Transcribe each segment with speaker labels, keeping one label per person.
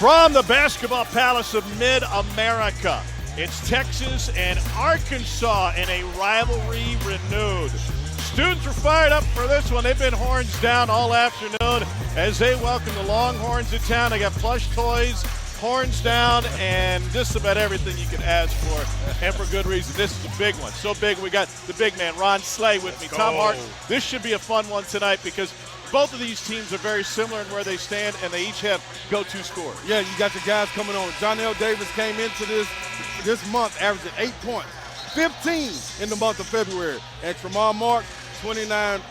Speaker 1: From the basketball palace of Mid-America, it's Texas and Arkansas in a rivalry renewed. Students are fired up for this one. They've been horns down all afternoon as they welcome the Longhorns to town. They got plush toys, horns down, and just about everything you can ask for, and for good reason. This is a big one. So big, we got the big man, Ron Slay, with me. Tom Hart, this should be a fun one tonight because both of these teams are very similar in where they stand, and they each have go-to scores.
Speaker 2: Yeah, you got your guys coming on. Johnell Davis came into this month averaging 8 points, 15 in the month of February. And Tramon Mark, 29%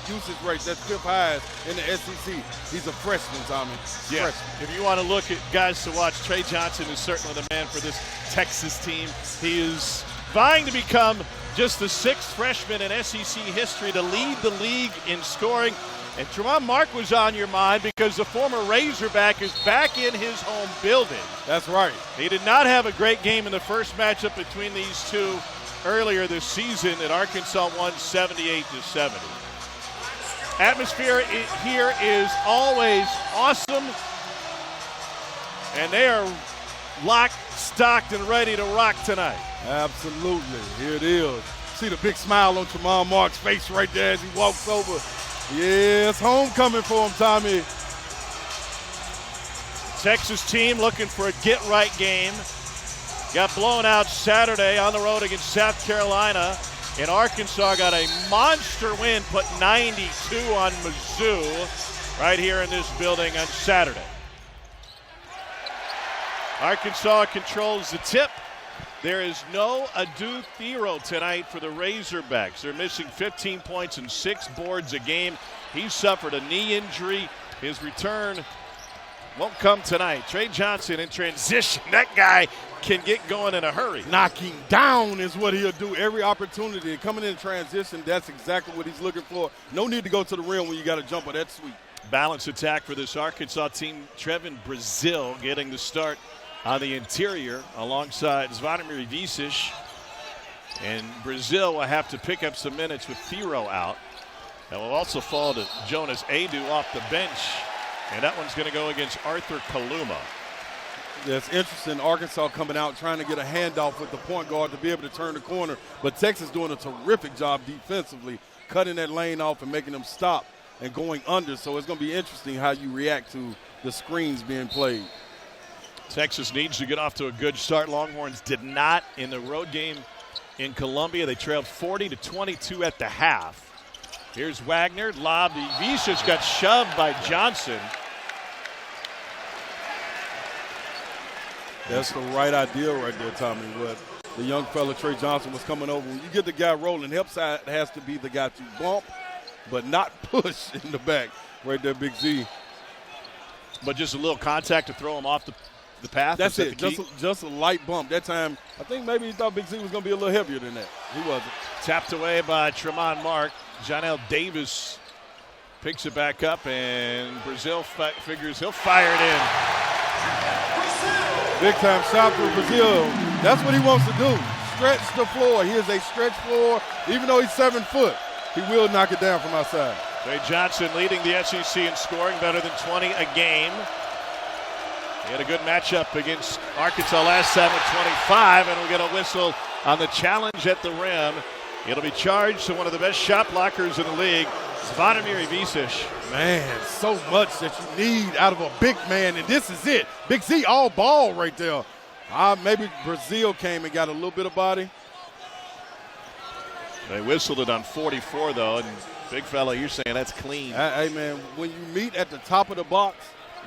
Speaker 2: usage rate. That's fifth highest in the SEC. He's a freshman, Tommy.
Speaker 1: Yeah.
Speaker 2: Freshman.
Speaker 1: If you want to look at guys to watch, Trey Johnson is certainly the man for this Texas team. He is vying to become just the sixth freshman in SEC history to lead the league in scoring. And Tramon Mark was on your mind because the former Razorback is back in his home building.
Speaker 2: That's right.
Speaker 1: He did not have a great game in the first matchup between these two earlier this season, and Arkansas won 78-70. Atmosphere here is always awesome, and they are locked, stocked, and ready to rock tonight.
Speaker 2: Absolutely. Here it is. See the big smile on Tramon Mark's face right there as he walks over. Yeah, it's homecoming for him, Tommy.
Speaker 1: Texas team looking for a get-right game. Got blown out Saturday on the road against South Carolina. And Arkansas got a monster win, put 92 on Mizzou right here in this building on Saturday. Arkansas controls the tip. There is no Adu Thero tonight for the Razorbacks. They're missing 15 points and 6 boards a game. He suffered a knee injury. His return won't come tonight. Trey Johnson in transition. That guy can get going in a hurry.
Speaker 2: Knocking down is what he'll do every opportunity. Coming in transition, that's exactly what he's looking for. No need to go to the rim when you got a jumper. That's sweet.
Speaker 1: Balanced attack for this Arkansas team. Trevin Brazil getting the start on the interior alongside Zvonimir Ivisic. And Brazil will have to pick up some minutes with Thero out. And will also fall to Jonas Adu off the bench. And that one's going to go against Arthur Kaluma.
Speaker 2: Yeah, it's interesting. Arkansas coming out trying to get a handoff with the point guard to be able to turn the corner. But Texas doing a terrific job defensively, cutting that lane off and making them stop and going under. So it's going to be interesting how you react to the screens being played.
Speaker 1: Texas needs to get off to a good start. Longhorns did not in the road game in Columbia. They trailed 40-22 at the half. Here's Wagner, lob. Ivisic got shoved by Johnson.
Speaker 2: That's the right idea right there, Tommy. What the young fella Trey Johnson was coming over. When you get the guy rolling, help side has to be the guy to bump, but not push in the back. Right there, Big Z.
Speaker 1: But just a little contact to throw him off the path.
Speaker 2: That's it. Just a light bump. That time, I think maybe he thought Big Z was going to be a little heavier than that. He wasn't.
Speaker 1: Tapped away by Tramon Mark. Johnell Davis picks it back up, and Brazil figures he'll fire it in.
Speaker 2: Big time shot for Brazil. That's what he wants to do. Stretch the floor. He is a stretch floor. Even though he's 7 foot, he will knock it down from outside.
Speaker 1: Trey Johnson leading the SEC in scoring, better than 20 a game. He had a good matchup against Arkansas last time at 25, and we'll get a whistle on the challenge at the rim. It'll be charged to one of the best shot blockers in the league, Zvonimir Ivisic.
Speaker 2: Man, so much that you need out of a big man, and this is it. Big Z all ball right there. Maybe Brazil came and got a little bit of body.
Speaker 1: They whistled it on 44, though, and big fella, you're saying that's clean.
Speaker 2: Hey, man, when you meet at the top of the box,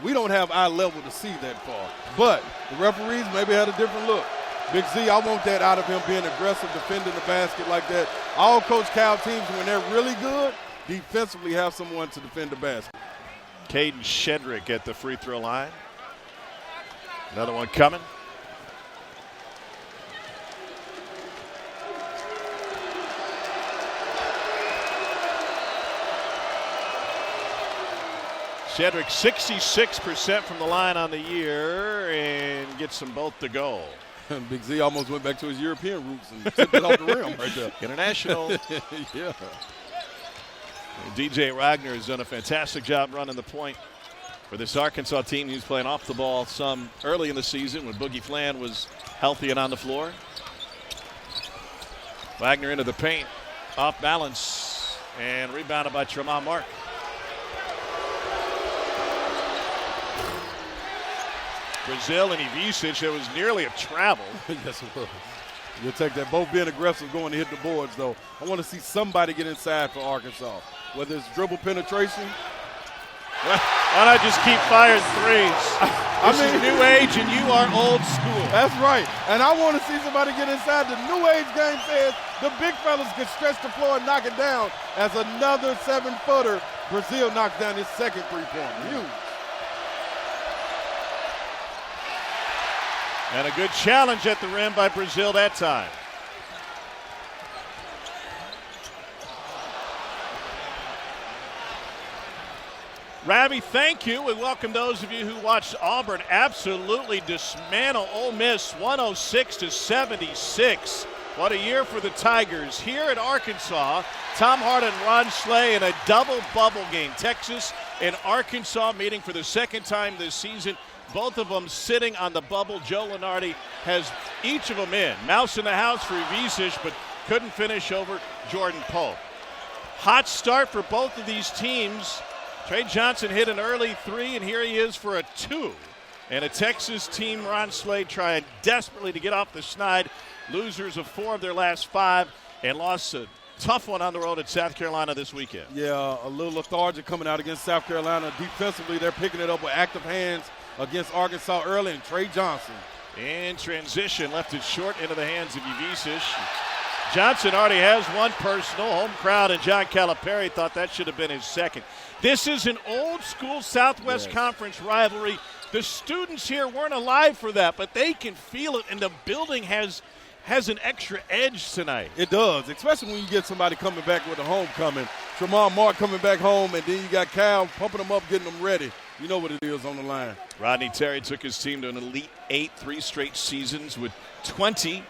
Speaker 2: we don't have eye level to see that far. But the referees maybe had a different look. Big Z, I want that out of him, being aggressive, defending the basket like that. All Coach Cal teams, when they're really good, defensively have someone to defend the basket.
Speaker 1: Caden Shedrick at the free throw line. Another one coming. Shedrick 66% from the line on the year and gets them both to go.
Speaker 2: Big Z almost went back to his European roots and tipped it off the rim right there.
Speaker 1: International.
Speaker 2: Yeah.
Speaker 1: DJ Wagner has done a fantastic job running the point for this Arkansas team who's playing off the ball some early in the season when Boogie Flan was healthy and on the floor. Wagner into the paint, off balance, and rebounded by Tremont Mark. Brazil and Ivičić, it was nearly a travel.
Speaker 2: Yes, it was. You'll take that. Both being aggressive, going to hit the boards, though. I want to see somebody get inside for Arkansas, whether it's dribble penetration.
Speaker 1: Why not just keep firing threes? This is new age, and you are old school.
Speaker 2: That's right. And I want to see somebody get inside. The new age game says the big fellas can stretch the floor and knock it down. As another 7-footer, Brazil knocks down his second three-pointer. Huge.
Speaker 1: And a good challenge at the rim by Brazil that time. Ravi, thank you. We welcome those of you who watched Auburn absolutely dismantle Ole Miss 106-76. What a year for the Tigers. Here at Arkansas, Tom Hart and Ron Schley in a double bubble game. Texas and Arkansas meeting for the second time this season. Both of them sitting on the bubble. Joe Lunardi has each of them in. Mouse in the house for Ivičić, but couldn't finish over Jordan Pope. Hot start for both of these teams. Trey Johnson hit an early three, and here he is for a two. And a Texas team, Ron Slade, trying desperately to get off the schneid. Losers of 4 of their last 5 and lost a tough one on the road at South Carolina this weekend.
Speaker 2: Yeah, a little lethargic coming out against South Carolina. Defensively, they're picking it up with active hands against Arkansas early, and Trey Johnson.
Speaker 1: In transition, left it short into the hands of Ivičić. Johnson already has one personal. Home crowd and John Calipari thought that should have been his second. This is an old school Southwest Conference rivalry. The students here weren't alive for that, but they can feel it, and the building has an extra edge tonight.
Speaker 2: It does, especially when you get somebody coming back with a homecoming. Tremont Mark coming back home, and then you got Cal pumping them up, getting them ready. You know what it is on the line.
Speaker 1: Rodney Terry took his team to an Elite 8 3 straight seasons with 20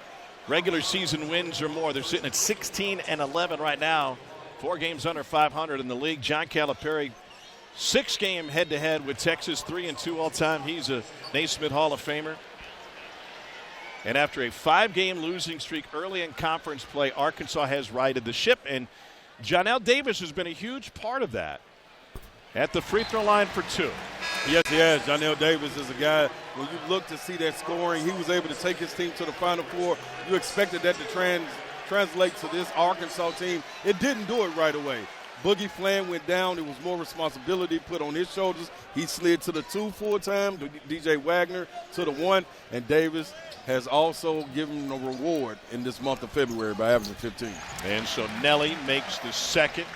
Speaker 1: regular season wins or more. They're sitting at 16-11 right now. 4 games under 500 in the league. John Calipari, 6-game head-to-head with Texas, 3-2 all-time. He's a Naismith Hall of Famer. And after a 5-game losing streak early in conference play, Arkansas has righted the ship, and Johnell Davis has been a huge part of that. At the free throw line for 2.
Speaker 2: Yes, he has. Johnell Davis is a guy, when you look to see that scoring, he was able to take his team to the Final Four. You expected that to translate to this Arkansas team. It didn't do it right away. Boogie Flan went down. It was more responsibility put on his shoulders. He slid to the 2 full-time, DJ Wagner to the 1, and Davis has also given him a reward in this month of February by averaging 15.
Speaker 1: And so Nelly makes the second.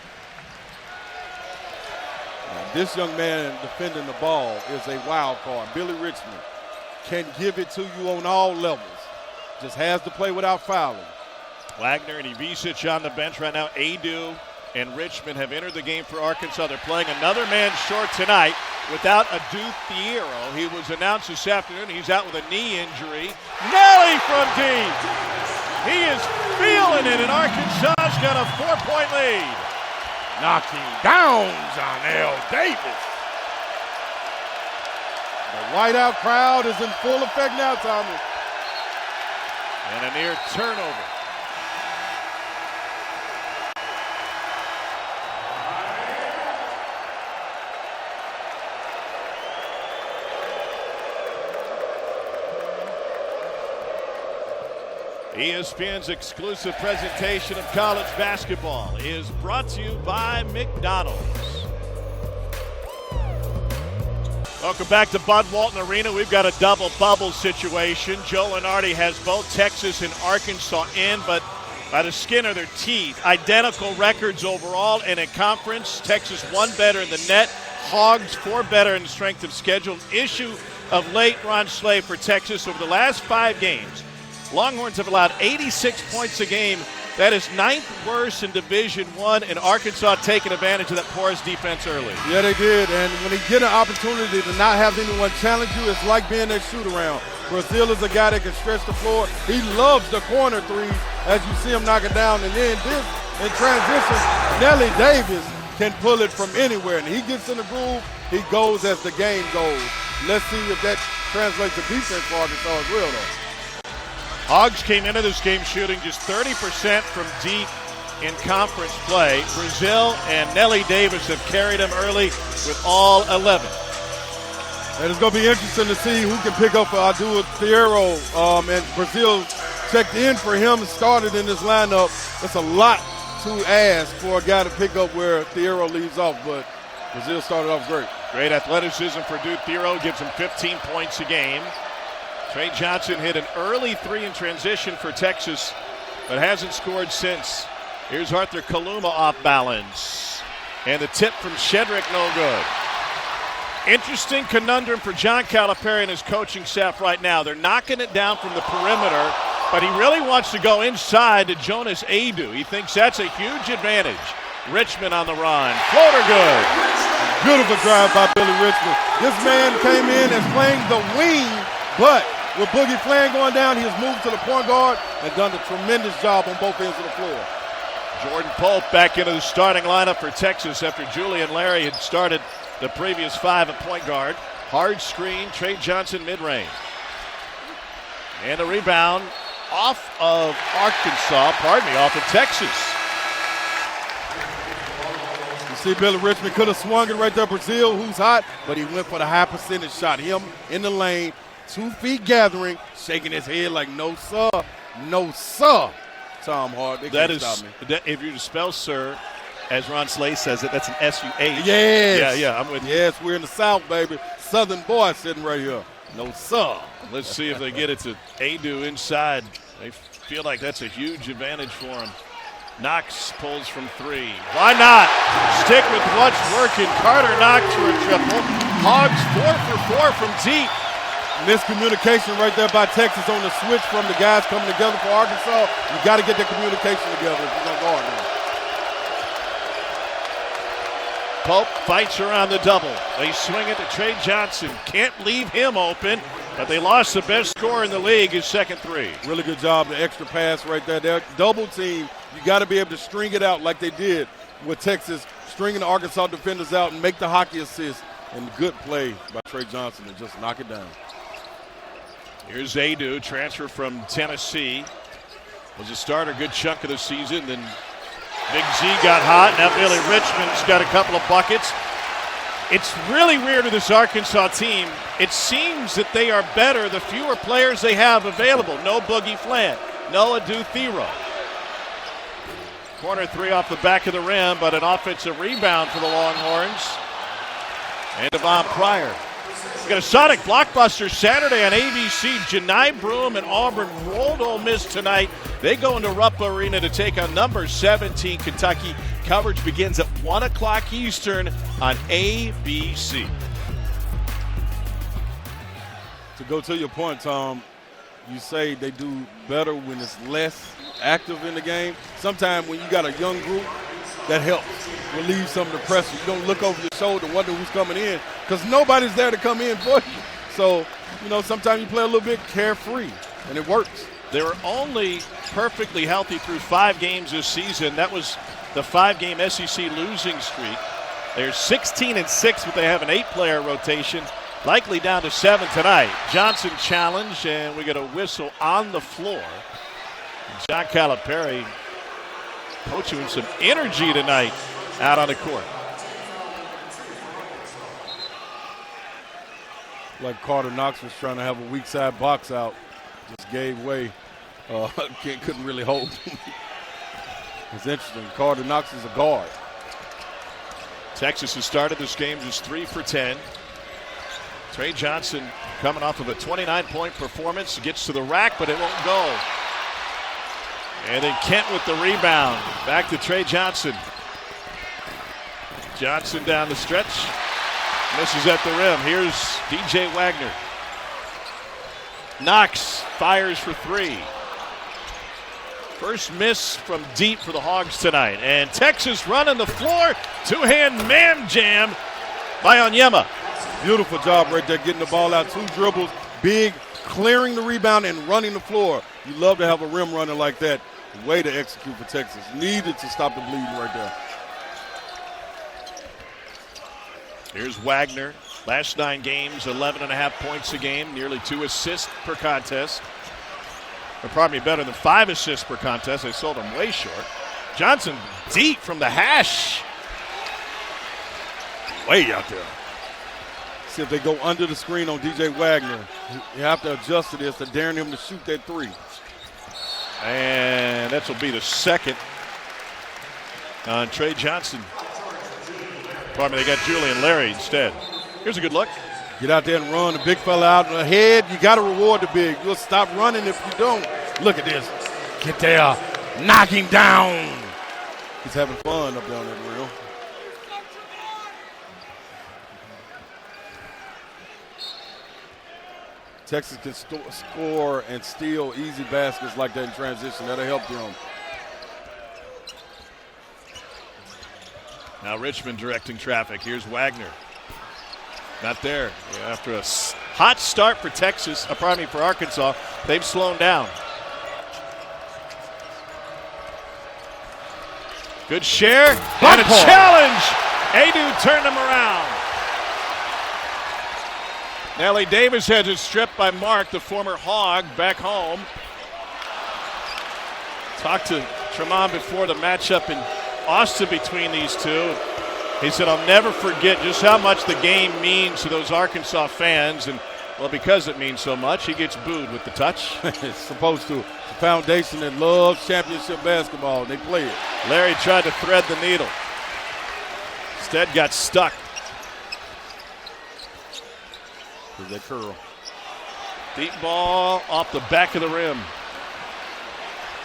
Speaker 2: This young man defending the ball is a wild card. Billy Richmond can give it to you on all levels. Just has to play without fouling.
Speaker 1: Wagner and Ivičić on the bench right now. Adu and Richmond have entered the game for Arkansas. They're playing another man short tonight without Adu Thiero. He was announced this afternoon. He's out with a knee injury. Nelly from deep. He is feeling it, and Arkansas's got a 4-point lead.
Speaker 2: Knocking down Johnell Davis. The whiteout crowd is in full effect now, Thomas.
Speaker 1: And a near turnover. ESPN's exclusive presentation of college basketball is brought to you by McDonald's. Welcome back to Bud Walton Arena. We've got a double bubble situation. Joe Lunardi has both Texas and Arkansas in, but by the skin of their teeth. Identical records overall in a conference. Texas 1 better in the net. Hogs 4 better in strength of schedule. Issue of late, Ron Schley for Texas over the last 5 games. Longhorns have allowed 86 points a game. That is 9th worst in Division I, and Arkansas taking advantage of that porous defense early.
Speaker 2: Yeah, they did, and when they get an opportunity to not have anyone challenge you, it's like being that shoot-around. Brazil is a guy that can stretch the floor. He loves the corner threes as you see him knock it down, and then this, in transition, Nelly Davis can pull it from anywhere, and he gets in the groove. He goes as the game goes. Let's see if that translates to defense for Arkansas as well, though.
Speaker 1: Hogs came into this game shooting just 30% from deep in conference play. Brazile and Nelly Davis have carried them early with all 11.
Speaker 2: And it's going to be interesting to see who can pick up for Adua Thiero. And Brazile checked in for him and started in this lineup. It's a lot to ask for a guy to pick up where Thiero leaves off, but Brazile started off great.
Speaker 1: Great athleticism for Duke. Thiero gives him 15 points a game. Trey Johnson hit an early three in transition for Texas, but hasn't scored since. Here's Arthur Kaluma off balance. And the tip from Shedrick, no good. Interesting conundrum for John Calipari and his coaching staff right now. They're knocking it down from the perimeter, but he really wants to go inside to Jonas Adu. He thinks that's a huge advantage. Richmond on the run. Floater good.
Speaker 2: Beautiful drive by Billy Richmond. This man came in as playing the wing, but with Boogie Flan going down, he has moved to the point guard and done a tremendous job on both ends of the floor.
Speaker 1: Jordan Pope back into the starting lineup for Texas after Julian Larry had started the previous 5 at point guard. Hard screen, Trey Johnson mid-range. And a rebound off of off of Texas.
Speaker 2: You see Billy Richmond could have swung it right there. Brazile, who's hot, but he went for the high percentage shot. Him in the lane, 2 feet gathering, shaking his head like, no, sir. No, sir. Tom Hart, they can't stop me.
Speaker 1: If you spell sir, as Ron Slay says it, that's an S-U-H.
Speaker 2: Yes.
Speaker 1: Yeah, I'm with you.
Speaker 2: Yes, we're in the South, baby. Southern boy sitting right here. No, sir.
Speaker 1: Let's see if they get it to Adu inside. They feel like that's a huge advantage for him. Knox pulls from 3. Why not? Stick with what's working. Carter Knox for a triple. Hogs 4 for 4 from deep.
Speaker 2: Miscommunication right there by Texas on the switch from the guys coming together for Arkansas. You got to get the communication together if you're going to guard them.
Speaker 1: Pope fights around the double. They swing it to Trey Johnson. Can't leave him open, but they lost the best scorer in the league, his second 3.
Speaker 2: Really good job, the extra pass right there. They're double team. You got to be able to string it out like they did with Texas, stringing the Arkansas defenders out and make the hockey assist. And good play by Trey Johnson to just knock it down.
Speaker 1: Here's Adu, transfer from Tennessee. Was a starter good chunk of the season. Then Big Z got hot. Now Billy Richmond's got a couple of buckets. It's really weird with this Arkansas team. It seems that they are better the fewer players they have available. No Boogie Flan. No Adua Thiero. Corner 3 off the back of the rim, but an offensive rebound for the Longhorns. And Devon Pryor. We got a Sonic blockbuster Saturday on ABC. Janai Broome and Auburn rolled Ole Miss tonight. They go into Rupp Arena to take on number 17 Kentucky. Coverage begins at 1 o'clock Eastern on ABC.
Speaker 2: To go to your point, Tom, you say they do better when it's less active in the game. Sometimes when you got a young group, that helps relieve some of the pressure. You don't look over your shoulder, wonder who's coming in, because nobody's there to come in for you. So, sometimes you play a little bit carefree, and it works.
Speaker 1: They were only perfectly healthy through 5 games this season. That was the 5-game SEC losing streak. They're 16-6, but they have an 8-player rotation, likely down to 7 tonight. Johnson challenged, and we get a whistle on the floor. John Calipari coaching with some energy tonight out on the court.
Speaker 2: Like Carter Knox was trying to have a weak side box out, just gave way. Couldn't really hold him. It's interesting. Carter Knox is a guard.
Speaker 1: Texas has started this game just 3 for 10. Trey Johnson coming off of a 29-point performance, gets to the rack, but it won't go. And then Kent with the rebound. Back to Trey Johnson. Johnson down the stretch. Misses at the rim. Here's DJ Wagner. Knox fires for 3. First miss from deep for the Hogs tonight. And Texas running the floor. 2-hand man jam by Onyema.
Speaker 2: Beautiful job right there, getting the ball out. 2 dribbles, big, clearing the rebound and running the floor. You love to have a rim runner like that. Way to execute for Texas. Needed to stop the bleeding right there.
Speaker 1: Here's Wagner. Last 9 games, 11.5 points a game, nearly 2 assists per contest. Or probably better than 5 assists per contest. They sold him way short. Johnson deep from the hash. Way out there.
Speaker 2: See if they go under the screen on DJ Wagner. You have to adjust to this, to daring him to shoot that 3.
Speaker 1: And that will be the second on Trey Johnson. Pardon me, they got Julian Larry instead. Here's a good look.
Speaker 2: Get out there and run. The big fella out ahead. You got to reward the big. You'll stop running if you don't. Look at this. Get there. Knock him down. He's having fun up there on that reel. Texas can score and steal easy baskets like that in transition. That'll help them.
Speaker 1: Now Richmond directing traffic. Here's Wagner. Not there. Yeah, after a hot start for Texas, for Arkansas, they've slowed down. Good share. And a challenge. Adu turned him around. Nellie Davis has it stripped by Mark, the former Hog, back home. Talked to Tremont before the matchup in Austin between these two. He said, I'll never forget just how much the game means to those Arkansas fans. And, well, because it means so much, he gets booed with the touch.
Speaker 2: It's supposed to. It's a foundation that loves championship basketball, and they play it.
Speaker 1: Larry tried to thread the needle. Instead got stuck.
Speaker 2: Here's that curl.
Speaker 1: Deep ball off the back of the rim.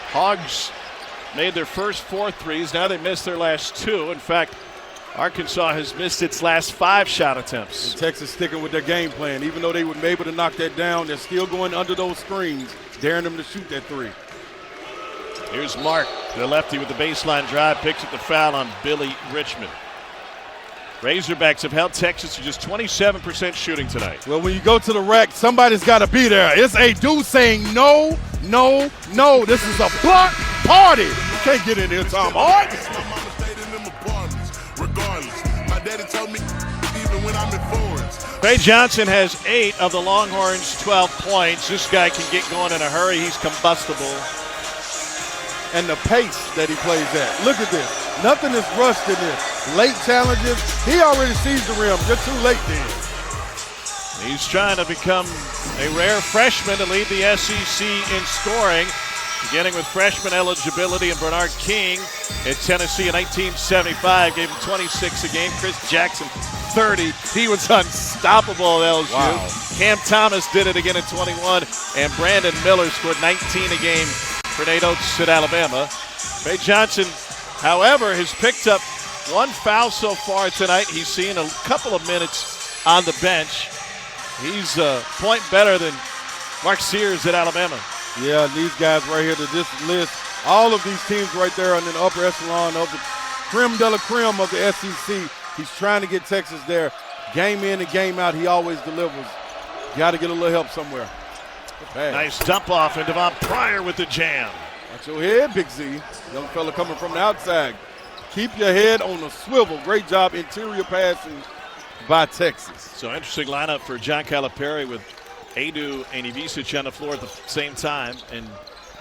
Speaker 1: Hogs made their first 4 threes. Now they missed their last 2. In fact, Arkansas has missed its last 5 shot attempts.
Speaker 2: And Texas sticking with their game plan. Even though they would be able to knock that down, they're still going under those screens, daring them to shoot that 3.
Speaker 1: Here's Mark, the lefty with the baseline drive, picks up the foul on Billy Richmond. Razorbacks have held Texas to just 27% shooting tonight.
Speaker 2: Well, when you go to the rack, somebody's got to be there. It's Adu saying no, no, no. This is a block party. You can't get in here, Tom Hart.
Speaker 1: Trey Johnson has 8 of the Longhorns' 12 points. This guy can get going in a hurry. He's combustible.
Speaker 2: And the pace that he plays at. Look at this. Nothing is rushed in this. Late challenges. He already sees the rim. Just too late then.
Speaker 1: He's trying to become a rare freshman to lead the SEC in scoring, beginning with freshman eligibility. And Bernard King at Tennessee in 1975 gave him 26 a game. Chris Jackson, 30. He was unstoppable at LSU.
Speaker 2: Wow.
Speaker 1: Cam Thomas did it again at 21. And Brandon Miller scored 19 a game for Nate Oates at Alabama. Trey Johnson, however, has picked up 1 foul so far tonight. He's seen a couple of minutes on the bench. He's a point better than Mark Sears at Alabama.
Speaker 2: Yeah, these guys right here to this list, all of these teams right there in the upper echelon of the creme de la creme of the SEC. He's trying to get Texas there. Game in and game out, he always delivers. Got to get a little help somewhere.
Speaker 1: Nice dump off, and Devon Pryor with the jam.
Speaker 2: Watch your head, Big Z. Young fella coming from the outside. Keep your head on the swivel. Great job interior passing by Texas.
Speaker 1: So interesting lineup for John Calipari with Adu and Ivisic on the floor at the same time, and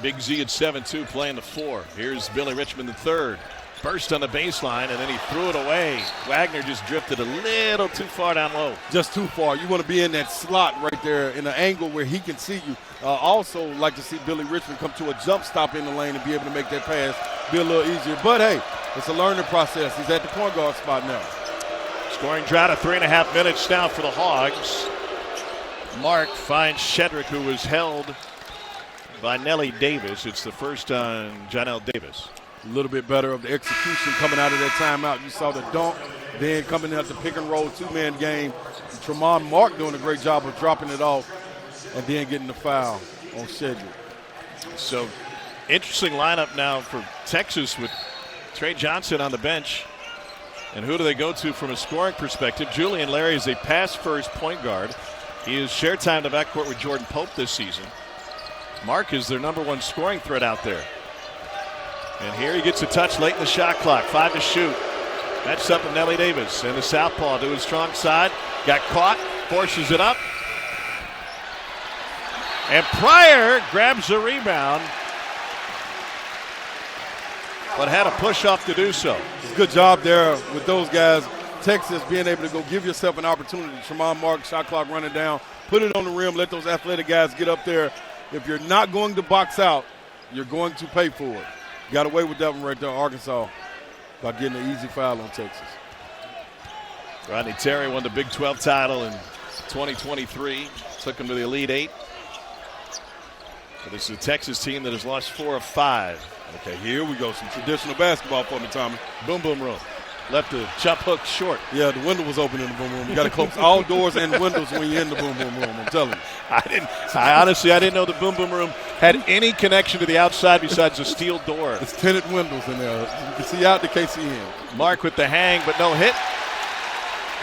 Speaker 1: Big Z at 7-2 playing the 4. Here's Billy Richmond III. Burst on the baseline, and then he threw it away. Wagner just drifted a little too far down low.
Speaker 2: Just too far. You want to be in that slot right there in an angle where he can see you. Also like to see Billy Richmond come to a jump stop in the lane and be able to make that pass be a little easier. But, hey, it's a learning process. He's at the point guard spot now.
Speaker 1: Scoring drought of 3.5 minutes now for the Hogs. Mark finds Shedrick, who was held by Nellie Davis. It's the first on Jonell Davis.
Speaker 2: A little bit better of the execution coming out of that timeout. You saw the dunk, then coming out the pick and roll 2-man game. Tremont Mark doing a great job of dropping it off and then getting the foul on Shedrick.
Speaker 1: So interesting lineup now for Texas with Trey Johnson on the bench. And who do they go to from a scoring perspective? Julian Larry is a pass-first point guard. He has shared time to backcourt with Jordan Pope this season. Mark is their #1 scoring threat out there. And here he gets a touch late in the shot clock. 5 to shoot. That's up with Nellie Davis. And the southpaw to his strong side. Got caught, forces it up. And Pryor grabs the rebound, but had a push-off to do so.
Speaker 2: Good job there with those guys. Texas being able to go give yourself an opportunity. Tremont Mark, shot clock running down. Put it on the rim. Let those athletic guys get up there. If you're not going to box out, you're going to pay for it. Got away with that one right there, Arkansas, by getting an easy foul on Texas.
Speaker 1: Rodney Terry won the Big 12 title in 2023. Took him to the Elite Eight. But this is a Texas team that has lost 4 of 5.
Speaker 2: Okay, here we go. Some traditional basketball for me, Tommy.
Speaker 1: Boom, boom, room. Left the jump hook short.
Speaker 2: Yeah, the window was open in the boom room. You got to close all doors and windows when you're in the boom boom room. I'm telling you.
Speaker 1: I honestly didn't know the boom boom room had any connection to the outside besides a steel door.
Speaker 2: It's tinted windows in there. You can see out the KCN.
Speaker 1: Mark with the hang, but no hit.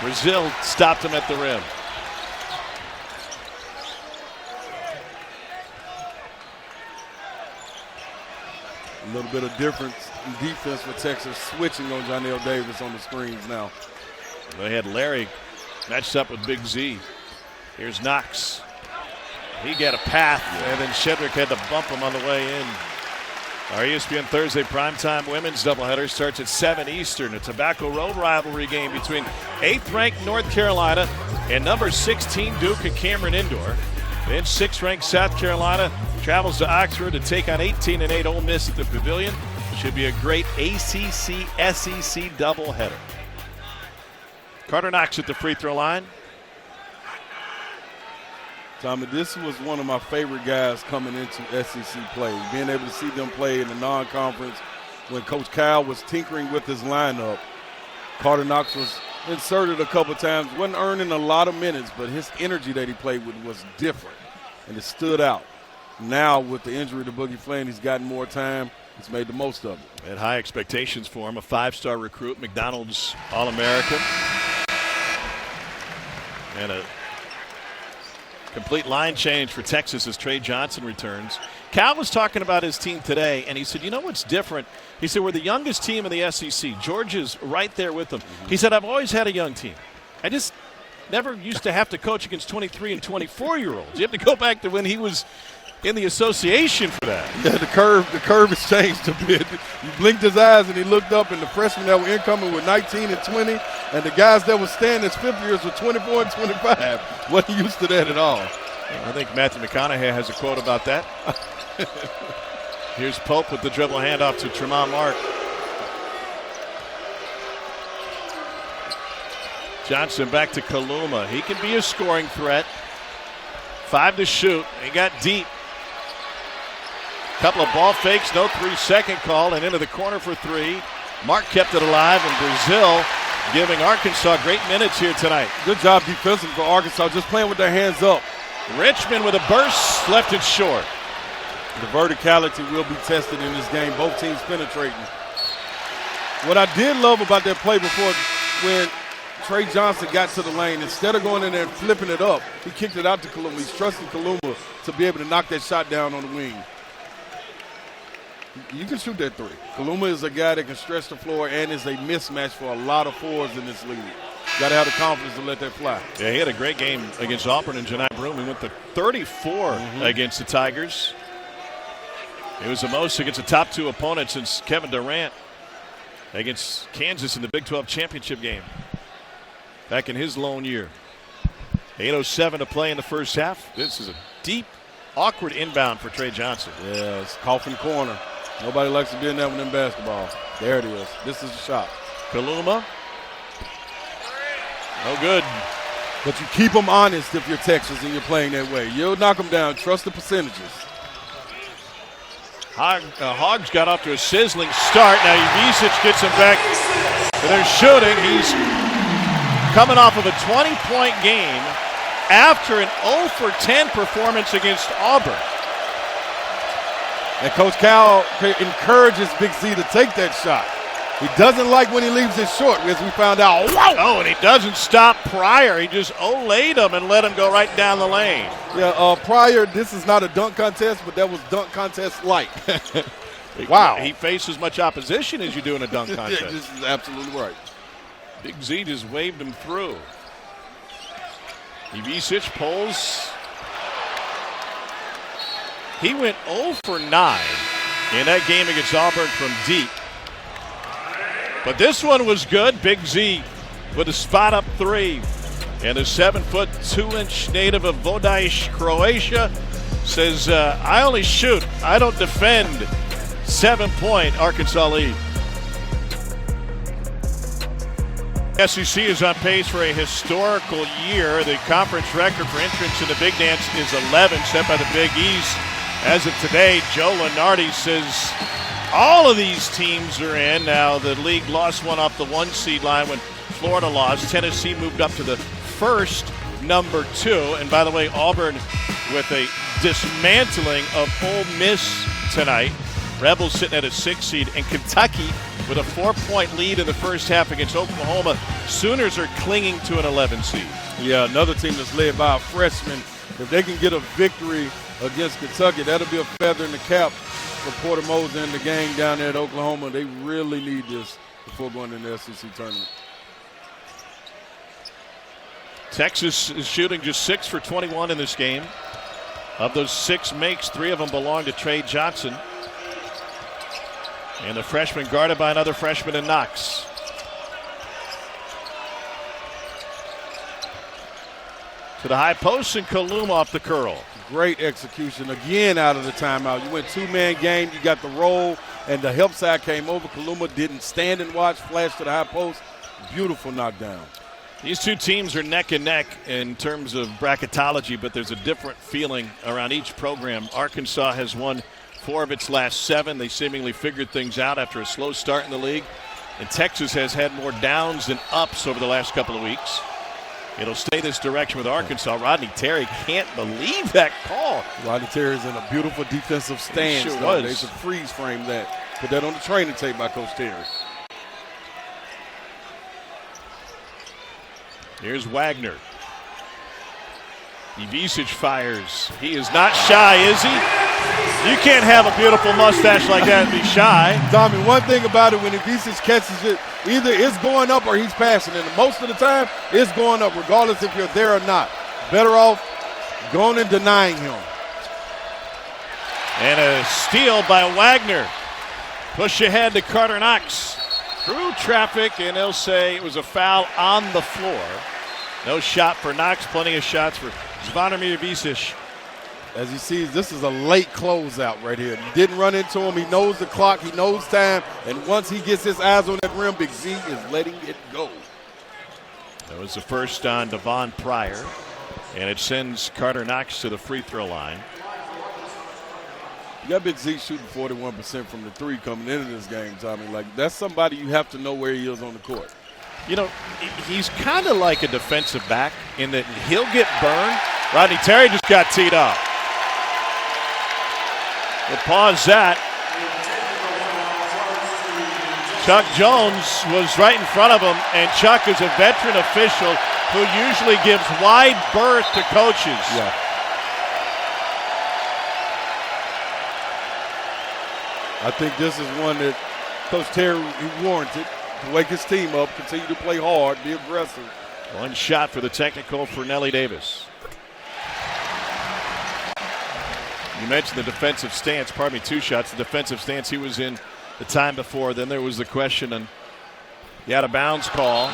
Speaker 1: Brazil stopped him at the rim.
Speaker 2: A little bit of difference in defense for Texas, switching on Johnell Davis on the screens now.
Speaker 1: They had Larry matched up with Big Z. Here's Knox. He got a path, and then Shedrick had to bump him on the way in. Our ESPN Thursday primetime women's doubleheader starts at 7 Eastern. A Tobacco Road rivalry game between 8th-ranked North Carolina and number 16 Duke at Cameron Indoor. Then 6th-ranked South Carolina travels to Oxford to take on 18-8 Ole Miss at the Pavilion. Should be a great ACC-SEC doubleheader. Carter Knox at the free throw line.
Speaker 2: Tommy, this was one of my favorite guys coming into SEC play. Being able to see them play in the non-conference when Coach Cal was tinkering with his lineup. Carter Knox was inserted a couple times, wasn't earning a lot of minutes, but his energy that he played with was different, and it stood out. Now with the injury to Boogie Flynn, he's gotten more time. He's made the most of it.
Speaker 1: Had high expectations for him, a 5-star recruit, McDonald's All-American. And a complete line change for Texas as Trey Johnson returns. Cal was talking about his team today, and he said, you know what's different? He said, we're the youngest team in the SEC. Georgia's right there with them. He said, I've always had a young team. I just never used to have to coach against 23 and 24-year-olds. You have to go back to when he was in the association for that.
Speaker 2: Yeah, the curve has changed a bit. He blinked his eyes and he looked up, and the freshmen that were incoming were 19 and 20, and the guys that were staying as fifth years were 24 and 25. Wasn't used to that at all.
Speaker 1: I think Matthew McConaughey has a quote about that. Here's Pope with the dribble handoff to Tremont Mark. Johnson back to Kaluma. He can be a scoring threat. 5 to shoot. He got deep. Couple of ball fakes, no 3-second call, and into the corner for 3. Mark kept it alive, and Brazil giving Arkansas great minutes here tonight.
Speaker 2: Good job defensively for Arkansas, just playing with their hands up.
Speaker 1: Richmond with a burst, left it short.
Speaker 2: The verticality will be tested in this game, both teams penetrating. What I did love about that play before, when Trey Johnson got to the lane, instead of going in there and flipping it up, he kicked it out to Kaluma. He's trusting Kaluma to be able to knock that shot down on the wing. You can shoot that 3. Kaluma is a guy that can stretch the floor and is a mismatch for a lot of forwards in this league. Got to have the confidence to let that fly.
Speaker 1: Yeah, he had a great game against Auburn and Janai Broome. He went to 34 against the Tigers. It was the most against the top 2 opponents since Kevin Durant against Kansas in the Big 12 championship game back in his lone year. 8:07 to play in the first half. This is a deep, awkward inbound for Trey Johnson.
Speaker 2: Yeah, it's coffin corner. Nobody likes to be in that one in basketball. There it is. This is a shot.
Speaker 1: Kaluma. No good.
Speaker 2: But you keep them honest if you're Texas and you're playing that way. You'll knock them down. Trust the percentages.
Speaker 1: Hogs got off to a sizzling start. Now Ivisic gets him back to their shooting. He's coming off of a 20-point game after an 0 for 10 performance against Auburn.
Speaker 2: And Coach Cal encourages Big Z to take that shot. He doesn't like when he leaves it short, as we found out.
Speaker 1: Oh, and he doesn't stop Pryor. He just olayed him and let him go right down the lane.
Speaker 2: Yeah, Pryor, this is not a dunk contest, but that was dunk contest-like. Wow.
Speaker 1: He faced as much opposition as you do in a dunk contest.
Speaker 2: This is absolutely right.
Speaker 1: Big Z just waved him through. Ivisic pulls. He went 0 for 9 in that game against Auburn from deep. But this one was good. Big Z with a spot up 3. And the 7-foot 2-inch native of Vodaj, Croatia, says, I only shoot, I don't defend. 7-point Arkansas lead. SEC is on pace for a historical year. The conference record for entrance in the Big Dance is 11, set by the Big East. As of today, Joe Lunardi says all of these teams are in. Now, the league lost one off the 1 seed line when Florida lost. Tennessee moved up to the first, number 2. And by the way, Auburn with a dismantling of Ole Miss tonight. Rebels sitting at a 6 seed, and Kentucky with a 4-point lead in the first half against Oklahoma. Sooners are clinging to an 11 seed.
Speaker 2: Yeah, another team that's led by a freshman. If they can get a victory against Kentucky, that'll be a feather in the cap for Porter Moser in the game down there at Oklahoma. They really need this before going to the SEC tournament.
Speaker 1: Texas is shooting just 6 for 21 in this game. Of those 6 makes, 3 of them belong to Trey Johnson. And the freshman guarded by another freshman in Knox. To the high post, and Kaluma off the curl.
Speaker 2: Great execution again out of the timeout. You went 2-man game, you got the roll, and the help side came over. Kaluma didn't stand and watch, flash to the high post. Beautiful knockdown.
Speaker 1: These two teams are neck and neck in terms of bracketology, but there's a different feeling around each program. Arkansas has won 4 of its last 7. They seemingly figured things out after a slow start in the league. And Texas has had more downs than ups over the last couple of weeks. It'll stay this direction with Arkansas. Rodney Terry can't believe that call.
Speaker 2: Rodney Terry's in a beautiful defensive stance.
Speaker 1: Sure was.
Speaker 2: They should freeze frame that. Put that on the training tape by Coach Terry.
Speaker 1: Here's Wagner. Ivisic fires. He is not shy, is he? You can't have a beautiful mustache like that and be shy.
Speaker 2: Tommy, one thing about it, when Ivisic catches it, either it's going up or he's passing it. And most of the time, it's going up, regardless if you're there or not. Better off going and denying him.
Speaker 1: And a steal by Wagner. Push ahead to Carter Knox. Through traffic, and they'll say it was a foul on the floor. No shot for Knox, plenty of shots for Zvonimir Ivisic.
Speaker 2: As you see, this is a late closeout right here. You didn't run into him. He knows the clock. He knows time. And once he gets his eyes on that rim, Big Z is letting it go.
Speaker 1: That was the first on Devon Pryor. And it sends Carter Knox to the free throw line.
Speaker 2: You got Big Z shooting 41% from the 3 coming into this game, Tommy. Like, that's somebody you have to know where he is on the court.
Speaker 1: You know, he's kind of like a defensive back in that he'll get burned. Rodney Terry just got teed up. We'll pause that. Chuck Jones was right in front of him, and Chuck is a veteran official who usually gives wide berth to coaches.
Speaker 2: Yeah. I think this is one that Coach Terry warranted to wake his team up, continue to play hard, be aggressive.
Speaker 1: One shot for the technical for Nelly Davis. You mentioned the defensive stance, 2 shots. The defensive stance he was in the time before. Then there was the question on the out-of-bounds call.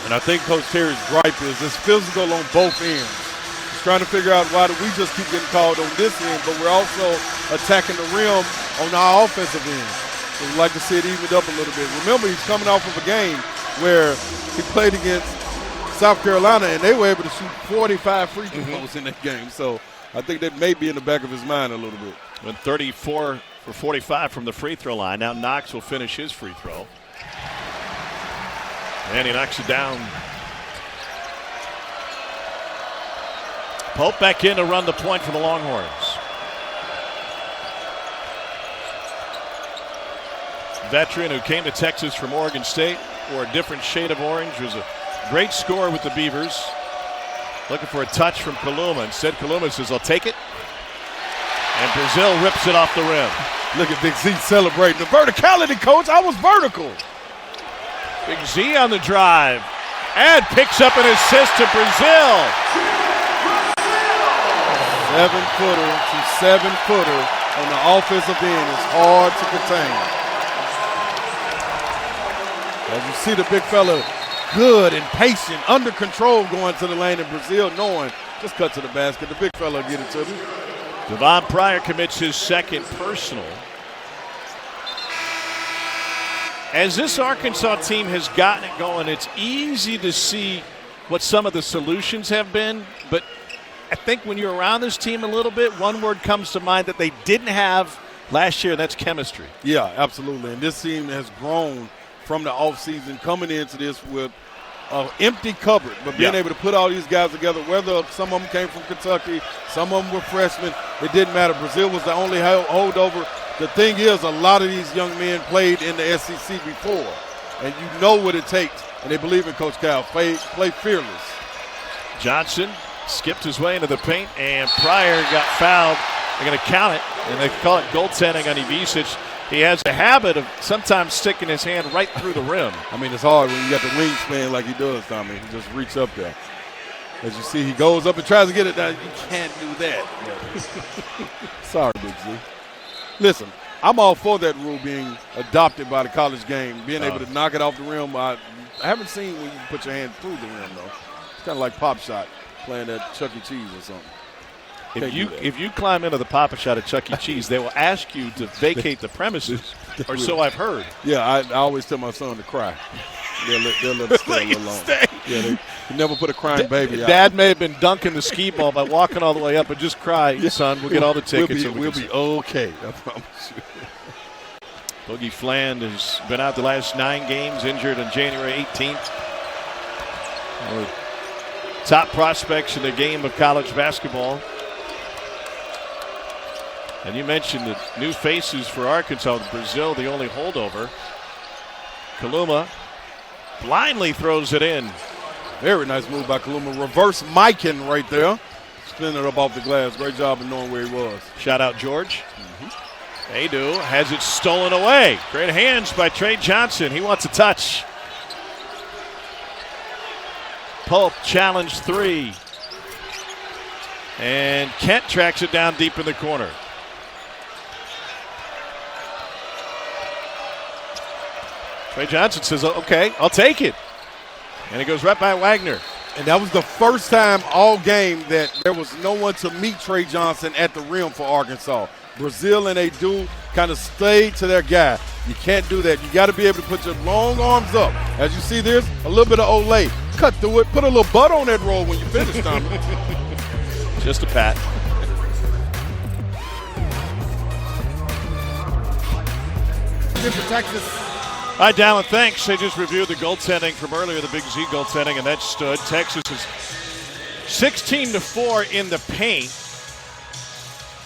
Speaker 2: And I think Coach Terry's gripe is it's physical on both ends. He's trying to figure out why do we just keep getting called on this end, but we're also attacking the rim on our offensive end. So we'd like to see it evened up a little bit. Remember, he's coming off of a game where he played against South Carolina, and they were able to shoot 45 free throws in that game. So I think that may be in the back of his mind a little bit.
Speaker 1: Went 34 for 45 from the free throw line. Now Knox will finish his free throw. And he knocks it down. Pope back in to run the point for the Longhorns. Veteran who came to Texas from Oregon State, wore a different shade of orange, was a great scorer with the Beavers. Looking for a touch from Kaluma. Instead, Kaluma says, I'll take it. And Brazil rips it off the rim.
Speaker 2: Look at Big Z celebrating. The verticality, coach. I was vertical.
Speaker 1: Big Z on the drive and picks up an assist to Brazil.
Speaker 2: 7-footer to 7-footer on the offensive end is hard to contain. As you see the big fella, good and patient, under control going to the lane, in Brazil knowing just cut to the basket. The big fella will get it to me.
Speaker 1: Devon Pryor commits his second personal. As this Arkansas team has gotten it going, it's easy to see what some of the solutions have been, but I think when you're around this team a little bit, one word comes to mind that they didn't have last year, and that's chemistry.
Speaker 2: Yeah, absolutely. And this team has grown from the offseason coming into this with an empty cupboard, but being able to put all these guys together, whether some of them came from Kentucky, some of them were freshmen, it didn't matter. Brazil was the only holdover. The thing is, a lot of these young men played in the SEC before, and you know what it takes, and they believe in Coach Cal. Play fearless.
Speaker 1: Johnson skipped his way into the paint, and Pryor got fouled. They're going to count it, and they call it goaltending on Ivisic. He has a habit of sometimes sticking his hand right through the rim.
Speaker 2: I mean, it's hard when you got the wingspan like he does, Tommy. He just reach up there. As you see, he goes up and tries to get it down. You can't do that. Sorry, Big Z. Listen, I'm all for that rule being adopted by the college game, being able to knock it off the rim. I haven't seen when you put your hand through the rim, though. It's kind of like Pop Shot, playing at Chuck E. Cheese or something.
Speaker 1: If you climb into the Pop-A-Shot at Chuck E. Cheese, they will ask you to vacate the premises, or so I've heard.
Speaker 2: Yeah, I always tell my son to cry. They'll let him stay alone. Yeah, they never put a crying baby out.
Speaker 1: Dad may have been dunking the skee ball by walking all the way up, and just cry, son. We'll get all the tickets.
Speaker 2: We'll be okay. I promise you.
Speaker 1: Boogie Fland has been out the last 9 games, injured on January 18th. One of the top prospects in the game of college basketball. And you mentioned the new faces for Arkansas. Brazil, the only holdover. Kaluma blindly throws it in.
Speaker 2: Very nice move by Kaluma. Reverse miking right there. Spinning it up off the glass. Great job of knowing where he was.
Speaker 1: Shout out George. They do. Has it stolen away. Great hands by Trey Johnson. He wants a touch. Pope challenge 3. And Kent tracks it down deep in the corner. Trey Johnson says, okay, I'll take it. And it goes right by Wagner.
Speaker 2: And that was the first time all game that there was no one to meet Trey Johnson at the rim for Arkansas. Brazil and they do kind of stay to their guy. You can't do that. You got to be able to put your long arms up. As you see this, a little bit of Olay. Cut through it. Put a little butter on that roll when you finish, Tommy.
Speaker 1: Just a pat.
Speaker 2: Good for Texas.
Speaker 1: All right, Dallin, thanks. They just reviewed the goaltending from earlier, the Big Z goaltending, and that stood. Texas is 16-4 in the paint,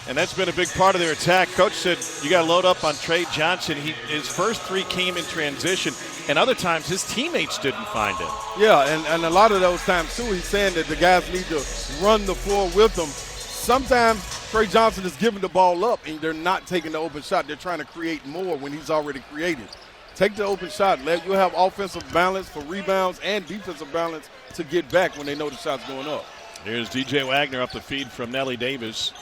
Speaker 1: and that's been a big part of their attack. Coach said you got to load up on Trey Johnson. His first 3 came in transition, and other times his teammates didn't find him.
Speaker 2: Yeah, and a lot of those times, too, he's saying that the guys need to run the floor with him. Sometimes Trey Johnson is giving the ball up, and they're not taking the open shot. They're trying to create more when he's already created. Take the open shot. You'll have offensive balance for rebounds and defensive balance to get back when they know the shot's going up.
Speaker 1: Here's DJ Wagner up the feed from Nelly Davis.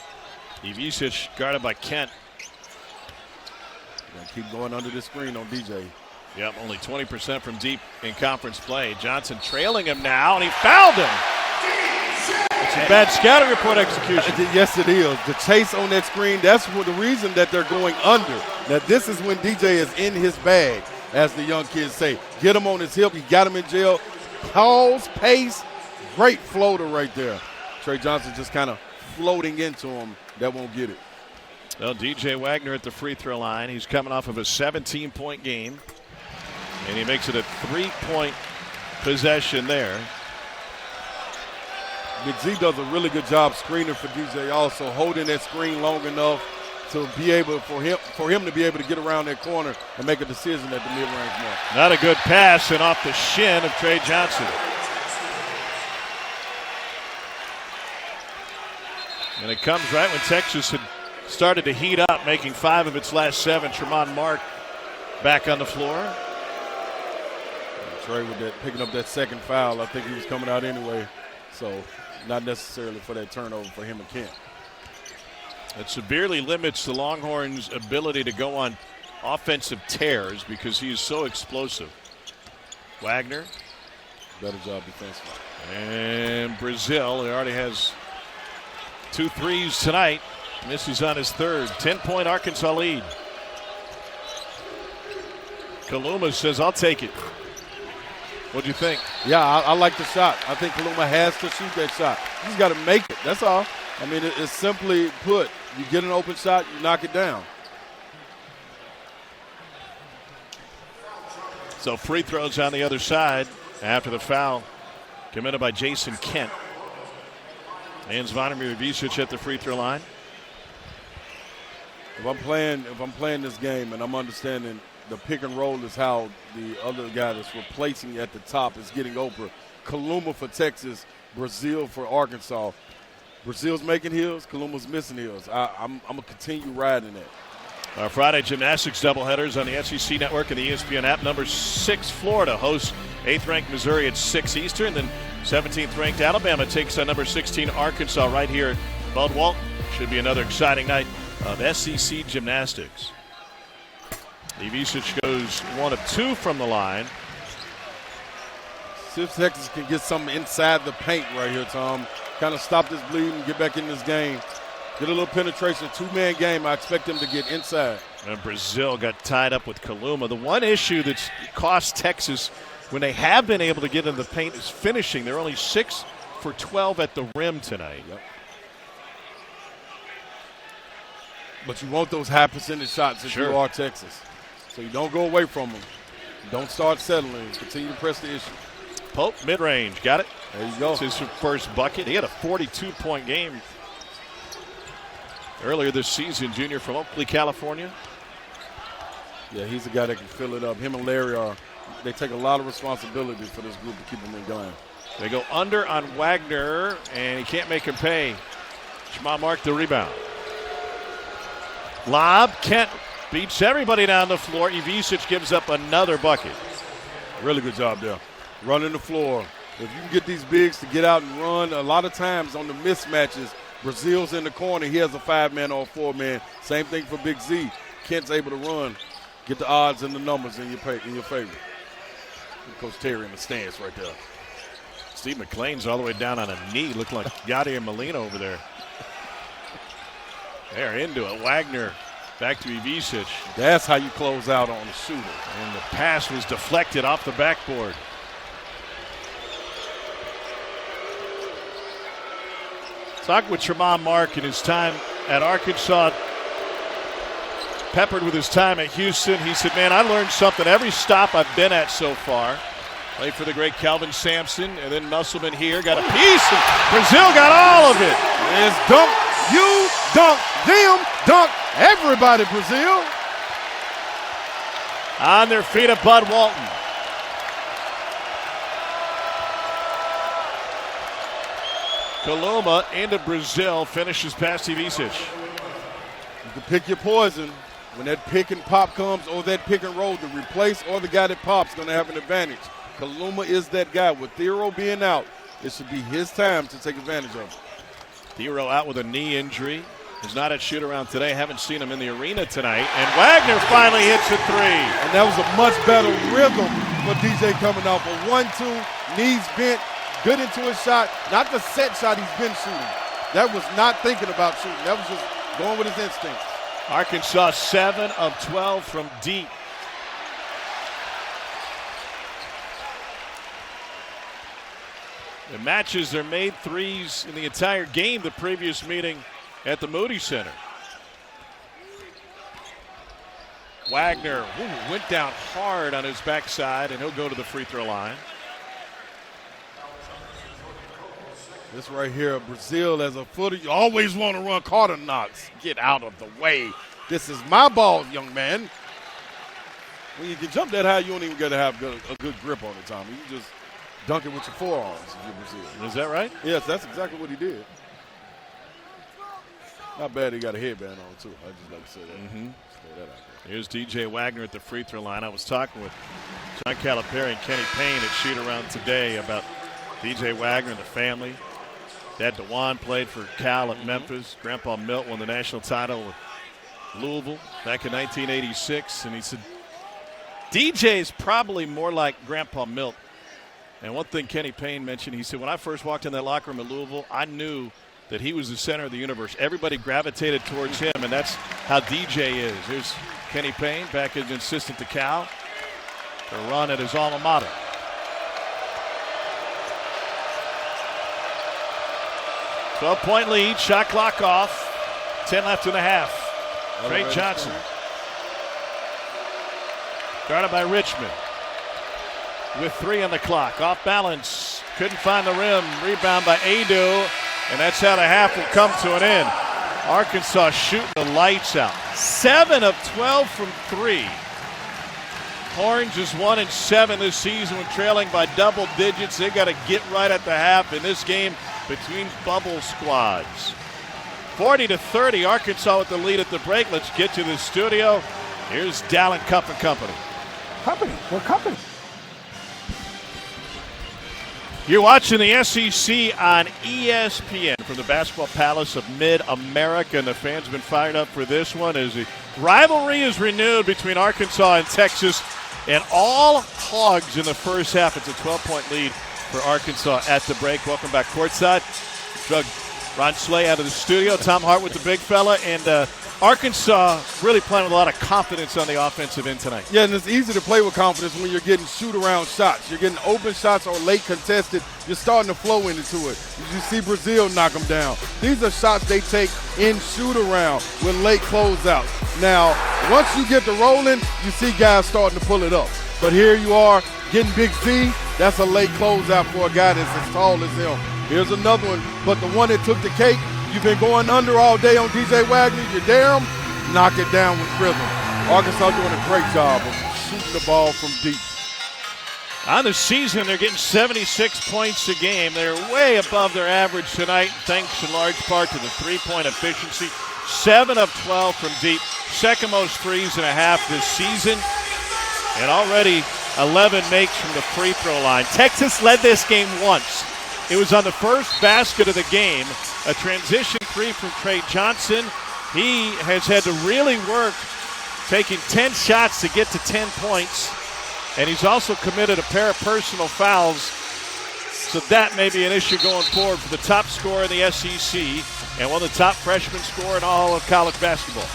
Speaker 1: Ivisic guarded by Kent.
Speaker 2: Keep going under the screen on DJ.
Speaker 1: Yep, only 20% from deep in conference play. Johnson trailing him now, and he fouled him. It's a bad scouting report execution.
Speaker 2: Yes, it is. The chase on that screen, that's the reason that they're going under. Now, this is when DJ is in his bag, as the young kids say. Get him on his hip. He got him in jail. Pause, pace, great floater right there. Trey Johnson just kind of floating into him. That won't get it.
Speaker 1: Well, DJ Wagner at the free throw line. He's coming off of a 17-point game, and he makes it a 3-point possession there.
Speaker 2: Big Z does a really good job screening for DJ, also holding that screen long enough to be able for him to be able to get around that corner and make a decision at the mid-range mark.
Speaker 1: Not a good pass, and off the shin of Trey Johnson. And it comes right when Texas had started to heat up, making 5 of its last 7. Tremont Mark back on the floor.
Speaker 2: Trey with that, picking up that second foul. I think he was coming out anyway, so not necessarily for that turnover for him and Kent.
Speaker 1: It severely limits the Longhorns' ability to go on offensive tears because he is so explosive. Wagner.
Speaker 2: Better job defensively.
Speaker 1: And Brazil, he already has 2 threes tonight. Misses on his third. 10-point Arkansas lead. Kaluma says, I'll take it. What do you think?
Speaker 2: Yeah, I like the shot. I think Kaluma has to shoot that shot. He's got to make it. That's all. I mean, it's simply put. You get an open shot, you knock it down.
Speaker 1: So free throws on the other side after the foul committed by Jason Kent. And Zvonimir Ivisic at the free throw line.
Speaker 2: If I'm playing this game and I'm understanding the pick and roll is how the other guy that's replacing at the top is getting open. Kaluma for Texas, Brazil for Arkansas. Brazil's making heels, Kaluma's missing heels. I'm going to continue riding that.
Speaker 1: Our Friday gymnastics doubleheaders on the SEC Network and the ESPN app. Number 6, Florida hosts 8th-ranked Missouri at 6 Eastern. Then 17th-ranked Alabama takes on number 16 Arkansas right here at Bud Walton. Should be another exciting night of SEC gymnastics. Ivisic goes 1 of 2 from the line.
Speaker 2: See if Texas can get something inside the paint right here, Tom. Kind of stop this bleeding, get back in this game. Get a little penetration, 2-man game. I expect them to get inside.
Speaker 1: And Brazil got tied up with Kaluma. The one issue that's cost Texas when they have been able to get in the paint is finishing. They're only 6 for 12 at the rim tonight.
Speaker 2: Yep. But you want those high percentage shots if you are Texas. So you don't go away from them. Don't start settling. Continue to press the issue.
Speaker 1: Pope, mid-range. Got it?
Speaker 2: There you go.
Speaker 1: It's his first bucket. He had a 42-point game earlier this season, junior from Oakley, California.
Speaker 2: Yeah, he's a guy that can fill it up. Him and Larry they take a lot of responsibility for this group to keep them in going.
Speaker 1: They go under on Wagner, and he can't make him pay. Jamal Mark the rebound. Lob, Kent beats everybody down the floor. Ivisic gives up another bucket.
Speaker 2: Really good job there. Running the floor. If you can get these bigs to get out and run, a lot of times on the mismatches, Brazil's in the corner. He has a 5-man or a 4-man. Same thing for Big Z. Kent's able to run, get the odds and the numbers in your favor. Coach Terry in the stands right there.
Speaker 1: Steve McLean's all the way down on a knee. Looked like Yadier Molina over there. They're into it. Wagner back to Ivisic.
Speaker 2: That's how you close out on the shooter.
Speaker 1: And the pass was deflected off the backboard. Talk with Tremont Mark in his time at Arkansas, peppered with his time at Houston. He said, man, I learned something every stop I've been at so far. Played for the great Kelvin Sampson, and then Musselman here. Got a piece, and Brazil got all of it.
Speaker 2: It's dunk, you, dunk, them, dunk, everybody, Brazil.
Speaker 1: On their feet at Bud Walton. Kaluma into Brazil, finishes past Ivisic.
Speaker 2: You can pick your poison. When that pick and pop comes or that pick and roll, the replace or the guy that pops is going to have an advantage. Kaluma is that guy. With Thero being out, it should be his time to take advantage of it.
Speaker 1: Thero out with a knee injury. He's not at shoot-around today. Haven't seen him in the arena tonight. And Wagner finally hits a 3.
Speaker 2: And that was a much better rhythm for DJ coming off. A 1-2, knees bent, good into his shot. Not the set shot he's been shooting. That was not thinking about shooting. That was just going with his instincts.
Speaker 1: Arkansas 7 of 12 from deep. The matches their made threes in the entire game the previous meeting at the Moody Center. Wagner went down hard on his backside, and he'll go to the free throw line.
Speaker 2: This right here, Brazil as a footer, you always want to run Carter Knox. Get out of the way. This is my ball, young man. When you can jump that high, you don't even got to have a good grip on it, Tommy. You just dunk it with your forearms if you're Brazil.
Speaker 1: Is that right?
Speaker 2: Yes, that's exactly what he did. Not bad he got a headband on, too. I just like to say that. Say that out there.
Speaker 1: Here's DJ Wagner at the free throw line. I was talking with John Calipari and Kenny Payne at Shoot Around today about DJ Wagner and the family. Dad DeJuan played for Cal at Memphis. Grandpa Milt won the national title with Louisville back in 1986. And he said, DJ is probably more like Grandpa Milt. And one thing Kenny Payne mentioned, he said, when I first walked in that locker room at Louisville, I knew that he was the center of the universe. Everybody gravitated towards him, and that's how DJ is. Here's Kenny Payne back as an assistant to Cal. To run at his alma mater. .12 lead, shot clock off. 10 left in the half. Trey Johnson. Guarded by Richmond. With 3 on the clock. Off balance. Couldn't find the rim. Rebound by Adu. And that's how the half will come to an end. Arkansas shooting the lights out. 7 of 12 from 3. Orange is 1-7 this season when trailing by double digits. They got to get right at the half in this game between bubble squads. 40-30, Arkansas with the lead at the break. Let's get to the studio. Here's Dallin Cup and Company.
Speaker 3: We're company.
Speaker 1: You're watching the SEC on ESPN from the Basketball Palace of Mid-America, and the fans have been fired up for this one as the rivalry is renewed between Arkansas and Texas, and all Hogs in the first half. It's a 12-point lead for Arkansas at the break. Welcome back courtside. Drug Ron Slay out of the studio. Tom Hart with the big fella, and Arkansas really playing with a lot of confidence on the offensive end tonight.
Speaker 2: Yeah, and it's easy to play with confidence when you're getting shoot-around shots. You're getting open shots or late contested. You're starting to flow into it. You see Brazil knock them down. These are shots they take in shoot-around with late closeouts. Now, once you get the rolling, you see guys starting to pull it up. But here you are getting Big Z. That's a late closeout for a guy that's as tall as him. Here's another one, but the one that took the cake, you've been going under all day on DJ Wagner. You dare him, knock it down with rhythm. Arkansas doing a great job of shooting the ball from deep.
Speaker 1: On the season, they're getting 76 points a game. They're way above their average tonight, thanks in large part to the three-point efficiency. 7 of 12 from deep. Second most threes and a half this season. And already 11 makes from the free throw line. Texas led this game once. It was on the first basket of the game. A transition three from Trey Johnson. He has had to really work, taking 10 shots to get to 10 points. And he's also committed a pair of personal fouls. So that may be an issue going forward for the top scorer in the SEC and one of the top freshman scorer in all of college basketball.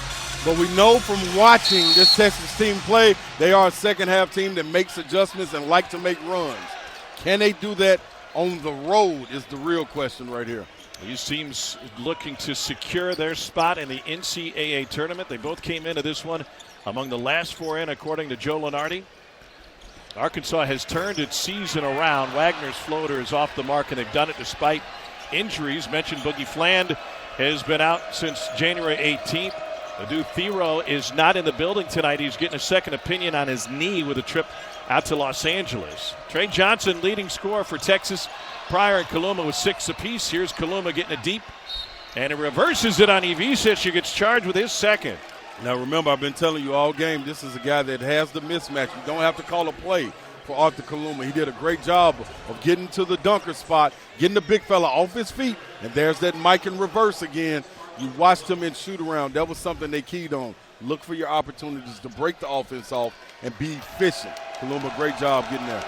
Speaker 2: But we know from watching this Texas team play, they are a second-half team that makes adjustments and like to make runs. Can they do that on the road is the real question right here.
Speaker 1: These teams looking to secure their spot in the NCAA tournament. They both came into this one among the last 4 in, according to Joe Lunardi. Arkansas has turned its season around. Wagner's floater is off the mark, and they've done it despite injuries. Mentioned Boogie Fland has been out since January 18th. Adu Thero is not in the building tonight. He's getting a second opinion on his knee with a trip out to Los Angeles. Trey Johnson, leading scorer for Texas. Pryor and Kaluma with 6 apiece. Here's Kaluma getting it deep. And it reverses it on Ivisic, who gets charged with his second.
Speaker 2: Now remember, I've been telling you all game, this is a guy that has the mismatch. You don't have to call a play for Arthur Kaluma. He did a great job of getting to the dunker spot, getting the big fella off his feet, and there's that Mike in reverse again. You watched him in shoot around. That was something they keyed on. Look for your opportunities to break the offense off and be efficient. Kaluma, great job getting there.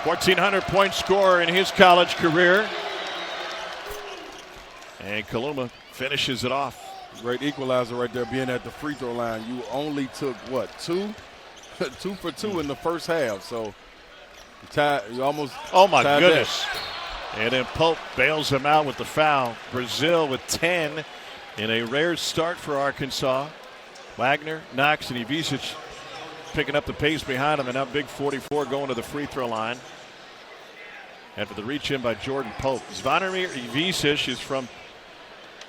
Speaker 1: 1,400-point scorer in his college career. And Kaluma finishes it off.
Speaker 2: Great equalizer right there, being at the free throw line. You only took, what, 2? 2 for 2 in the first half. So you almost
Speaker 1: oh, my
Speaker 2: tied
Speaker 1: goodness.
Speaker 2: That.
Speaker 1: And then Pope bails him out with the foul. Brazil with 10 in a rare start for Arkansas. Wagner, Knox, and Ivisic picking up the pace behind him, and now big 44 going to the free throw line. After the reach in by Jordan Pope. Zvonimir Ivisic is from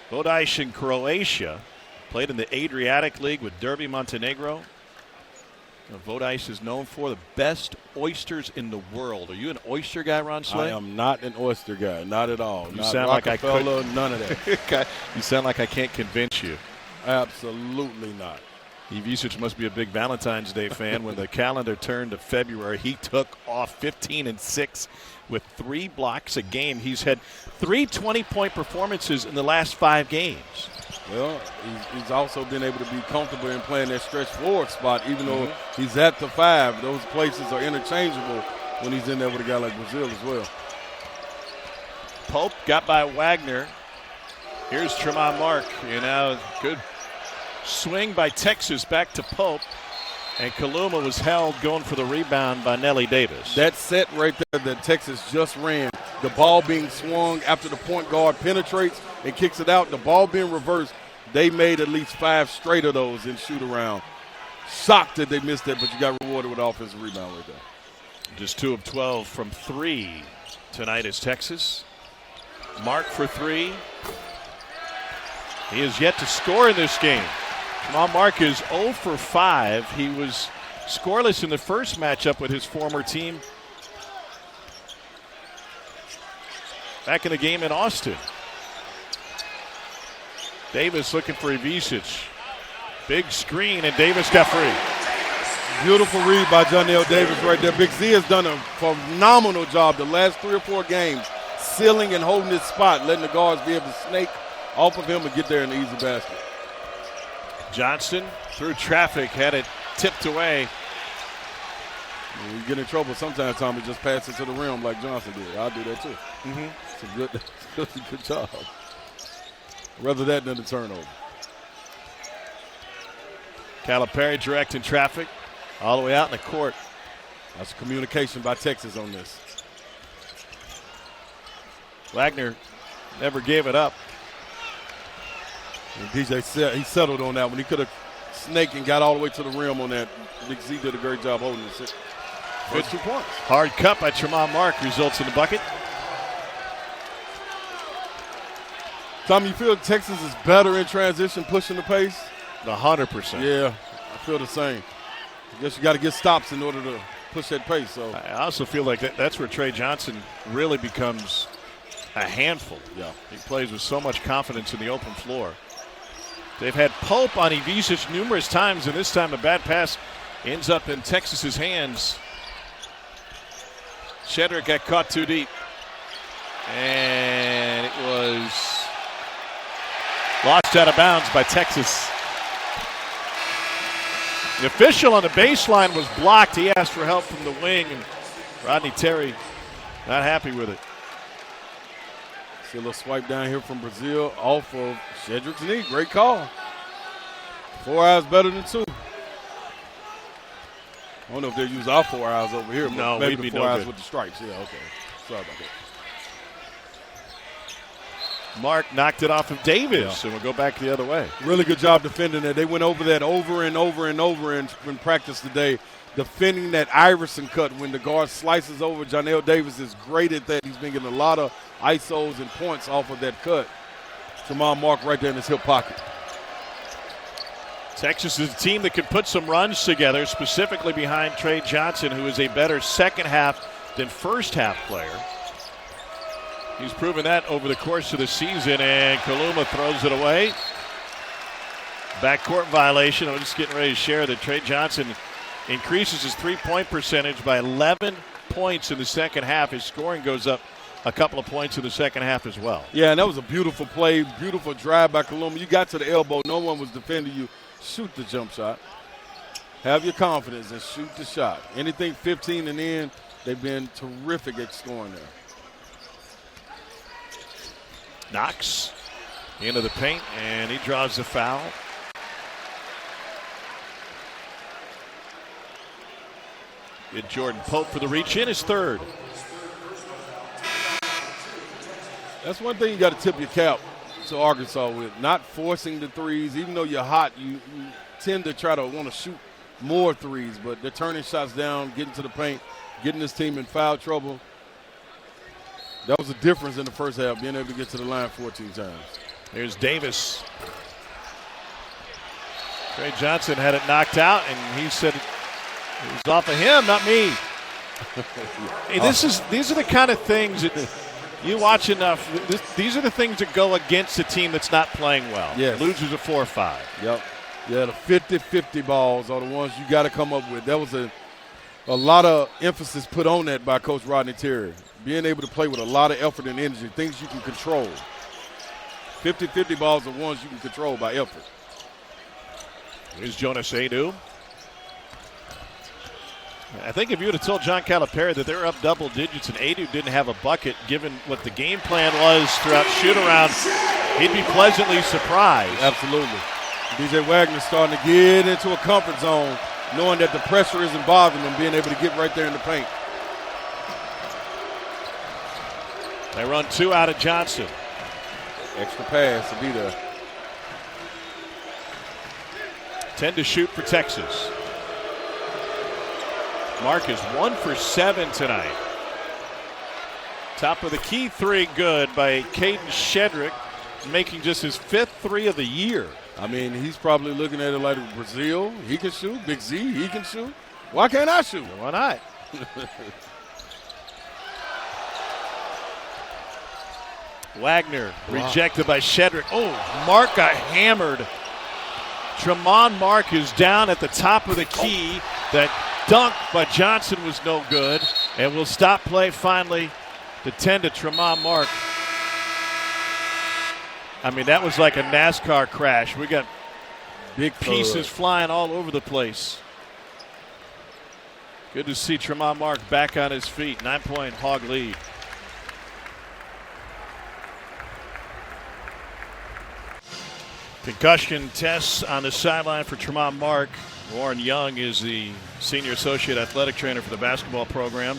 Speaker 1: Bodaj in Croatia. Played in the Adriatic League with Derby Montenegro. Vote Ice is known for the best oysters in the world. Are you an oyster guy, Ron Slay?
Speaker 2: I am not an oyster guy, not at all.
Speaker 1: You
Speaker 2: not
Speaker 1: sound like I could.
Speaker 2: None of that.
Speaker 1: You sound like I can't convince you.
Speaker 2: Absolutely not.
Speaker 1: Ivičić must be a big Valentine's Day fan. When the calendar turned to February, he took off 15-6 with 3 blocks a game. He's had 3 20-point performances in the last 5 games.
Speaker 2: Well, he's also been able to be comfortable in playing that stretch forward spot, even though he's at the 5. Those places are interchangeable when he's in there with a guy like Brazil as well.
Speaker 1: Pope got by Wagner. Here's Tremont Mark. Good swing by Texas back to Pope. And Kaluma was held going for the rebound by Nelly Davis.
Speaker 2: That set right there that Texas just ran, the ball being swung after the point guard penetrates and kicks it out, the ball being reversed, they made at least 5 straight of those in shoot around. Shocked that they missed that, but you got rewarded with offensive rebound right there.
Speaker 1: Just 2 of 12 from 3 tonight is Texas. Mark for 3. He has yet to score in this game. Tremont Mark is 0 for 5. He was scoreless in the first matchup with his former team back in the game in Austin. Davis looking for Ivičić. Big screen, and Davis got free.
Speaker 2: Beautiful read by Johnell Davis right there. Big Z has done a phenomenal job the last 3 or 4 games, sealing and holding his spot, letting the guards be able to snake off of him and get there in the easy basket.
Speaker 1: Johnson, through traffic, had it tipped away.
Speaker 2: When you get in trouble, sometimes Tommy just pass it to the rim like Johnson did. I'll do that too. It's a good job. Rather that than the turnover.
Speaker 1: Calipari directing traffic all the way out in the court.
Speaker 2: That's communication by Texas on this.
Speaker 1: Wagner never gave it up.
Speaker 2: And DJ, he settled on that one. He could have snaked and got all the way to the rim on that. Big Z did a great job holding it. First 2 points.
Speaker 1: Hard cut by Tremont Mark results in the bucket.
Speaker 2: Tommy, you feel Texas is better in transition, pushing the pace?
Speaker 1: 100%.
Speaker 2: Yeah, I feel the same. I guess you got to get stops in order to push that pace. So
Speaker 1: I also feel like that's where Trey Johnson really becomes a handful.
Speaker 2: Yeah,
Speaker 1: he plays with so much confidence in the open floor. They've had Pope on Ivičić numerous times, and this time a bad pass ends up in Texas's hands. Shedrick got caught too deep, and it was lost out of bounds by Texas. The official on the baseline was blocked. He asked for help from the wing, and Rodney Terry not happy with it.
Speaker 2: See a little swipe down here from Brazil off of Shedrick's knee. Great call. 4 eyes better than 2. I don't know if they use our 4 eyes over here, but
Speaker 1: no,
Speaker 2: maybe
Speaker 1: we'd be
Speaker 2: the 4
Speaker 1: no
Speaker 2: eyes
Speaker 1: good
Speaker 2: with the stripes. Yeah, okay. Sorry about that.
Speaker 1: Mark knocked it off of Davis, and we'll go back the other way.
Speaker 2: Really good job defending that. They went over that over and over and over in practice today, defending that Iverson cut when the guard slices over. Johnell Davis is great at that. He's been getting a lot of ISOs and points off of that cut. Tremont Mark right there in his hip pocket.
Speaker 1: Texas is a team that can put some runs together, specifically behind Trey Johnson, who is a better second half than first half player. He's proven that over the course of the season, and Kaluma throws it away. Backcourt violation. I'm just getting ready to share that Trey Johnson increases his three-point percentage by 11 points in the second half. His scoring goes up a couple of points in the second half as well.
Speaker 2: Yeah, and that was a beautiful play, beautiful drive by Kaluma. You got to the elbow. No one was defending you. Shoot the jump shot. Have your confidence and shoot the shot. Anything 15 and in, they've been terrific at scoring there.
Speaker 1: Knox into the paint, and he draws the foul. Good Jordan Pope for the reach in, his third.
Speaker 2: That's one thing you got to tip your cap to Arkansas with, not forcing the threes. Even though you're hot, you tend to try to want to shoot more threes, but they're turning shots down, getting to the paint, getting this team in foul trouble. That was a difference in the first half, being able to get to the line 14 times.
Speaker 1: Here's Davis. Trey Johnson had it knocked out, and he said It's off of him, not me. Hey, these are the kind of things that you watch enough. These are the things that go against a team that's not playing well.
Speaker 2: Yes.
Speaker 1: Losers of 4 or 5.
Speaker 2: Yep. Yeah, the 50-50 balls are the ones you got to come up with. That was a lot of emphasis put on that by Coach Rodney Terry. Being able to play with a lot of effort and energy, things you can control. 50-50 balls are ones you can control by effort.
Speaker 1: Here's Jonas Aidoo. I think if you would have told John Calipari that they were up double digits and Aidoo didn't have a bucket, given what the game plan was throughout shoot-around, he'd be pleasantly surprised.
Speaker 2: Absolutely. DJ Wagner's starting to get into a comfort zone, knowing that the pressure isn't bothering him, being able to get right there in the paint.
Speaker 1: They run 2 out of Johnson.
Speaker 2: Extra pass to be there.
Speaker 1: 10 to shoot for Texas. Mark is 1 for 7 tonight. Top of the key 3 good by Caden Shedrick, making just his 5th 3 of the year.
Speaker 2: I mean, he's probably looking at it like Brazil. He can shoot. Big Z, he can shoot. Why can't I shoot?
Speaker 1: Why not? Wagner rejected by Shedrick. Oh, Mark got hammered. Tremont Mark is down at the top of the key. That dunk by Johnson was no good. And we'll stop play finally to 10 to Tremont Mark. I mean, that was like a NASCAR crash. We got big pieces flying all over the place. Good to see Tremont Mark back on his feet. 9-point Hog lead. Concussion tests on the sideline for Tremont Mark. Warren Young is the senior associate athletic trainer for the basketball program.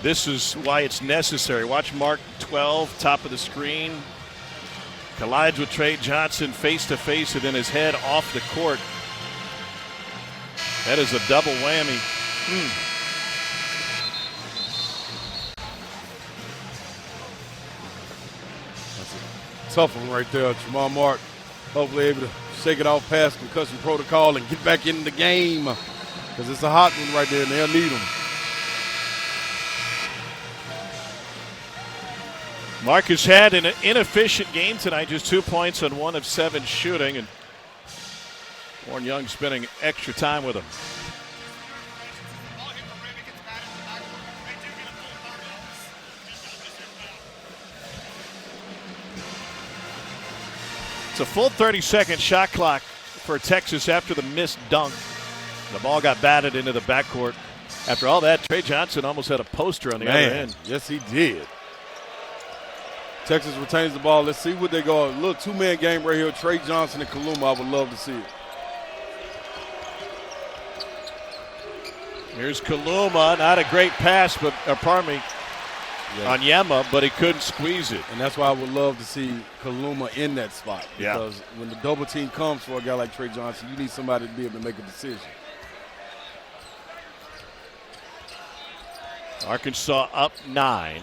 Speaker 1: This is why it's necessary. Watch Mark 12, top of the screen. Collides with Trey Johnson face to face, and then his head off the court. That is a double whammy.
Speaker 2: That's a tough one right there. Tremont Mark hopefully able to shake it off past concussion protocol and get back in the game, because it's a hot one right there and they'll need him.
Speaker 1: Mark has had an inefficient game tonight, just 2 points on 1 of 7 shooting, and Warren Young spending extra time with him. It's a full 30-second shot clock for Texas after the missed dunk. The ball got batted into the backcourt. After all that, Trey Johnson almost had a poster on the other end.
Speaker 2: Yes, he did. Texas retains the ball. Let's see what they go. A little 2-man game right here. Trey Johnson and Kaluma. I would love to see it.
Speaker 1: Here's Kaluma. Not a great pass, but on Yema, but he couldn't squeeze it.
Speaker 2: And that's why I would love to see Kaluma in that spot.
Speaker 1: Yeah.
Speaker 2: Because when the double team comes for a guy like Trey Johnson, you need somebody to be able to make a decision.
Speaker 1: Arkansas up 9.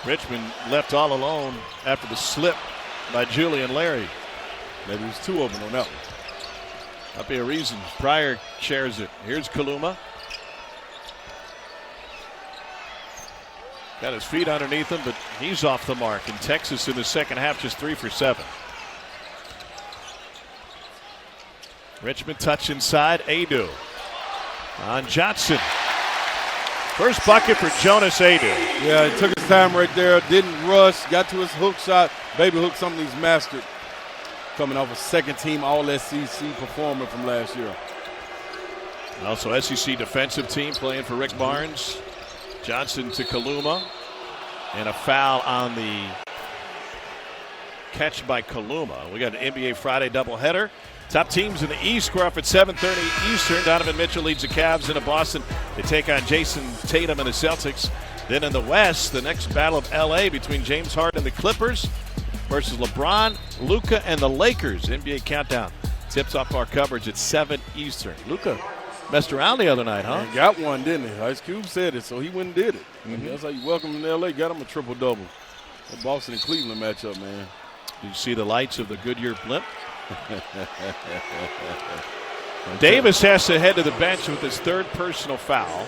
Speaker 1: Richmond left all alone after the slip by Julian Larry.
Speaker 2: Maybe he was too open on that one.
Speaker 1: That'd be a reason. Pryor shares it. Here's Kaluma. Got his feet underneath him, but he's off the mark. And Texas in the second half just 3 for 7. Richmond touch inside. Aidoo on Johnson. First bucket for Jonas Aidoo.
Speaker 2: Yeah, he took his time right there. Didn't rush. Got to his hook shot. Baby hook, something he's mastered. Coming off a second-team All-SEC performer from last year.
Speaker 1: Also SEC defensive team playing for Rick Barnes. Johnson to Kaluma. And a foul on the catch by Kaluma. We got an NBA Friday doubleheader. Top teams in the East square off at 7:30 Eastern. Donovan Mitchell leads the Cavs into Boston to take on Jason Tatum and the Celtics. Then in the West, the next battle of L.A. between James Harden and the Clippers versus LeBron, Luka, and the Lakers. NBA Countdown tips off our coverage at 7 Eastern. Luka messed around the other night, huh?
Speaker 2: He got one, didn't he? Ice Cube said it, so he went and did it. That's how you welcome him to L.A. Got him a triple-double. That Boston and Cleveland matchup, man.
Speaker 1: Did you see the lights of the Goodyear blimp? Davis has to head to the bench with his third personal foul.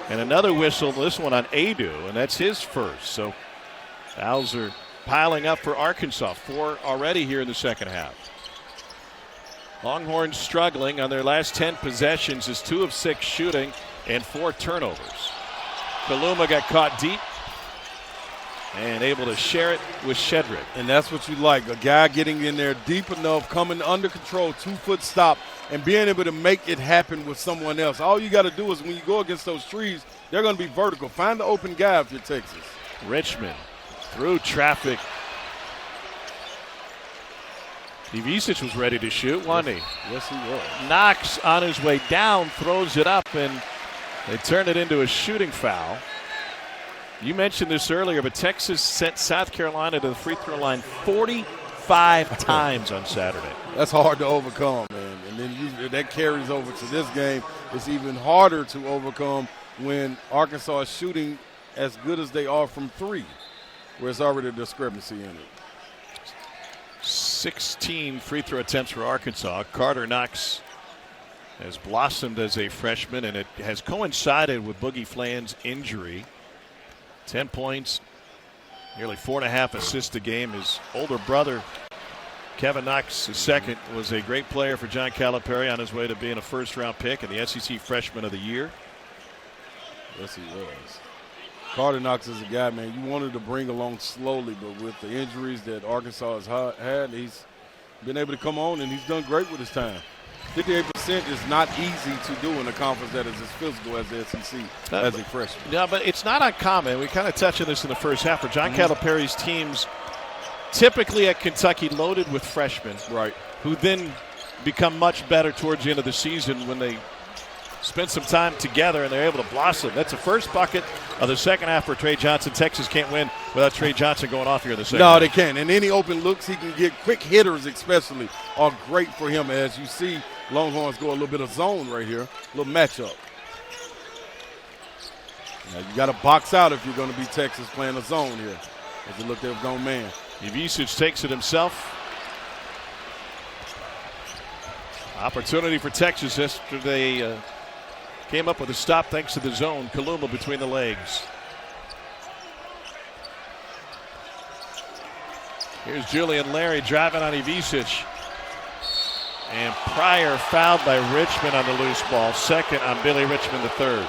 Speaker 1: And another whistle, this one on Adu, and that's his first. So fouls are piling up for Arkansas. 4 already here in the second half. Longhorns struggling on their last 10 possessions is 2 of 6 shooting and 4 turnovers. Kaluma got caught deep and able to share it with Shedrick.
Speaker 2: And that's what you like, a guy getting in there deep enough, coming under control, 2-foot stop, and being able to make it happen with someone else. All you got to do is when you go against those trees, they're going to be vertical. Find the open guy if you're Texas.
Speaker 1: Richmond through traffic. Ivisic was ready to shoot, wasn't he?
Speaker 2: Yes, he was.
Speaker 1: Knox on his way down, throws it up, and they turn it into a shooting foul. You mentioned this earlier, but Texas sent South Carolina to the free throw line 45 times on Saturday.
Speaker 2: That's hard to overcome, man. And then that carries over to this game. It's even harder to overcome when Arkansas is shooting as good as they are from 3, where it's already a discrepancy in it.
Speaker 1: 16 free throw attempts for Arkansas. Carter Knox has blossomed as a freshman, and it has coincided with Boogie Fland's injury. 10 points, nearly 4.5 assists a game. His older brother, Kevin Knox II, was a great player for John Calipari on his way to being a first-round pick and the SEC Freshman of the Year.
Speaker 2: Yes, he was. Carter Knox is a guy, man, you wanted to bring along slowly, but with the injuries that Arkansas has had, he's been able to come on, and he's done great with his time. 58% is not easy to do in a conference that is as physical as the SEC as a freshman.
Speaker 1: Yeah, but it's not uncommon. We kind of touched on this in the first half. For John Calipari's teams, typically at Kentucky, loaded with freshmen,
Speaker 2: right,
Speaker 1: who then become much better towards the end of the season when they spend some time together and they're able to blossom. That's the first bucket of the second half for Trey Johnson. Texas can't win without Trey Johnson going off here in the second half.
Speaker 2: No, they can't. And any open looks he can get, quick hitters especially, are great for him. As you see, Longhorns go a little bit of zone right here, a little matchup. Now you got to box out if you're going to be Texas playing a zone here. As you look there with zone man.
Speaker 1: Ivisic takes it himself. Opportunity for Texas after they came up with a stop thanks to the zone. Kaluma between the legs. Here's Julian Larry driving on Ivisic. And Pryor fouled by Richmond on the loose ball. Second on Billy Richmond III.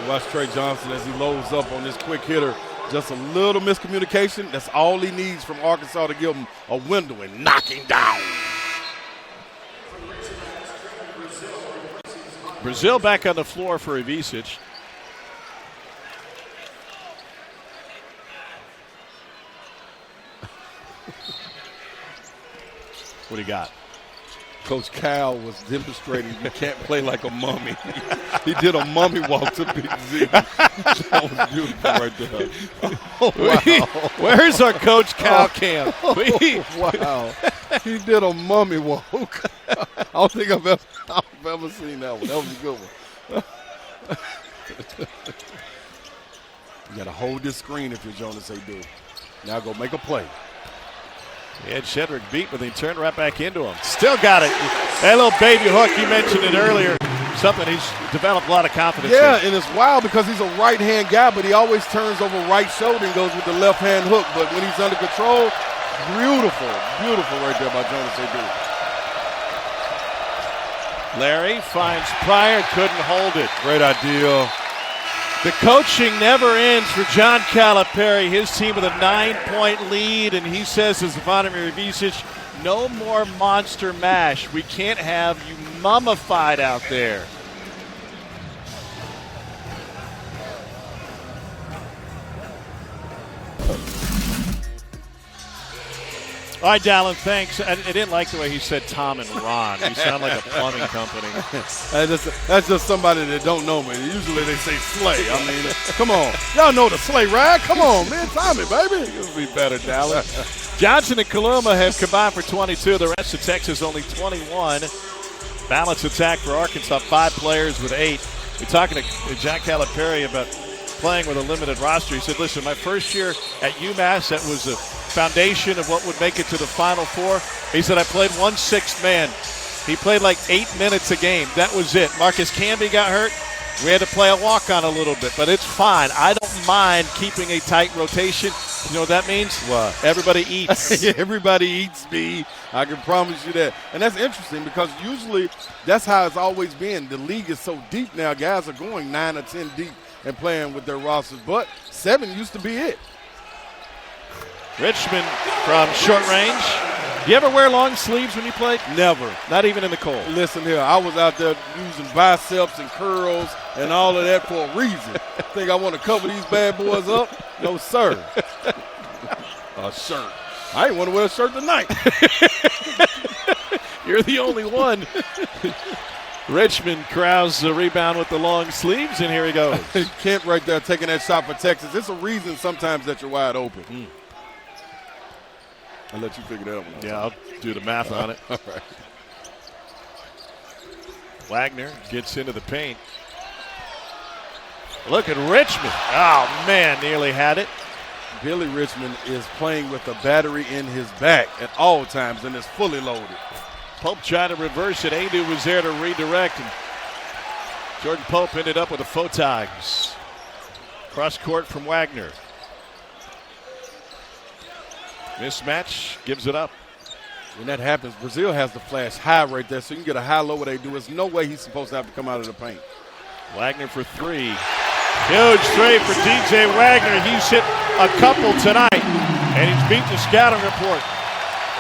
Speaker 2: Watch Trey Johnson as he loads up on this quick hitter. Just a little miscommunication. That's all he needs from Arkansas to give him a window and knock him down.
Speaker 1: Brazil back on the floor for Ivisic. What do you got?
Speaker 2: Coach Cal was demonstrating you can't play like a mummy. He did a mummy walk to Big Z. That was beautiful right there.
Speaker 1: Oh, wow. Where's our Coach Cal cam?
Speaker 2: Wow. He did a mummy walk. I don't think I've ever seen that one. That was a good one. You got to hold this screen if you're Jonas Adu. Now go make a play.
Speaker 1: He had Shedrick beat, but they turned right back into him. Still got it. That little baby hook, you mentioned it earlier, something he's developed a lot of confidence
Speaker 2: Yeah,
Speaker 1: in.
Speaker 2: and it's wild because he's a right-hand guy, but he always turns over right shoulder and goes with the left-hand hook. But when he's under control, beautiful, beautiful right there by Jonas Adu.
Speaker 1: Larry finds Pryor, couldn't hold it.
Speaker 2: Great idea.
Speaker 1: The coaching never ends for John Calipari. His team with a 9-point lead, and he says to Zvonimir Ivisic, no more monster mash. We can't have you mummified out there. All right, Dallin, thanks. I didn't like the way he said Tom and Ron. You sound like a plumbing company.
Speaker 2: That's just somebody that don't know me. Usually they say Slay. I mean, come on. Y'all know the Slay rag. Come on, man. Tommy, baby. You'll be better, Dallas.
Speaker 1: Johnson and Kaluma have combined for 22. The rest of Texas only 21. Balanced attack for Arkansas, 5 players with 8. We're talking to John Calipari about playing with a limited roster. He said, listen, my first year at UMass, that was a foundation of what would make it to the Final Four. He said, I played 1/6 man. He played like 8 minutes a game. That was it. Marcus Camby got hurt. We had to play a walk-on a little bit, but it's fine. I don't mind keeping a tight rotation. You know what that means?
Speaker 2: What?
Speaker 1: Everybody eats.
Speaker 2: Everybody eats me. I can promise you that. And that's interesting because usually that's how it's always been. The league is so deep now. Guys are going 9 or 10 deep and playing with their rosters. But 7 used to be it.
Speaker 1: Richmond from short range. You ever wear long sleeves when you played?
Speaker 2: Never.
Speaker 1: Not even in the cold.
Speaker 2: Listen here, I was out there using biceps and curls and all of that for a reason. Think I want to cover these bad boys up? No, sir. A shirt. I ain't want to wear a shirt tonight.
Speaker 1: You're the only one. Richmond crowds the rebound with the long sleeves, and here he goes.
Speaker 2: Kent right there taking that shot for Texas. It's a reason sometimes that you're wide open. I'll let you figure that out.
Speaker 1: Yeah, I'll do the math on it.
Speaker 2: All right.
Speaker 1: Wagner gets into the paint. Look at Richmond. Oh, man, nearly had it.
Speaker 2: Billy Richmond is playing with a battery in his back at all times and is fully loaded.
Speaker 1: Pope tried to reverse it. Adu was there to redirect, and Jordan Pope ended up with a photogs. Cross court from Wagner. Mismatch, gives it up.
Speaker 2: When that happens, Brazil has the flash high right there, so you can get a high-low what they do. There's no way he's supposed to have to come out of the paint.
Speaker 1: Wagner for 3. Huge three for DJ Wagner. He's hit a couple tonight, and he's beat the scouting report.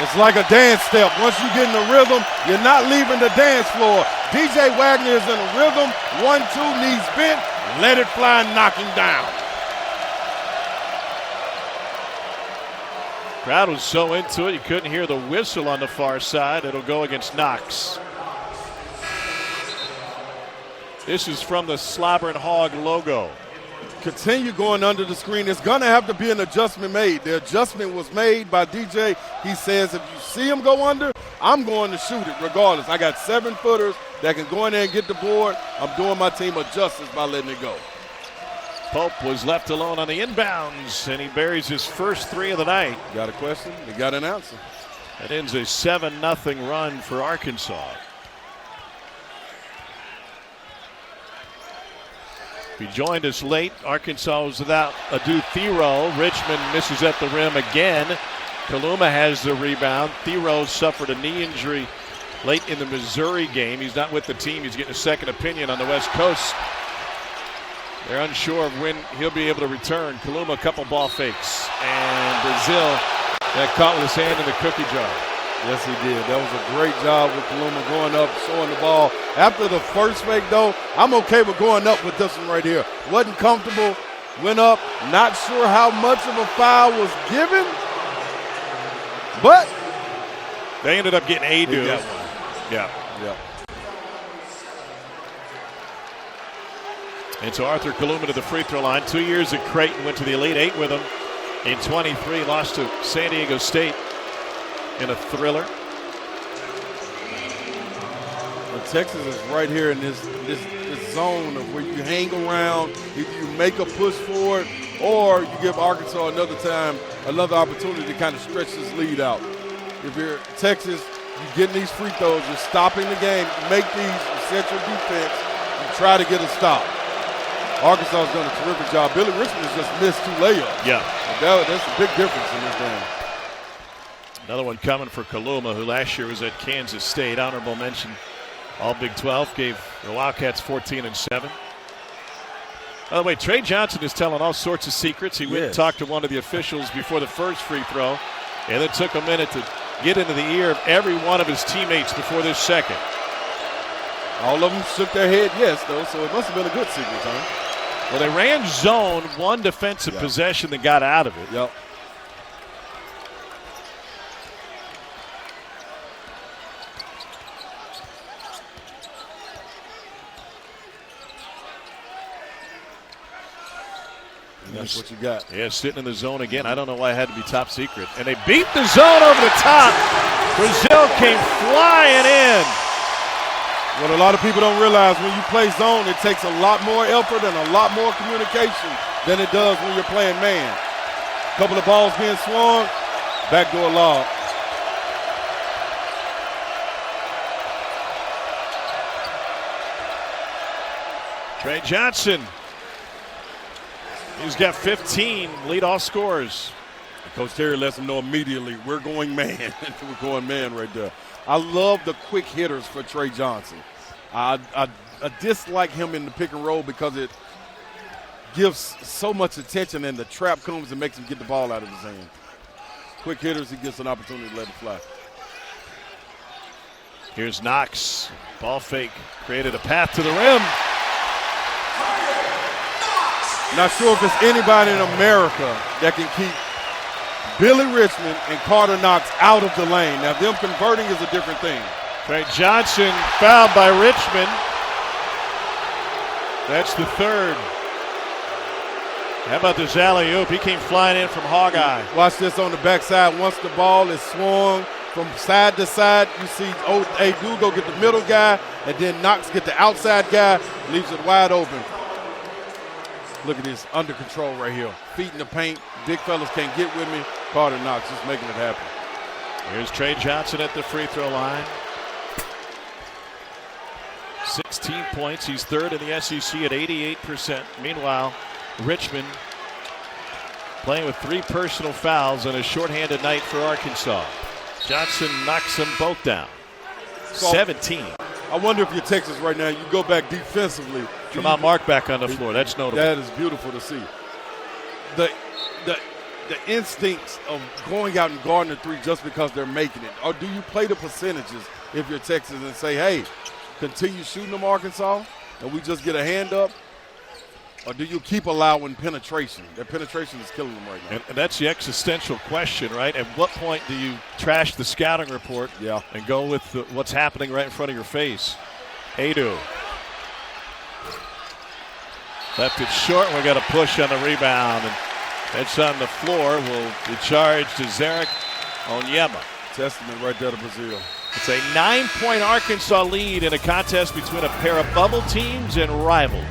Speaker 2: It's like a dance step. Once you get in the rhythm, you're not leaving the dance floor. DJ Wagner is in a rhythm. 1-2, knees bent. Let it fly and knock him down.
Speaker 1: Crowd was so into it, you couldn't hear the whistle on the far side. It'll go against Knox. This is from the Slobber and Hog logo.
Speaker 2: Continue going under the screen. There's going to have to be an adjustment made. The adjustment was made by DJ. He says, if you see him go under, I'm going to shoot it regardless. I got 7-footers that can go in there and get the board. I'm doing my team a justice by letting it go.
Speaker 1: Pope was left alone on the inbounds, and he buries his first 3 of the night.
Speaker 2: Got a question? You got an answer.
Speaker 1: That ends a 7-0 run for Arkansas. If you joined us late, Arkansas was without Adu Thero. Richmond misses at the rim again. Kaluma has the rebound. Thero suffered a knee injury late in the Missouri game. He's not with the team. He's getting a second opinion on the West Coast. They're unsure of when he'll be able to return. Kaluma, a couple ball fakes. And Brazil got caught with his hand in the cookie jar.
Speaker 2: Yes, he did. That was a great job with Kaluma going up, showing the ball. After the first fake, though, I'm okay with going up with this one right here. Wasn't comfortable, went up. Not sure how much of a foul was given, but
Speaker 1: they ended up getting Adu.
Speaker 2: Yeah.
Speaker 1: And so Arthur Kaluma to the free throw line. 2 years at Creighton, went to the Elite 8 with him. In 23, lost to San Diego State in a thriller.
Speaker 2: Well, Texas is right here in this zone of where you hang around, if you make a push for it, or you give Arkansas another opportunity to kind of stretch this lead out. If you're Texas, you're getting these free throws, you're stopping the game, you make these, you set your defense, you try to get a stop. Arkansas has done a terrific job. Billy Richmond has just missed 2 layups.
Speaker 1: Yeah.
Speaker 2: That's a big difference in this game.
Speaker 1: Another one coming for Kaluma, who last year was at Kansas State. Honorable mention, all Big 12, gave the Wildcats 14-7. By the way, Trey Johnson is telling all sorts of secrets. He went and talked to one of the officials before the first free throw, and then took a minute to get into the ear of every one of his teammates before this second.
Speaker 2: All of them shook their head yes, though, so it must have been a good secret, huh?
Speaker 1: Well, they ran zone, one defensive possession that got out of it.
Speaker 2: Yep. And that's what you got.
Speaker 1: Yeah, sitting in the zone again. I don't know why it had to be top secret. And they beat the zone over the top. Brazil came flying in.
Speaker 2: What a lot of people don't realize, when you play zone, it takes a lot more effort and a lot more communication than it does when you're playing man. A couple of balls being swung, Backdoor lob.
Speaker 1: Trey Johnson. He's got 15 leadoff scores.
Speaker 2: Coach Terry lets them know immediately, we're going man. We're going man right there. I love the quick hitters for Trey Johnson. I dislike him in the pick and roll because it gives so much attention and the trap comes and makes him get the ball out of his hand. Quick hitters, he gets an opportunity to let it fly.
Speaker 1: Here's Knox. Ball fake. Created a path to the rim.
Speaker 2: Not sure if there's anybody in America that can keep Billy Richmond and Carter Knox out of the lane. Now, them converting is a different thing.
Speaker 1: Trey Johnson fouled by Richmond. That's the third. How about this alley-oop? He came flying in from Hog-Eye.
Speaker 2: Watch this on the backside. Once the ball is swung from side to side, you see Dugo get the middle guy, and then Knox get the outside guy, leaves it wide open. Look at this, under control right here. Feet in the paint. Big fellas can't get with me. Carter Knox just making it happen.
Speaker 1: Here's Trey Johnson at the free throw line. 16 points. He's third in the SEC at 88%. Meanwhile, Richmond playing with 3 personal fouls on a shorthanded night for Arkansas. Johnson knocks them both down. 17.
Speaker 2: I wonder if you're Texas right now, you go back defensively.
Speaker 1: Tremont Mark back on the floor. That's notable.
Speaker 2: That is beautiful to see. The instincts of going out and guarding the three just because they're making it. Or do you play the percentages if you're Texas and say, hey, continue shooting them, Arkansas, and we just get a hand up? Or do you keep allowing penetration? That penetration is killing them right now.
Speaker 1: And that's the existential question, right? At what point do you trash the scouting report and go with what's happening right in front of your face? Adu. Left it short, and we got a push on the rebound. And that's on the floor. Will be charged to Zarek Onyema.
Speaker 2: Testament right there to Brazil.
Speaker 1: It's a 9-point Arkansas lead in a contest between a pair of bubble teams and rivals.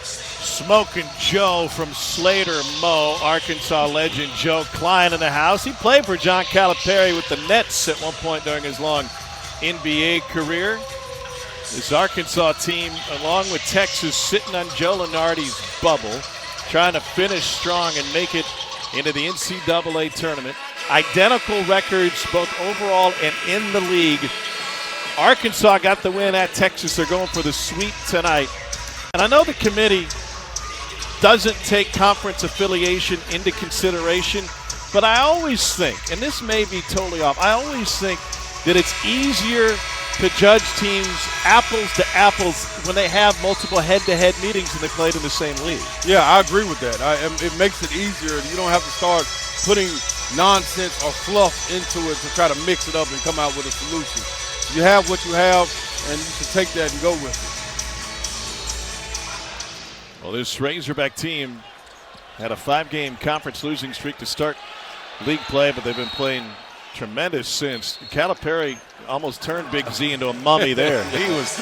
Speaker 1: Smoking Joe from Slater Mo, Arkansas legend Joe Klein in the house. He played for John Calipari with the Nets at one point during his long NBA career. This Arkansas team, along with Texas, sitting on Joe Lunardi's bubble, trying to finish strong and make it into the NCAA tournament. Identical records both overall and in the league. Arkansas got the win at Texas. They're going for the sweep tonight. And I know the committee doesn't take conference affiliation into consideration, but I always think, and this may be totally off, I always think that it's easier to judge teams apples to apples when they have multiple head-to-head meetings and they played in the same league.
Speaker 2: Yeah, I agree with that. It makes it easier. You don't have to start putting nonsense or fluff into it to try to mix it up and come out with a solution. You have what you have, and you can take that and go with it.
Speaker 1: Well, this Razorback team had a 5-game conference losing streak to start league play, but they've been playing tremendous since. Calipari almost turned Big Z into a mummy there. He was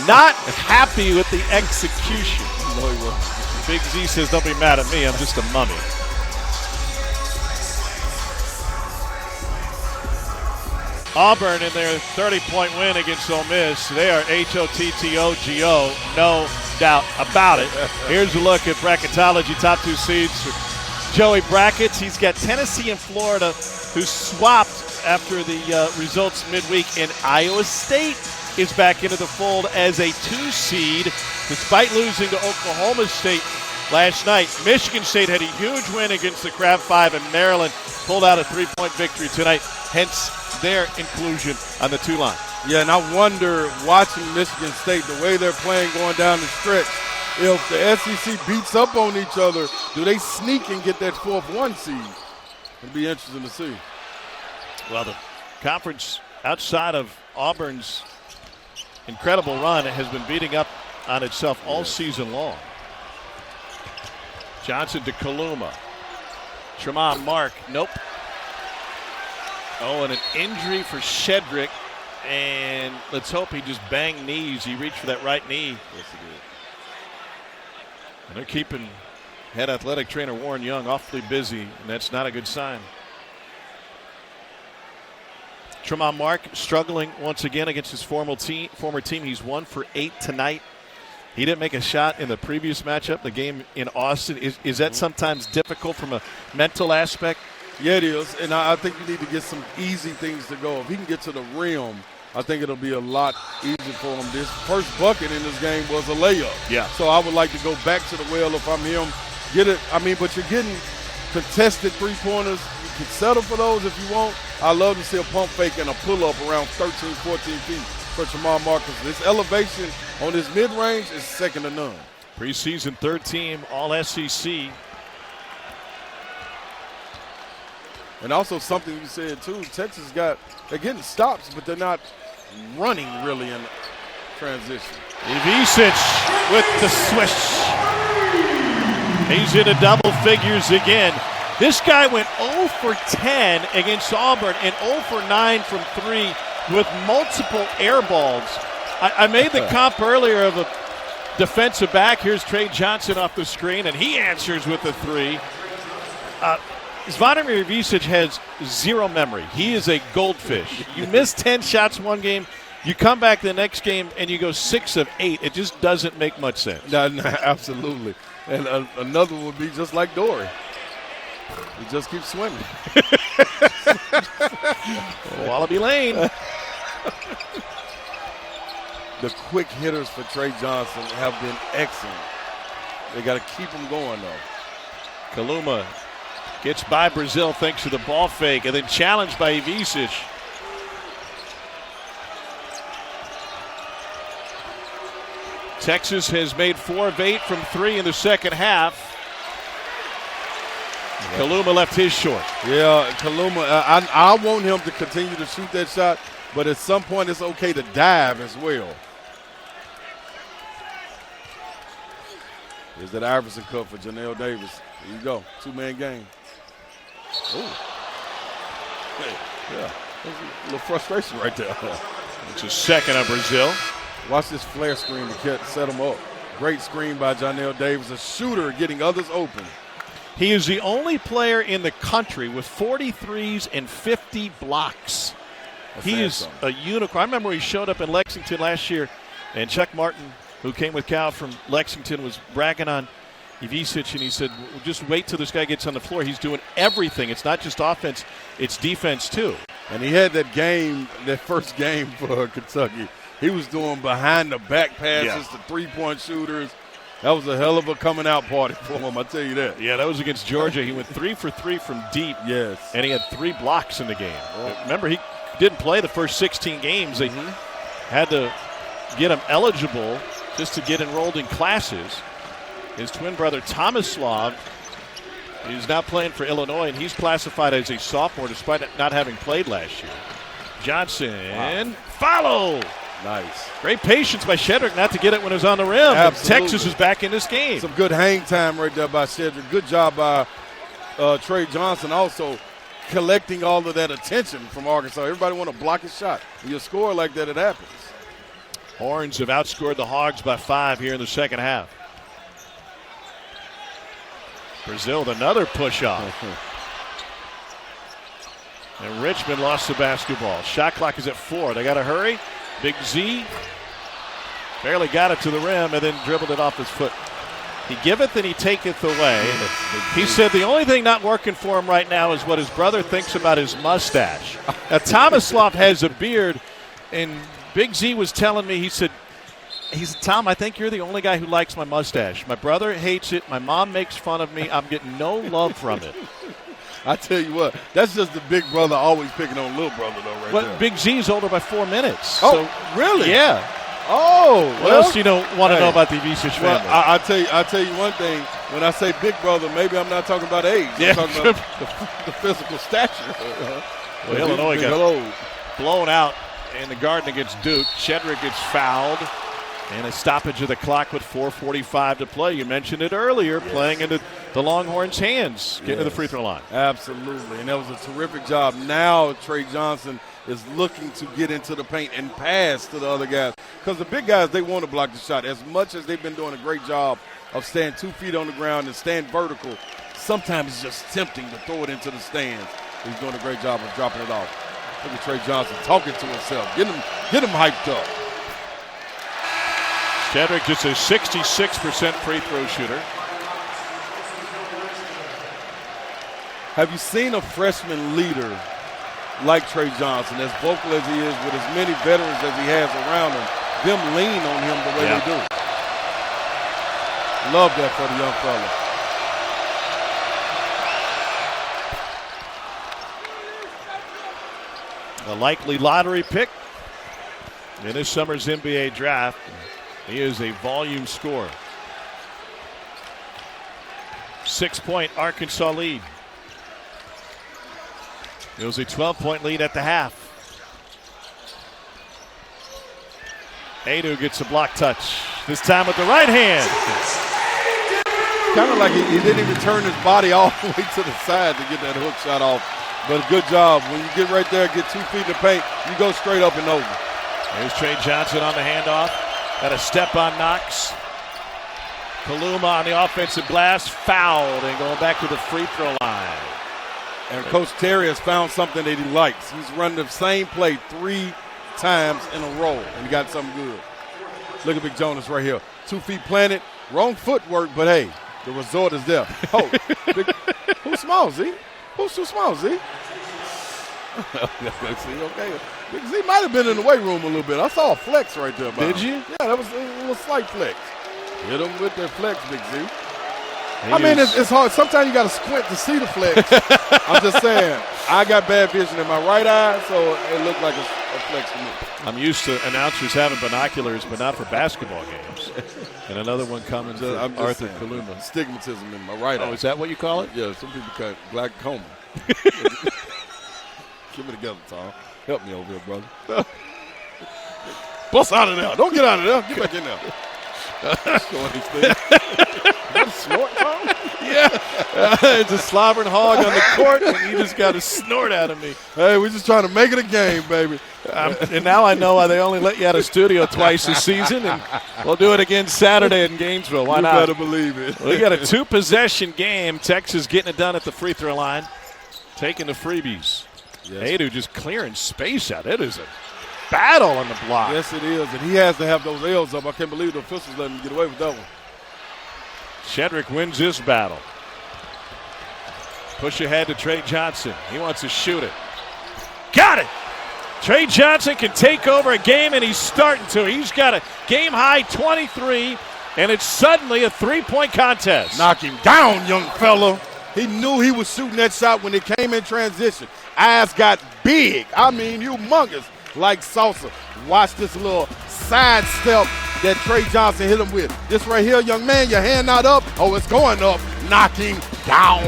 Speaker 1: not happy with the execution.
Speaker 2: No, he wasn't.
Speaker 1: Big Z says, don't be mad at me, I'm just a mummy. Auburn in their 30-point win against Ole Miss. They are H-O-T-T-O-G-O, no doubt about it. Here's a look at bracketology, top 2 seeds for Joey Brackets. He's got Tennessee and Florida, who swapped after the results midweek, and Iowa State is back into the fold as a 2 seed, despite losing to Oklahoma State last night. Michigan State had a huge win against the Crab 5, and Maryland pulled out a 3-point victory tonight, hence their inclusion on the 2 line.
Speaker 2: Yeah, and I wonder, watching Michigan State, the way they're playing going down the stretch, if the SEC beats up on each other, do they sneak and get that 4th 1 seed? It'll be interesting to see.
Speaker 1: Well, the conference outside of Auburn's incredible run has been beating up on itself all season long. Johnson to Kaluma. Tremont Mark, nope. Oh, and an injury for Shedrick. And let's hope he just banged knees. He reached for that right knee.
Speaker 2: Yes, he did.
Speaker 1: And they're keeping Head athletic trainer Warren Young awfully busy, and that's not a good sign. Tremont Mark struggling once again against his former team. He's 1 for 8 tonight. He didn't make a shot in the previous matchup, the game in Austin. Is that sometimes difficult from a mental aspect?
Speaker 2: Yeah, it is, and I think you need to get some easy things to go. If he can get to the rim, I think it'll be a lot easier for him. This first bucket in this game was a layup.
Speaker 1: Yeah.
Speaker 2: So I would like to go back to the well if I'm him. Get it. I mean, but you're getting contested three-pointers. You can settle for those if you want. I love to see a pump fake and a pull-up around 13, 14 feet for Tremont Marcus. This elevation on his mid-range is second to none.
Speaker 1: Preseason third team, all SEC.
Speaker 2: And also something you said, too, Texas they're getting stops, but they're not running really in transition.
Speaker 1: Ivisic with the swish. He's into double figures again. This guy went 0 for 10 against Auburn and 0 for 9 from 3 with multiple air balls. I made the comp earlier of a defensive back. Here's Trey Johnson off the screen, and he answers with a 3. Zvonimir Ivisic has zero memory. He is a goldfish. You miss 10 shots one game, you come back the next game, and you go 6 of 8. It just doesn't make much sense.
Speaker 2: No, absolutely. And another would be just like Dory. He just keeps swimming.
Speaker 1: Wallaby Lane.
Speaker 2: The quick hitters for Trey Johnson have been excellent. They got to keep them going, though.
Speaker 1: Kaluma gets by Brazil thanks to the ball fake, and then challenged by Ivisic. Texas has made 4 of 8 from 3 in the second half. Kaluma left his short.
Speaker 2: Yeah, Kaluma, I want him to continue to shoot that shot, but at some point it's okay to dive as well. Here's that Iverson cut for Janelle Davis. There you go, 2-man game. Ooh. Hey, yeah, there's a little frustration right there.
Speaker 1: It's a second on Brazil.
Speaker 2: Watch this flare screen to set him up. Great screen by Janelle Davis, a shooter getting others open.
Speaker 1: He is the only player in the country with 43s and 50 blocks. He is a unicorn. I remember when he showed up in Lexington last year, and Chuck Martin, who came with Cal from Lexington, was bragging on Ivisic, and he said, well, just wait till this guy gets on the floor. He's doing everything. It's not just offense, it's defense too.
Speaker 2: And he had that game, that first game for Kentucky. He was doing behind-the-back passes to three-point shooters. That was a hell of a coming-out party for him, I tell you that.
Speaker 1: Yeah, that was against Georgia. He went 3 for 3 from deep.
Speaker 2: Yes.
Speaker 1: And he had 3 blocks in the game. Remember, he didn't play the first 16 games. They had to get him eligible just to get enrolled in classes. His twin brother, Tomislav, is now playing for Illinois, and he's classified as a sophomore despite not having played last year. Johnson, follow.
Speaker 2: Nice.
Speaker 1: Great patience by Shedrick not to get it when it was on the rim.
Speaker 2: Absolutely.
Speaker 1: Texas is back in this game.
Speaker 2: Some good hang time right there by Shedrick. Good job by Trey Johnson also collecting all of that attention from Arkansas. Everybody want to block his shot. When you score like that, it happens.
Speaker 1: Horns have outscored the Hogs by 5 here in the second half. Brazil with another push-off. And Richmond lost the basketball. Shot clock is at 4. They got to hurry. Big Z barely got it to the rim and then dribbled it off his foot. He giveth and he taketh away. He said the only thing not working for him right now is what his brother thinks about his mustache. Now, Tomislav has a beard, and Big Z was telling me, he said, Tom, I think you're the only guy who likes my mustache. My brother hates it. My mom makes fun of me. I'm getting no love from it.
Speaker 2: I tell you what, that's just the big brother always picking on little brother, though, right there.
Speaker 1: Big Z's older by 4 minutes.
Speaker 2: Oh, really?
Speaker 1: Yeah.
Speaker 2: Oh,
Speaker 1: what else do you want to know about the Ivisic family?
Speaker 2: Well, I tell you one thing. When I say big brother, maybe I'm not talking about age. I'm talking about the physical stature.
Speaker 1: Well, Illinois got blown out in the Garden against Duke. Shedrick gets fouled. And a stoppage of the clock with 4:45 to play. You mentioned it earlier, playing into the Longhorns' hands, getting to the free throw line.
Speaker 2: Absolutely, and that was a terrific job. Now Trey Johnson is looking to get into the paint and pass to the other guys. Because the big guys, they want to block the shot. As much as they've been doing a great job of staying 2 feet on the ground and staying vertical, sometimes it's just tempting to throw it into the stands. He's doing a great job of dropping it off. Look at Trey Johnson talking to himself. Get him hyped up.
Speaker 1: Shedrick just a 66% free throw shooter.
Speaker 2: Have you seen a freshman leader like Trey Johnson, as vocal as he is, with as many veterans as he has around him, them lean on him the way they do? Love that for the young fella.
Speaker 1: A likely lottery pick in this summer's NBA draft. He is a volume scorer. 6-point Arkansas lead. It was a 12-point lead at the half. Adu gets a block touch, this time with the right hand.
Speaker 2: Kind of like he didn't even turn his body all the way to the side to get that hook shot off. But good job. When you get right there, get 2 feet in the paint, you go straight up and over.
Speaker 1: There's Trey Johnson on the handoff. Got a step on Knox. Kaluma on the offensive blast, fouled and going back to the free throw line.
Speaker 2: And Coach Terry has found something that he likes. He's run the same play 3 times in a row, and he got something good. Look at Big Jonas right here. 2 feet planted, wrong footwork, but hey, the result is there. Oh, who's small, Z? Who's too small, Z? See, okay. Big Z might have been in the weight room a little bit. I saw a flex right there.
Speaker 1: Did you?
Speaker 2: Yeah, that was a little slight flex. Hit him with that flex, Big Z. I mean, it's hard. Sometimes you got to squint to see the flex. I'm just saying, I got bad vision in my right eye, so it looked like a flex to me.
Speaker 1: I'm used to announcers having binoculars, but not for basketball games. And another one coming to Arthur Kaluma.
Speaker 2: Stigmatism in my right eye.
Speaker 1: Oh, is that what you call it?
Speaker 2: Yeah, some people call it glaucoma. Keep it together, Tom. Help me over here, brother. Bust out of there. Don't get out of there. Get back in there. Showing these things. That's snort, Tom?
Speaker 1: Yeah. It's a slobbering hog on the court, and you just got to snort out of me.
Speaker 2: Hey, we're just trying to make it a game, baby.
Speaker 1: And now I know why they only let you out of studio twice this season, and we'll do it again Saturday in Gainesville. Why not?
Speaker 2: You better believe it.
Speaker 1: We got a 2-possession game. Texas getting it done at the free throw line, taking the freebies. Yes. Adu just clearing space out. It is a battle on the block.
Speaker 2: Yes, it is, and he has to have those L's up. I can't believe the officials let him get away with that one.
Speaker 1: Shedrick wins this battle. Push ahead to Trey Johnson. He wants to shoot it. Got it! Trey Johnson can take over a game, and he's starting to. He's got a game-high 23, and it's suddenly a 3-point contest.
Speaker 2: Knock him down, young fella. He knew he was shooting that shot when it came in transition. Eyes got big. I mean, humongous, like salsa. Watch this little side step that Trey Johnson hit him with. This right here, young man, your hand not up. Oh, it's going up. Knock him down.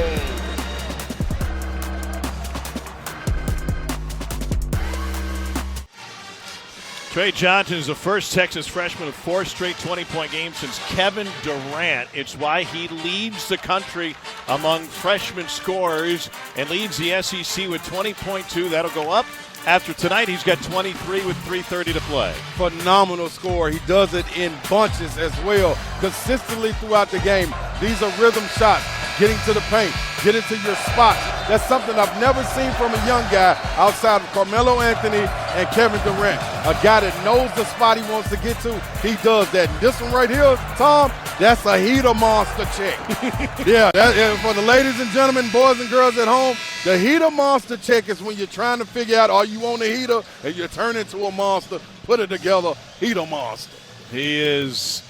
Speaker 1: Trey Johnson is the first Texas freshman of 4 straight 20-point games since Kevin Durant. It's why he leads the country among freshman scorers and leads the SEC with 20.2. That'll go up. After tonight, he's got 23 with 3:30 to play.
Speaker 2: Phenomenal score. He does it in bunches as well, consistently throughout the game. These are rhythm shots, getting to the paint, getting to your spots. That's something I've never seen from a young guy outside of Carmelo Anthony and Kevin Durant. A guy that knows the spot he wants to get to, he does that. And this one right here, Tom, that's a heater monster check. Yeah, for the ladies and gentlemen, boys and girls at home, the heater monster check is when you're trying to figure out, are you on a heater and you turn into a monster, put it together, heater monster.
Speaker 1: He is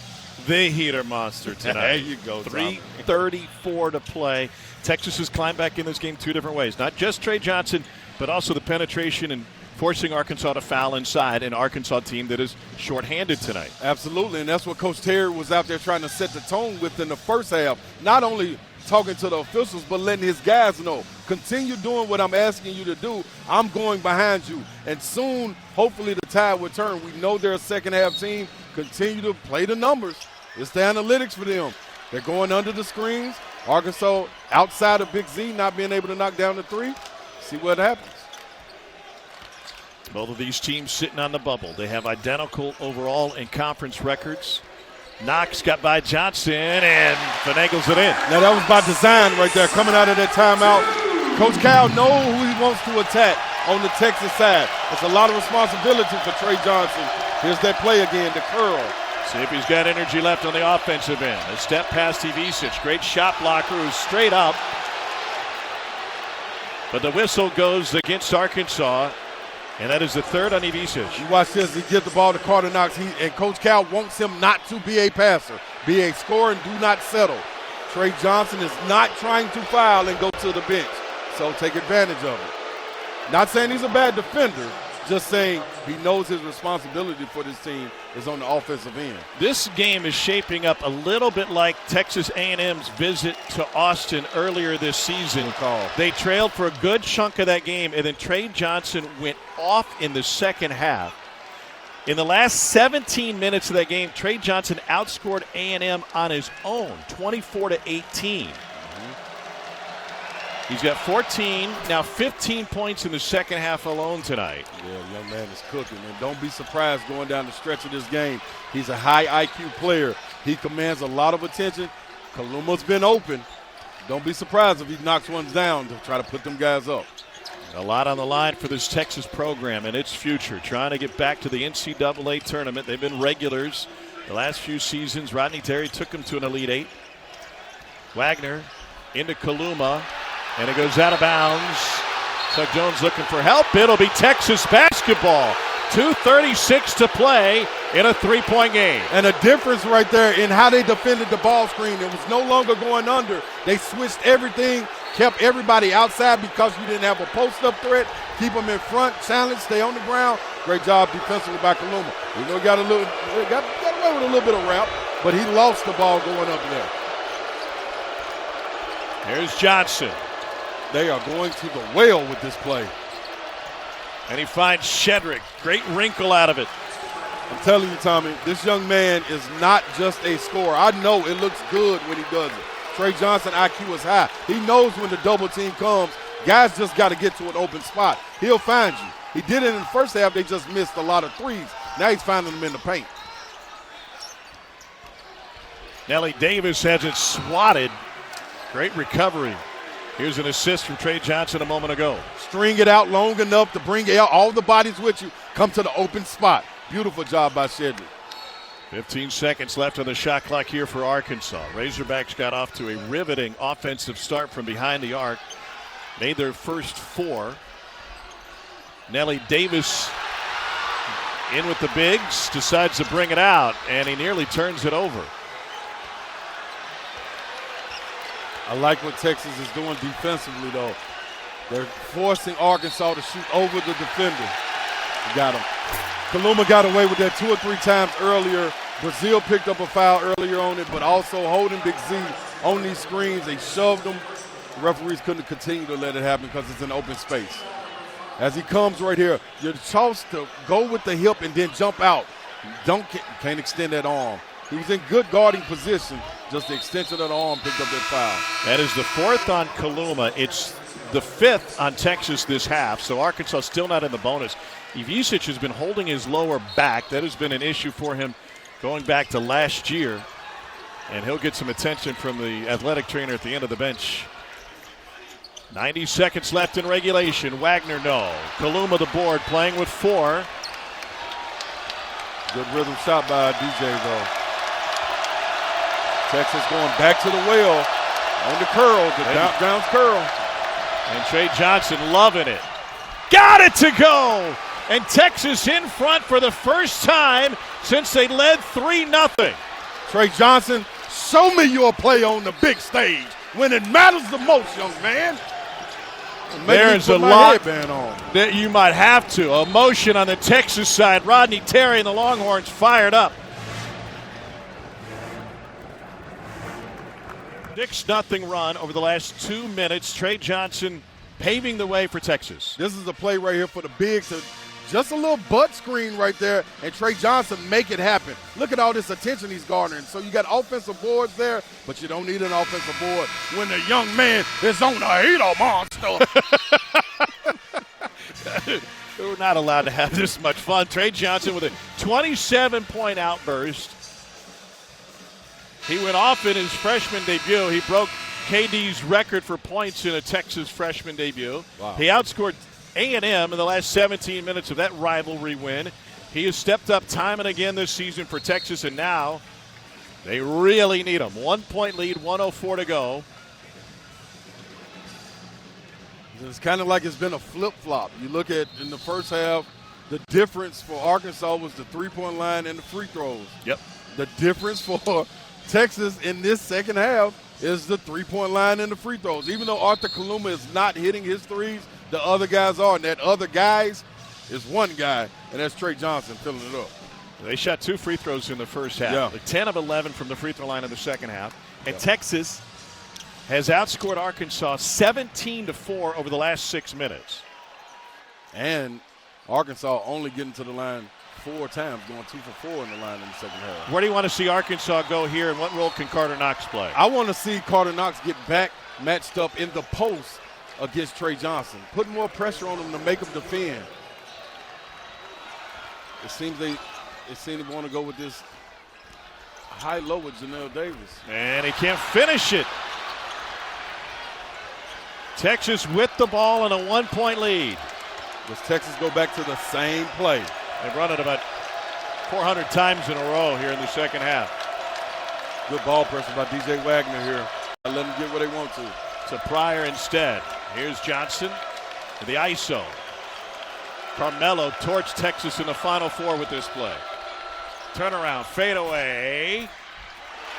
Speaker 1: the heater monster tonight.
Speaker 2: There you go,
Speaker 1: 3:34 to play. Texas has climbed back in this game 2 different ways. Not just Trey Johnson, but also the penetration and forcing Arkansas to foul inside, an Arkansas team that is shorthanded tonight.
Speaker 2: Absolutely, and that's what Coach Terry was out there trying to set the tone with in the first half. Not only talking to the officials, but letting his guys know, continue doing what I'm asking you to do. I'm going behind you. And soon, hopefully, the tide will turn. We know they're a second-half team. Continue to play the numbers. It's the analytics for them. They're going under the screens. Arkansas, outside of Big Z, not being able to knock down the 3. See what happens.
Speaker 1: Both of these teams sitting on the bubble. They have identical overall and conference records. Knox got by Johnson and finagles it in.
Speaker 2: Now that was by design right there, coming out of that timeout. Coach Cal knows who he wants to attack on the Texas side. It's a lot of responsibility for Trey Johnson. Here's that play again, the curl.
Speaker 1: See if he's got energy left on the offensive end. A step past Ivisic. Great shot blocker who's straight up. But the whistle goes against Arkansas, and that is the third on Ivisic.
Speaker 2: You watch this. He gives the ball to Carter Knox. And Coach Cal wants him not to be a passer. Be a scorer and do not settle. Trey Johnson is not trying to foul and go to the bench. So take advantage of it. Not saying he's a bad defender. Just saying he knows his responsibility for this team is on the offensive end.
Speaker 1: This game is shaping up a little bit like Texas A&M's visit to Austin earlier this season. They trailed for a good chunk of that game, and then Trey Johnson went off in the second half. In the last 17 minutes of that game, Trey Johnson outscored A&M on his own, 24-18. He's got 14, now 15 points in the second half alone tonight.
Speaker 2: Yeah, young man is cooking. And don't be surprised going down the stretch of this game. He's a high IQ player. He commands a lot of attention. Kaluma's been open. Don't be surprised if he knocks ones down to try to put them guys up.
Speaker 1: A lot on the line for this Texas program and its future. Trying to get back to the NCAA tournament. They've been regulars the last few seasons. Rodney Terry took them to an Elite Eight. Wagner into Kaluma. And it goes out of bounds. Chuck Jones looking for help. It'll be Texas basketball. 2:36 to play in a three-point game.
Speaker 2: And a difference right there in how they defended the ball screen. It was no longer going under. They switched everything, kept everybody outside because you didn't have a post-up threat. Keep them in front, challenge, stay on the ground. Great job defensively by Kaluma. You know, got away with a little bit of route, but he lost the ball going up there.
Speaker 1: Here's Johnson.
Speaker 2: They are going to the well with this play.
Speaker 1: And he finds Shedrick. Great wrinkle out of it.
Speaker 2: I'm telling you, Tommy, this young man is not just a scorer. I know it looks good when he does it. Trey Johnson IQ is high. He knows when the double team comes, guys just got to get to an open spot. He'll find you. He did it in the first half. They just missed a lot of threes. Now he's finding them in the paint.
Speaker 1: Nelly Davis has it swatted. Great recovery. Here's an assist from Trey Johnson a moment ago.
Speaker 2: String it out long enough to bring all the bodies with you. Come to the open spot. Beautiful job by Shedrick.
Speaker 1: 15 seconds left on the shot clock here for Arkansas. Razorbacks got off to a riveting offensive start from behind the arc. Made their first four. Nelly Davis in with the bigs. Decides to bring it out, and he nearly turns it over.
Speaker 2: I like what Texas is doing defensively, though. They're forcing Arkansas to shoot over the defender. You got him. Kaluma got away with that 2 or 3 times earlier. Brazile picked up a foul earlier on it, but also holding Big Z on these screens. They shoved them. The referees couldn't continue to let it happen because it's an open space. As he comes right here, you're supposed to go with the hip and then jump out. Can't extend that arm. He was in good guarding position. Just the extension of the arm picked up that foul.
Speaker 1: That is the 4th on Kaluma. It's the 5th on Texas this half, so Arkansas still not in the bonus. Ivisic has been holding his lower back. That has been an issue for him going back to last year. And he'll get some attention from the athletic trainer at the end of the bench. 90 seconds left in regulation. Wagner, no. Kaluma the board, playing with 4.
Speaker 2: Good rhythm shot by DJ, though. Texas going back to the well on the curl, the Downs curl.
Speaker 1: And Trey Johnson loving it. Got it to go! And Texas in front for the first time since they led 3-0.
Speaker 2: Trey Johnson, show me your play on the big stage when it matters the most, young man.
Speaker 1: There's a lot that you might have to. Emotion on the Texas side. Rodney Terry and the Longhorns fired up. 6-0 run over the last 2 minutes. Trey Johnson paving the way for Texas.
Speaker 2: This is a play right here for the bigs. Just a little butt screen right there, and Trey Johnson make it happen. Look at all this attention he's garnering. So you got offensive boards there, but you don't need an offensive board when the young man is on a heater monster.
Speaker 1: We're not allowed to have this much fun. Trey Johnson with a 27-point outburst. He went off in his freshman debut. He broke KD's record for points in a Texas freshman debut.
Speaker 2: Wow.
Speaker 1: He outscored A&M in the last 17 minutes of that rivalry win. He has stepped up time and again this season for Texas, and now they really need him. 1 point lead, 1:04 to go.
Speaker 2: It's kind of like it's been a flip-flop. You look at in the first half, the difference for Arkansas was the three-point line and the free throws.
Speaker 1: Yep.
Speaker 2: The difference for Texas in this second half is the three-point line and the free throws. Even though Arthur Kaluma is not hitting his threes, the other guys are. And that other guys is one guy, and that's Trey Johnson filling it up.
Speaker 1: They shot 2 free throws in the first half.
Speaker 2: Yeah.
Speaker 1: 10 of 11 from the free throw line in the second half. And Texas has outscored Arkansas 17-4 over the last 6 minutes.
Speaker 2: And Arkansas only getting to the line 4 times, going 2 for 4 in the line in the second half.
Speaker 1: Where do you want to see Arkansas go here, and what role can Carter Knox play?
Speaker 2: I want to see Carter Knox get back matched up in the post against Trey Johnson, putting more pressure on him to make him defend. It seems they want to go with this high-low with Janelle Davis.
Speaker 1: And he can't finish it. Texas with the ball and a 1-point lead.
Speaker 2: Does Texas go back to the same play?
Speaker 1: They've run it about 400 times in a row here in the second half.
Speaker 2: Good ball pressure by DJ Wagner here. Let them get what they want to.
Speaker 1: To Pryor instead. Here's Johnson to the ISO. Carmelo torched Texas in the Final Four with this play. Turnaround, fade away.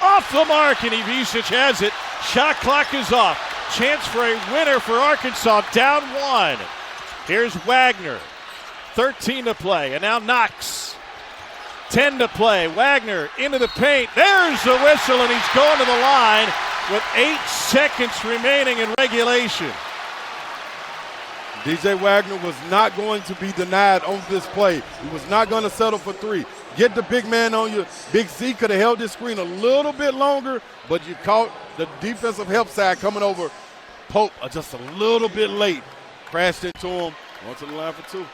Speaker 1: Off the mark, and Ivičić has it. Shot clock is off. Chance for a winner for Arkansas, down 1. Here's Wagner. 13 to play, and now Knox. 10 to play. Wagner into the paint. There's the whistle, and he's going to the line with 8 seconds remaining in regulation.
Speaker 2: DJ Wagner was not going to be denied on this play. He was not going to settle for 3. Get the big man on you. Big Z could have held this screen a little bit longer, but you caught the defensive help side coming over. Pope just a little bit late. Crashed into him. Went to the line for 2.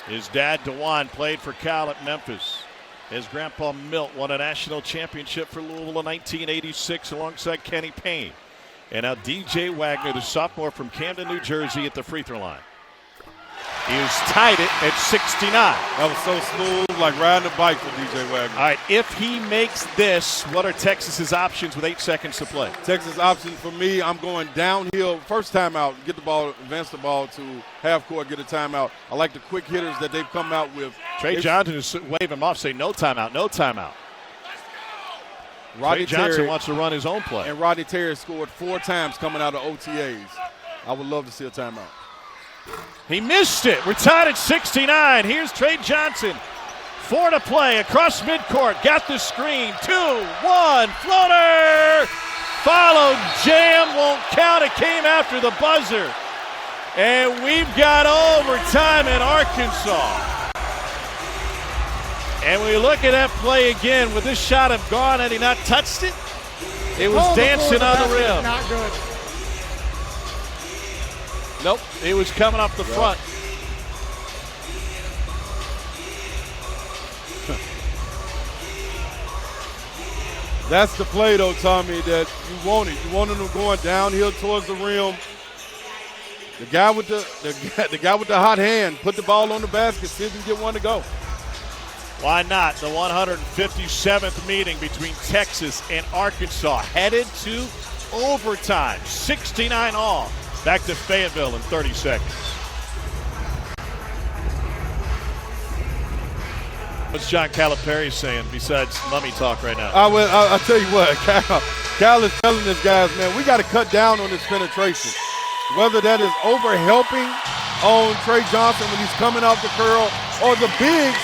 Speaker 1: His dad, DeJuan, played for Cal at Memphis. His grandpa, Milt, won a national championship for Louisville in 1986 alongside Kenny Payne. And now DJ Wagner, the sophomore from Camden, New Jersey, at the free throw line. He has tied it at 69.
Speaker 2: That was so smooth, like riding a bike for DJ Wagner.
Speaker 1: All right, if he makes this, what are Texas's options with 8 seconds to play?
Speaker 2: Texas option for me, I'm going downhill. First timeout, get the ball, advance the ball to half court, get a timeout. I like the quick hitters that they've come out with.
Speaker 1: Trey Johnson is waving him off, saying no timeout, no timeout. Trey Johnson wants to run his own play.
Speaker 2: And Rodney Terry scored 4 times coming out of OTAs. I would love to see a timeout.
Speaker 1: He missed it. We're tied at 69. Here's Trey Johnson. 4 to play across midcourt. Got the screen. 2-1 floater. Followed. Jam won't count. It came after the buzzer. And we've got overtime in Arkansas. And we look at that play again. Would this shot have gone had he not touched it? It was dancing on the rim.
Speaker 3: Not good.
Speaker 1: Nope, it was coming off the front.
Speaker 2: That's the play, though, Tommy, that you wanted. You wanted them going downhill towards the rim. The guy with the hot hand put the ball on the basket, see if he can get one to go.
Speaker 1: Why not? The 157th meeting between Texas and Arkansas headed to overtime. 69 all. Back to Fayetteville in 30 seconds. What's John Calipari saying besides mummy talk right now?
Speaker 2: I'll tell you what, Cal is telling his guys, man, we got to cut down on this penetration. Whether that is over-helping on Trey Johnson when he's coming off the curl or the bigs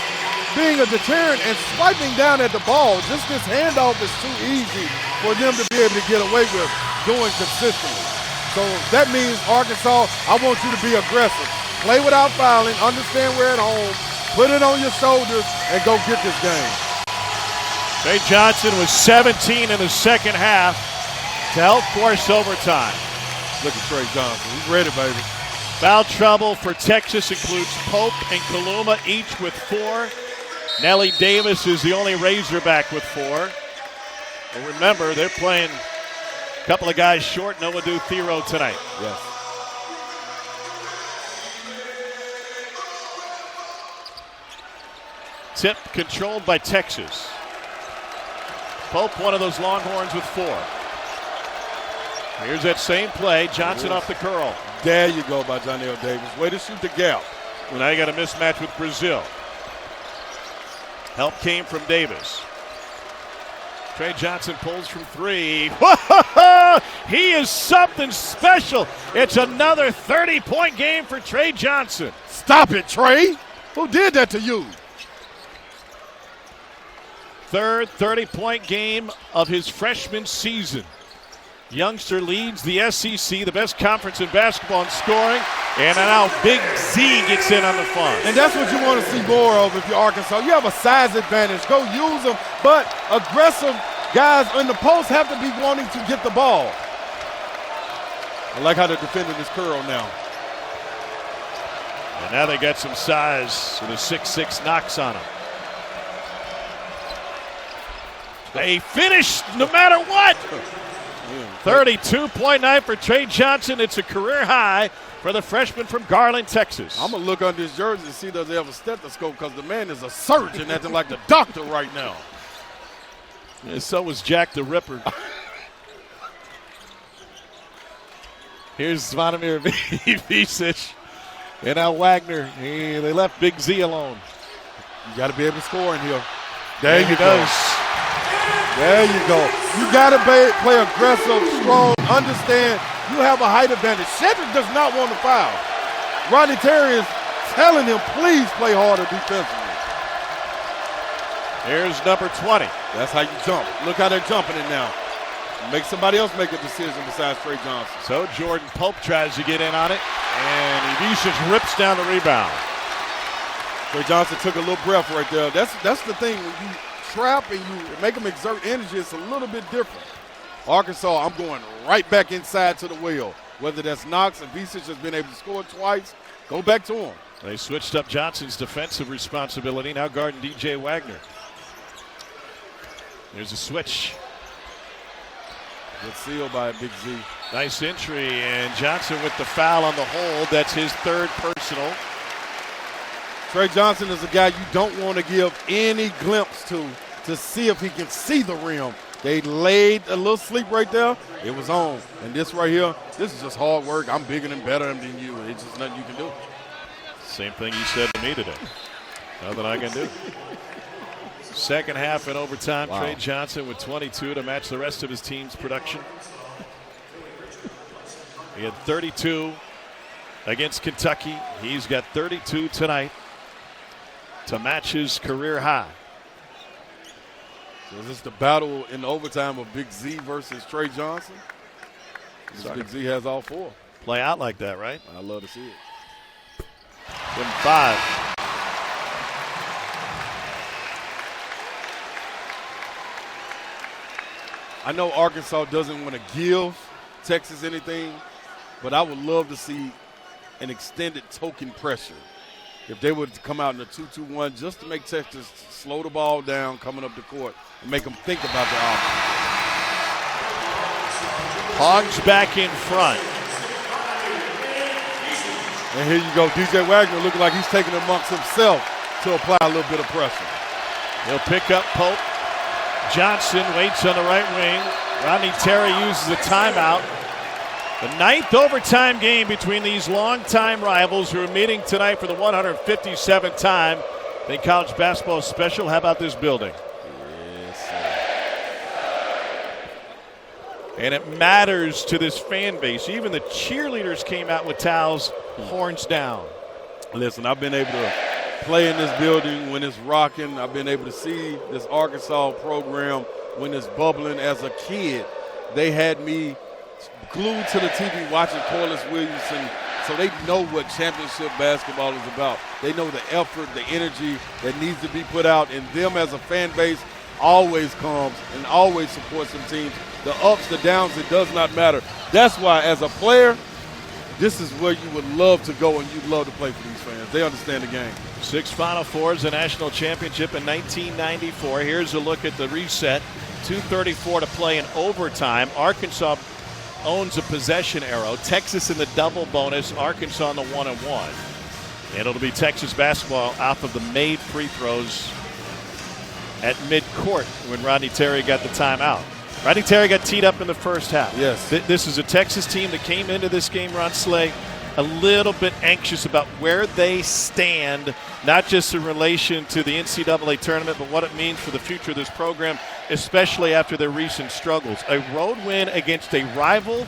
Speaker 2: being a deterrent and swiping down at the ball. Just this handoff is too easy for them to be able to get away with doing consistently. So that means, Arkansas, I want you to be aggressive. Play without fouling, understand we're at home, put it on your shoulders, and go get this game.
Speaker 1: Trey Johnson was 17 in the second half to help force overtime.
Speaker 2: Look at Trey Johnson. He's ready, baby.
Speaker 1: Foul trouble for Texas includes Pope and Kaluma, each with 4. Nellie Davis is the only Razorback with 4. Well, remember, they're playing a couple of guys short, Noah Thero tonight.
Speaker 2: Yes.
Speaker 1: Tip controlled by Texas. Pope, one of those Longhorns with 4. Here's that same play. Johnson off the curl.
Speaker 2: There you go by Johnell Davis. Way to shoot the gap.
Speaker 1: Well, now you got a mismatch with Brazil. Help came from Davis. Trey Johnson pulls from 3. He is something special. It's another 30-point game for Trey Johnson.
Speaker 2: Stop it, Trey. Who did that to you?
Speaker 1: Third 30-point game of his freshman season. Youngster leads the SEC, the best conference in basketball in scoring, and now Big Z gets in on the fun.
Speaker 2: And that's what you want to see more of if you're Arkansas. You have a size advantage. Go use them, but aggressive guys in the post have to be wanting to get the ball. I like how they're defending this curl now.
Speaker 1: And now they got some size with a 6'6" knocks on him. They finish no matter what. 32.9 for Trey Johnson. It's a career high for the freshman from Garland, Texas.
Speaker 2: I'm going to look under his jersey and see does he have a stethoscope because the man is a surgeon acting like the doctor right now.
Speaker 1: And so was Jack the Ripper. Here's Zvonimir Visic. And now Wagner. They left Big Z alone.
Speaker 2: You got to be able to score in here. There you
Speaker 1: go.
Speaker 2: go. There you go. You got to play aggressive, strong, understand you have a height advantage. Shedrick does not want to foul. Rodney Terry is telling him, please play harder defensively.
Speaker 1: Here's number 20.
Speaker 2: That's how you jump. Look how they're jumping it now. Make somebody else make a decision besides Trey Johnson.
Speaker 1: So Jordan Pope tries to get in on it, and Ivisic rips down the rebound.
Speaker 2: Trey Johnson took a little breath right there. That's the thing. When you trap and you make them exert energy, it's a little bit different. Arkansas, I'm going right back inside to the well. Whether that's Knox and Visic has been able to score twice, go back to him.
Speaker 1: They switched up Johnson's defensive responsibility, now guarding DJ Wagner. There's a switch.
Speaker 2: Good seal by Big Z.
Speaker 1: Nice entry, and Johnson with the foul on the hold. That's his 3rd personal.
Speaker 2: Trey Johnson is a guy you don't want to give any glimpse to see if he can see the rim. They laid a little sleep right there. It was on. And this right here, this is just hard work. I'm bigger and better than you. It's just nothing you can do.
Speaker 1: Same thing you said to me today. Nothing I can do. Second half in overtime, wow. Trey Johnson with 22 to match the rest of his team's production. He had 32 against Kentucky. He's got 32 tonight to match his career high.
Speaker 2: So is this the battle in overtime of Big Z versus Trey Johnson? Big Z has all 4.
Speaker 1: Play out like that, right?
Speaker 2: I love to see it.
Speaker 1: Give him 5.
Speaker 2: I know Arkansas doesn't want to give Texas anything, but I would love to see an extended token pressure. If they would come out in a 2-2-1 just to make Texas slow the ball down coming up the court and make them think about the offense.
Speaker 1: Hogs back in front.
Speaker 2: And here you go, DJ Wagner looking like he's taking it amongst himself to apply a little bit of pressure.
Speaker 1: He'll pick up Pope. Johnson waits on the right wing. Rodney Terry uses a timeout. The 9th overtime game between these longtime rivals who are meeting tonight for the 157th time. I think college basketball is special. How about this building?
Speaker 2: Yes, sir.
Speaker 1: And it matters to this fan base. Even the cheerleaders came out with towels, horns down.
Speaker 2: Listen, I've been able to play in this building when it's rocking. I've been able to see this Arkansas program when it's bubbling. As a kid, they had me glued to the TV watching Corliss Williamson, so they know what championship basketball is about. They know the effort, the energy that needs to be put out, and them as a fan base always comes and always supports some teams. The ups, the downs, it does not matter. That's why as a player, this is where you would love to go and you'd love to play for these fans. They understand the game.
Speaker 1: 6 Final Fours, a national championship in 1994. Here's a look at the reset. 2:34 to play in overtime. Arkansas owns a possession arrow. Texas in the double bonus. Arkansas in the 1-and-1. And it'll be Texas basketball off of the made free throws at midcourt when Rodney Terry got the timeout. Rodney Terry got teed up in the first half.
Speaker 2: Yes.
Speaker 1: This is a Texas team that came into this game, Ron Slay, a little bit anxious about where they stand, not just in relation to the NCAA tournament, but what it means for the future of this program, especially after their recent struggles. A road win against a rival,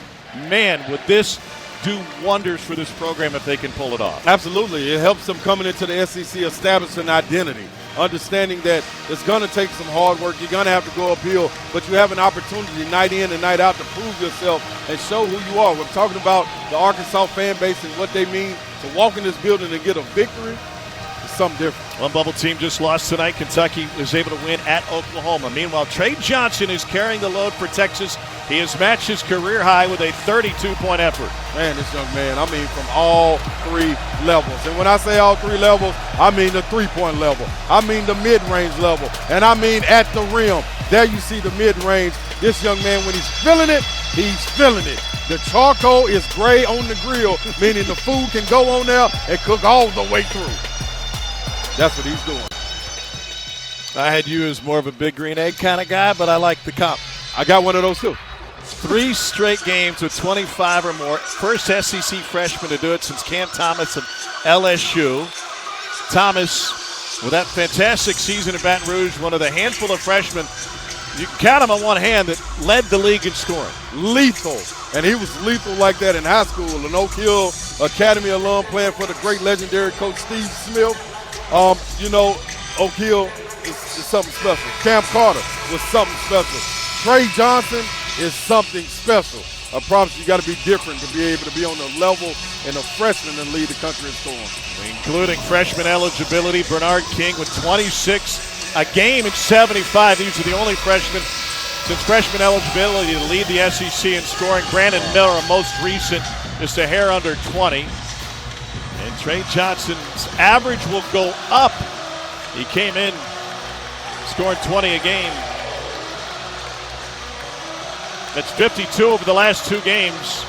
Speaker 1: man, would this do wonders for this program if they can pull it off.
Speaker 2: Absolutely. It helps them coming into the SEC establish an identity, understanding that it's going to take some hard work. You're going to have to go uphill, but you have an opportunity night in and night out to prove yourself and show who you are. We're talking about the Arkansas fan base and what they mean to walk in this building and get a victory. Something different.
Speaker 1: One bubble team just lost tonight. Kentucky was able to win at Oklahoma. Meanwhile, Trey Johnson is carrying the load for Texas. He has matched his career high with a 32-point effort.
Speaker 2: Man, this young man, I mean from all 3 levels. And when I say all 3 levels, I mean the three-point level. I mean the mid-range level. And I mean at the rim. There you see the mid-range. This young man, when he's feeling it, he's feeling it. The charcoal is gray on the grill, meaning the food can go on there and cook all the way through. That's what he's doing.
Speaker 1: I had you as more of a big green egg kind of guy, but I like the comp.
Speaker 2: I got one of those too.
Speaker 1: 3 straight games with 25 or more. First SEC freshman to do it since Cam Thomas of LSU. Thomas, with that fantastic season at Baton Rouge, one of the handful of freshmen, you can count him on one hand, that led the league in scoring.
Speaker 2: Lethal. And he was lethal like that in high school. An Oak Hill Academy alum playing for the great legendary coach Steve Smith. Oak Hill is something special. Cam Carter was something special. Trey Johnson is something special. I promise you got to be different to be able to be on the level and a freshman and lead the country in scoring.
Speaker 1: Including freshman eligibility, Bernard King with 26 a game in 75. These are the only freshmen since freshman eligibility to lead the SEC in scoring. Brandon Miller, most recent, just a hair under 20. And Trey Johnson's average will go up. He came in scoring 20 a game. That's 52 over the last 2 games.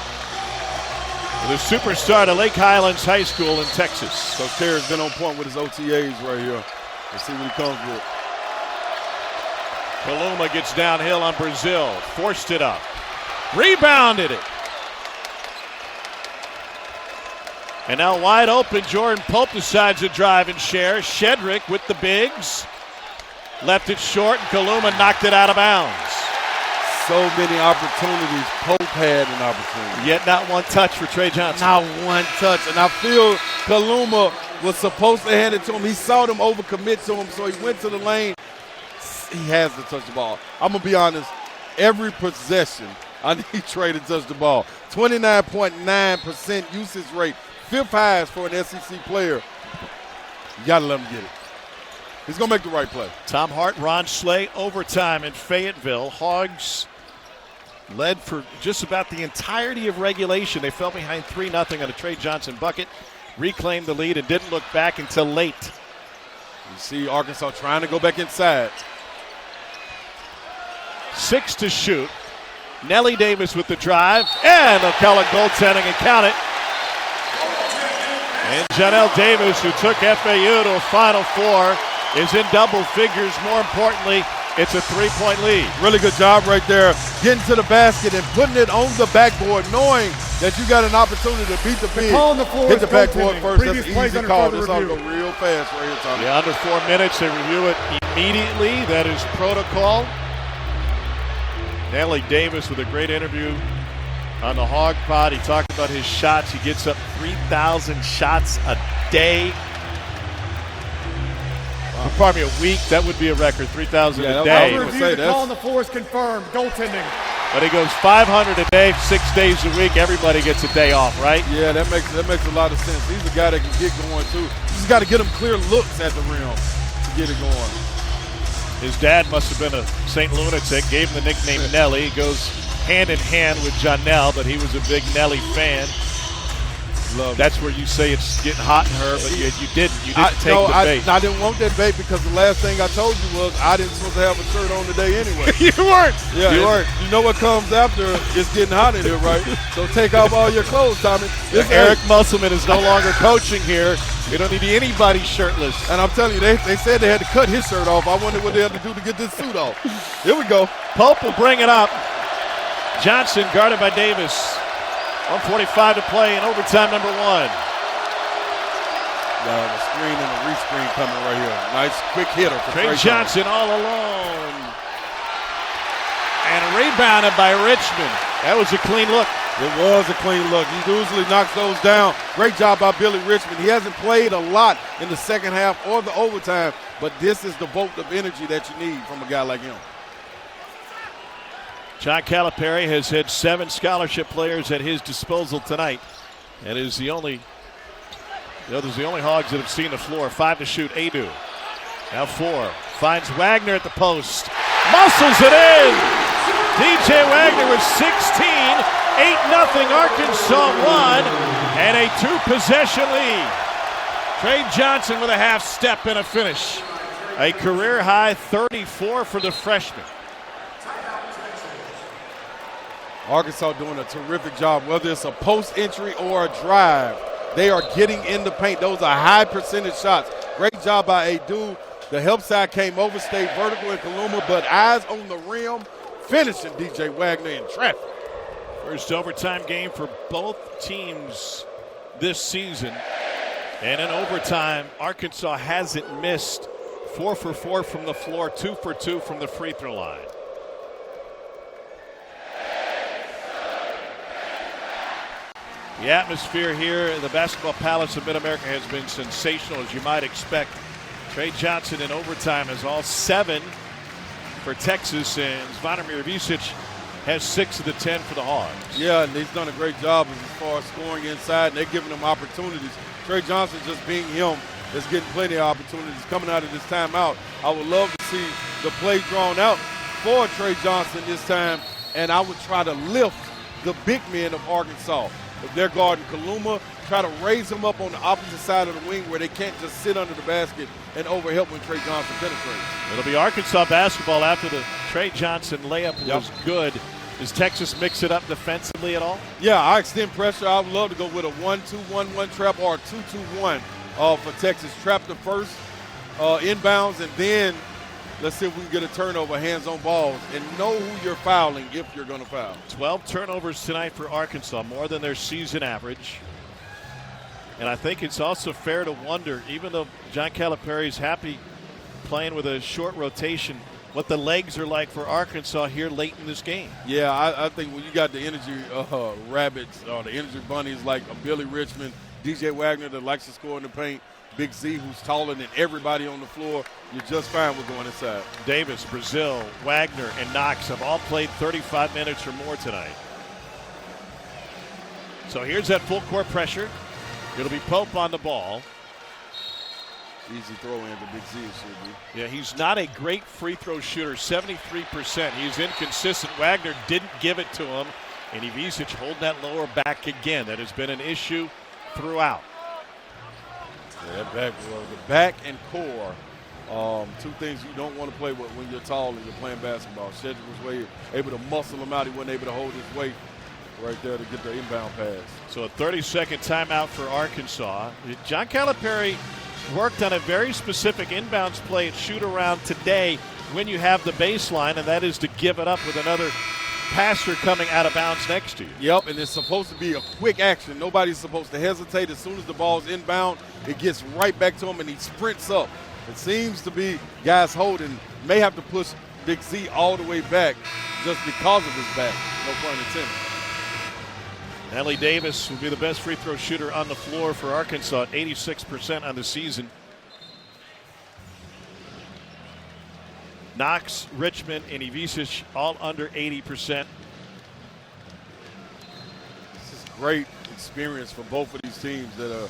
Speaker 1: The superstar to Lake Highlands High School in Texas.
Speaker 2: Coach Terry's been on point with his OTAs right here. Let's see what he comes with.
Speaker 1: Kaluma gets downhill on Brazil. Forced it up. Rebounded it. And now wide open, Jordan Pope decides to drive and share. Shedrick with the bigs. Left it short, and Kaluma knocked it out of bounds.
Speaker 2: So many opportunities. Pope had an opportunity.
Speaker 1: Yet not one touch for Trey Johnson.
Speaker 2: Not one touch. And I feel Kaluma was supposed to hand it to him. He saw them overcommit to him, so he went to the lane. He has to touch the ball. I'm going to be honest. Every possession, I need Trey to touch the ball. 29.9% usage rate. 5th highest for an SEC player. You got to let him get it. He's going to make the right play.
Speaker 1: Tom Hart, Ron Slay, overtime in Fayetteville. Hogs led for just about the entirety of regulation. They fell behind 3-0 on a Trey Johnson bucket, reclaimed the lead, and didn't look back until late.
Speaker 2: You see Arkansas trying to go back inside.
Speaker 1: 6 to shoot. Nellie Davis with the drive, and McCullough goaltending and count it. And Janelle Davis, who took FAU to a Final Four, is in double figures. More importantly, it's a 3-point lead.
Speaker 2: Really good job right there, getting to the basket and putting it on the backboard, knowing that you got an opportunity to beat the big. Hit the backboard first. That's an easy call. This ought to go real fast right here, Tommy.
Speaker 1: Yeah, under 4 minutes. They review it immediately. That is protocol. Nellie Davis with a great interview on the Hog Pod. He talked about his shots. He gets up 3,000 shots a day. Pardon me, a week. That would be a record, 3,000 a day.
Speaker 3: The call on the floor is confirmed. Goaltending.
Speaker 1: But he goes 500 a day, 6 days a week. Everybody gets a day off, right?
Speaker 2: Yeah, that makes a lot of sense. He's a guy that can get going, too. You just got to get him clear looks at the rim to get it going.
Speaker 1: His dad must have been a St. Lunatic, gave him the nickname Nelly. He goes hand in hand with Janelle, but he was a big Nelly fan. That's where you say it's getting hot in her, but you didn't. You didn't take the bait.
Speaker 2: I didn't want that bait because the last thing I told you was I didn't supposed to have a shirt on today anyway.
Speaker 1: You weren't.
Speaker 2: Yeah,
Speaker 1: you weren't.
Speaker 2: You know what comes after it's getting hot in here, right? So take off all your clothes, Tommy.
Speaker 1: Eric Musselman is no longer coaching here. We don't need anybody shirtless.
Speaker 2: And I'm telling you, they said they had to cut his shirt off. I wonder what they had to do to get this suit off. Here we go.
Speaker 1: Pope will bring it up. Johnson guarded by Davis. 1:45 to play in overtime number 1.
Speaker 2: The screen and the re-screen coming right here. Nice quick hitter for
Speaker 1: Trey Johnson all alone. And rebounded by Richmond. That was a clean look.
Speaker 2: It was a clean look. He usually knocks those down. Great job by Billy Richmond. He hasn't played a lot in the second half or the overtime, but this is the bolt of energy that you need from a guy like him.
Speaker 1: John Calipari has had 7 scholarship players at his disposal tonight, and is the only Hogs that have seen the floor. 5 to shoot. Adu now 4 finds Wagner at the post, muscles it in. DJ Wagner with 16. 8-0 Arkansas 1, and a 2-possession lead. Trey Johnson with a half step and a finish. A career high 34 for the freshman.
Speaker 2: Arkansas doing a terrific job, whether it's a post entry or a drive. They are getting in the paint. Those are high percentage shots. Great job by Adu. The help side came over, stayed vertical in Kaluma, but eyes on the rim, finishing DJ Wagner in traffic.
Speaker 1: First overtime game for both teams this season. And in overtime, Arkansas hasn't missed. 4 for 4 from the floor, 2 for 2 from the free throw line. The atmosphere here at the Basketball Palace of Mid-America has been sensational, as you might expect. Trey Johnson in overtime has all 7 for Texas, and Zvonimir Ivisic has 6 of the 10 for the Hogs.
Speaker 2: Yeah, and he's done a great job as far as scoring inside, and they're giving him opportunities. Trey Johnson just being him is getting plenty of opportunities coming out of this timeout. I would love to see the play drawn out for Trey Johnson this time, and I would try to lift the big men of Arkansas. If they're guarding Kaluma, try to raise them up on the opposite side of the wing where they can't just sit under the basket and overhelp when Trey Johnson penetrates.
Speaker 1: It'll be Arkansas basketball after the Trey Johnson layup was good. Does Texas mix it up defensively at all?
Speaker 2: Yeah, I extend pressure. I would love to go with a 1-2-1-1 trap or a 2-2-1 for Texas. Trap the first inbounds, and then let's see if we can get a turnover, hands-on balls, and know who you're fouling if you're going to foul.
Speaker 1: 12 turnovers tonight for Arkansas, more than their season average. And I think it's also fair to wonder, even though John Calipari's happy playing with a short rotation, what the legs are like for Arkansas here late in this game.
Speaker 2: Yeah, I think when you got the energy rabbits or the energy bunnies like a Billy Richmond, DJ Wagner that likes to score in the paint, Big Z who's taller than everybody on the floor, you're just fine with going inside.
Speaker 1: Davis, Brazil, Wagner, and Knox have all played 35 minutes or more tonight. So here's that full court pressure. It'll be Pope on the ball.
Speaker 2: Easy throw in to Big Z, it should be.
Speaker 1: Yeah, he's not a great free throw shooter, 73%. He's inconsistent. Wagner didn't give it to him, and Ivisic holding that lower back again. That has been an issue throughout.
Speaker 2: Yeah, that back and core, 2 things you don't want to play with when you're tall and you're playing basketball. Shedrick was able to muscle him out. He wasn't able to hold his weight right there to get the inbound pass.
Speaker 1: So a 30-second timeout for Arkansas. John Calipari worked on a very specific inbounds play at shoot-around today when you have the baseline, and that is to give it up with another passer coming out of bounds next to you.
Speaker 2: Yep, and it's supposed to be a quick action. Nobody's supposed to hesitate. As soon as the ball's inbound, it gets right back to him, and he sprints up. It seems to be guys holding, may have to push Big Z all the way back just because of his back. No pun intended.
Speaker 1: Nelly Davis will be the best free throw shooter on the floor for Arkansas at 86% on the season. Knox, Richmond, and Ivisic all under 80%.
Speaker 2: This is great experience for both of these teams that are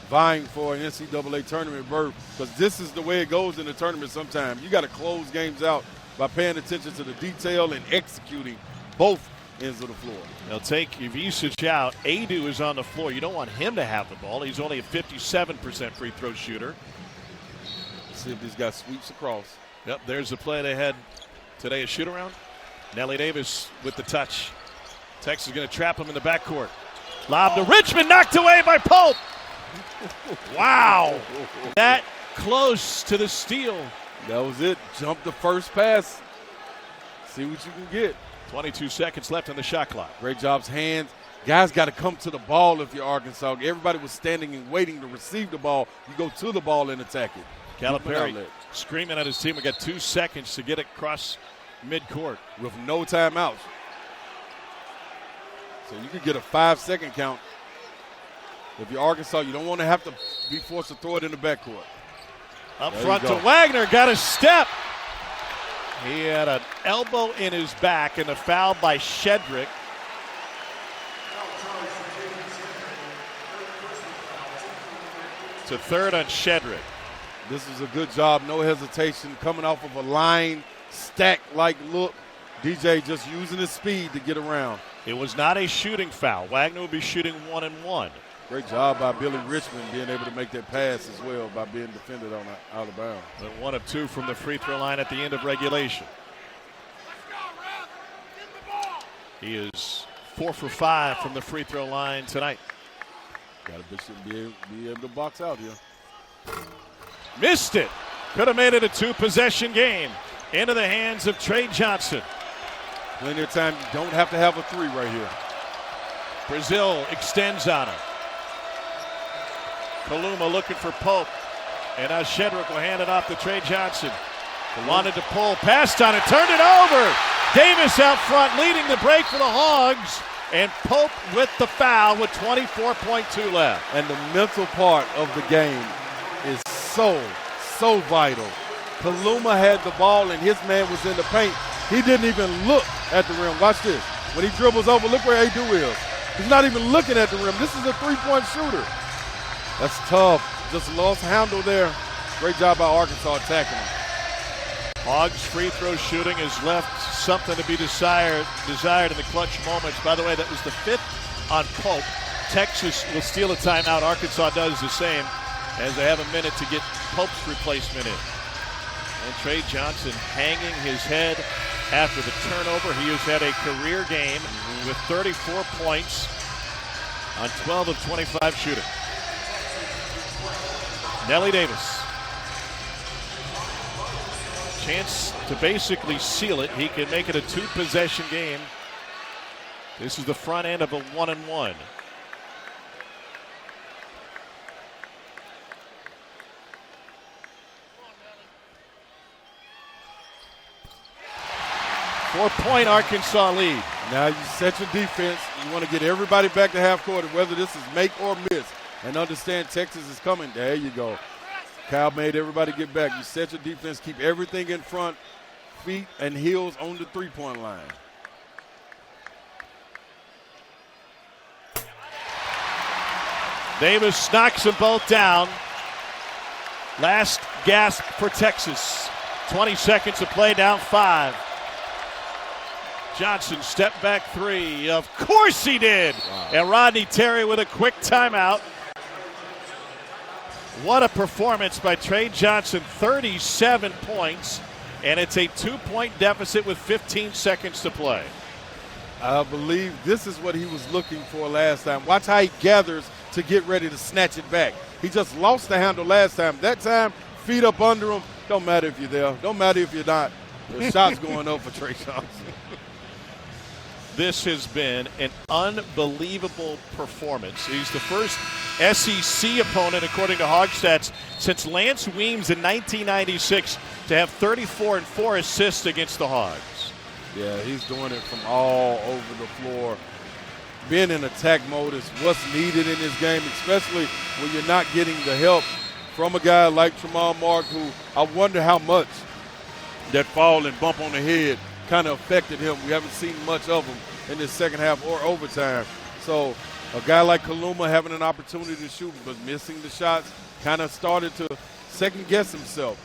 Speaker 2: vying for an NCAA tournament berth, because this is the way it goes in the tournament sometimes. You got to close games out by paying attention to the detail and executing both ends of the floor.
Speaker 1: They'll take Ivica out. Adu is on the floor. You don't want him to have the ball. He's only a 57% free throw shooter.
Speaker 2: Let's see if these guys sweeps across.
Speaker 1: Yep, there's the play they had today, a shoot around. Nelly Davis with the touch. Texas is going to trap him in the backcourt. Lob to Richmond, knocked away by Pope. Wow. That close to the steal.
Speaker 2: That was it. Jump the first pass. See what you can get.
Speaker 1: 22 seconds left on the shot clock.
Speaker 2: Great jobs, hands. Guys got to come to the ball if you're Arkansas. Everybody was standing and waiting to receive the ball. You go to the ball and attack it.
Speaker 1: Calipari screaming at his team. We got 2 seconds to get it across midcourt.
Speaker 2: With no timeouts. So you could get a 5-second count. If you're Arkansas, you don't want to have to be forced to throw it in the backcourt.
Speaker 1: Up front to Wagner, got a step. He had an elbow in his back and a foul by Shedrick. To third on Shedrick.
Speaker 2: This is a good job, no hesitation, coming off of a line stack-like look. DJ just using his speed to get around.
Speaker 1: It was not a shooting foul. Wagner will be shooting 1-1.
Speaker 2: Great job by Billy Richmond being able to make that pass as well by being defended on out of bounds.
Speaker 1: But 1 of 2 from the free throw line at the end of regulation. He is 4 for 5 from the free throw line tonight.
Speaker 2: Got to be able to box out here.
Speaker 1: Missed it. Could have made it a 2-possession game. Into the hands of Trey Johnson.
Speaker 2: Plenty of time. You don't have to have a 3 right here.
Speaker 1: Brazil extends on him. Kaluma looking for Pope. And now Shedrick will hand it off to Trey Johnson. Wanted to pull, passed on it, turned it over. Davis out front leading the break for the Hogs. And Pope with the foul with 24.2 left.
Speaker 2: And the mental part of the game is so vital. Kaluma had the ball and his man was in the paint. He didn't even look at the rim. Watch this. When he dribbles over, look where Adu is. He's not even looking at the rim. This is a 3-point shooter. That's tough. Just lost handle there. Great job by Arkansas attacking him.
Speaker 1: Hogs free throw shooting has left something to be desired in the clutch moments. By the way, that was the 5th on Pope. Texas will steal a timeout. Arkansas does the same as they have a minute to get Pope's replacement in. And Trey Johnson hanging his head after the turnover. He has had a career game with 34 points on 12 of 25 shooting. Nelly Davis. Chance to basically seal it. He can make it a 2-possession game. This is the front end of a 1-1. Four-point Arkansas lead.
Speaker 2: Now you set your defense. You want to get everybody back to half court, whether this is make or miss. And understand Texas is coming. There you go. Kyle made everybody get back. You set your defense, keep everything in front, feet and heels on the 3-point line.
Speaker 1: Davis knocks them both down. Last gasp for Texas. 20 seconds to play, down 5. Johnson step back 3. Of course he did. Wow. And Rodney Terry with a quick timeout. What a performance by Trey Johnson. 37 points. And it's a 2-point deficit with 15 seconds to play.
Speaker 2: I believe this is what he was looking for last time. Watch how he gathers to get ready to snatch it back. He just lost the handle last time. That time, feet up under him. Don't matter if you're there. Don't matter if you're not. The shot's going up for Trey Johnson.
Speaker 1: This has been an unbelievable performance. He's the first SEC opponent, according to Hogstats, since Lance Weems in 1996 to have 34 and 4 assists against the Hogs.
Speaker 2: Yeah, he's doing it from all over the floor. Being in attack mode is what's needed in this game, especially when you're not getting the help from a guy like Tramon Mark, who I wonder how much that fall and bump on the head kind of affected him. We haven't seen much of him in this second half or overtime. So a guy like Kaluma having an opportunity to shoot but missing the shots kind of started to second-guess himself.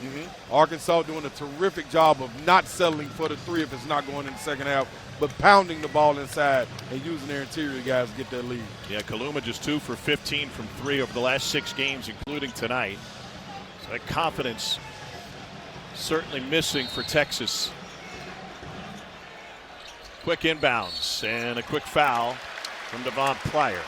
Speaker 2: Arkansas doing a terrific job of not settling for the three if it's not going in the second half, but pounding the ball inside and using their interior guys to get their lead.
Speaker 1: Yeah, Kaluma just 2 for 15 from 3 over the last 6 games, including tonight. So that confidence certainly missing for Texas. Quick inbounds and a quick foul from Devon Pryor.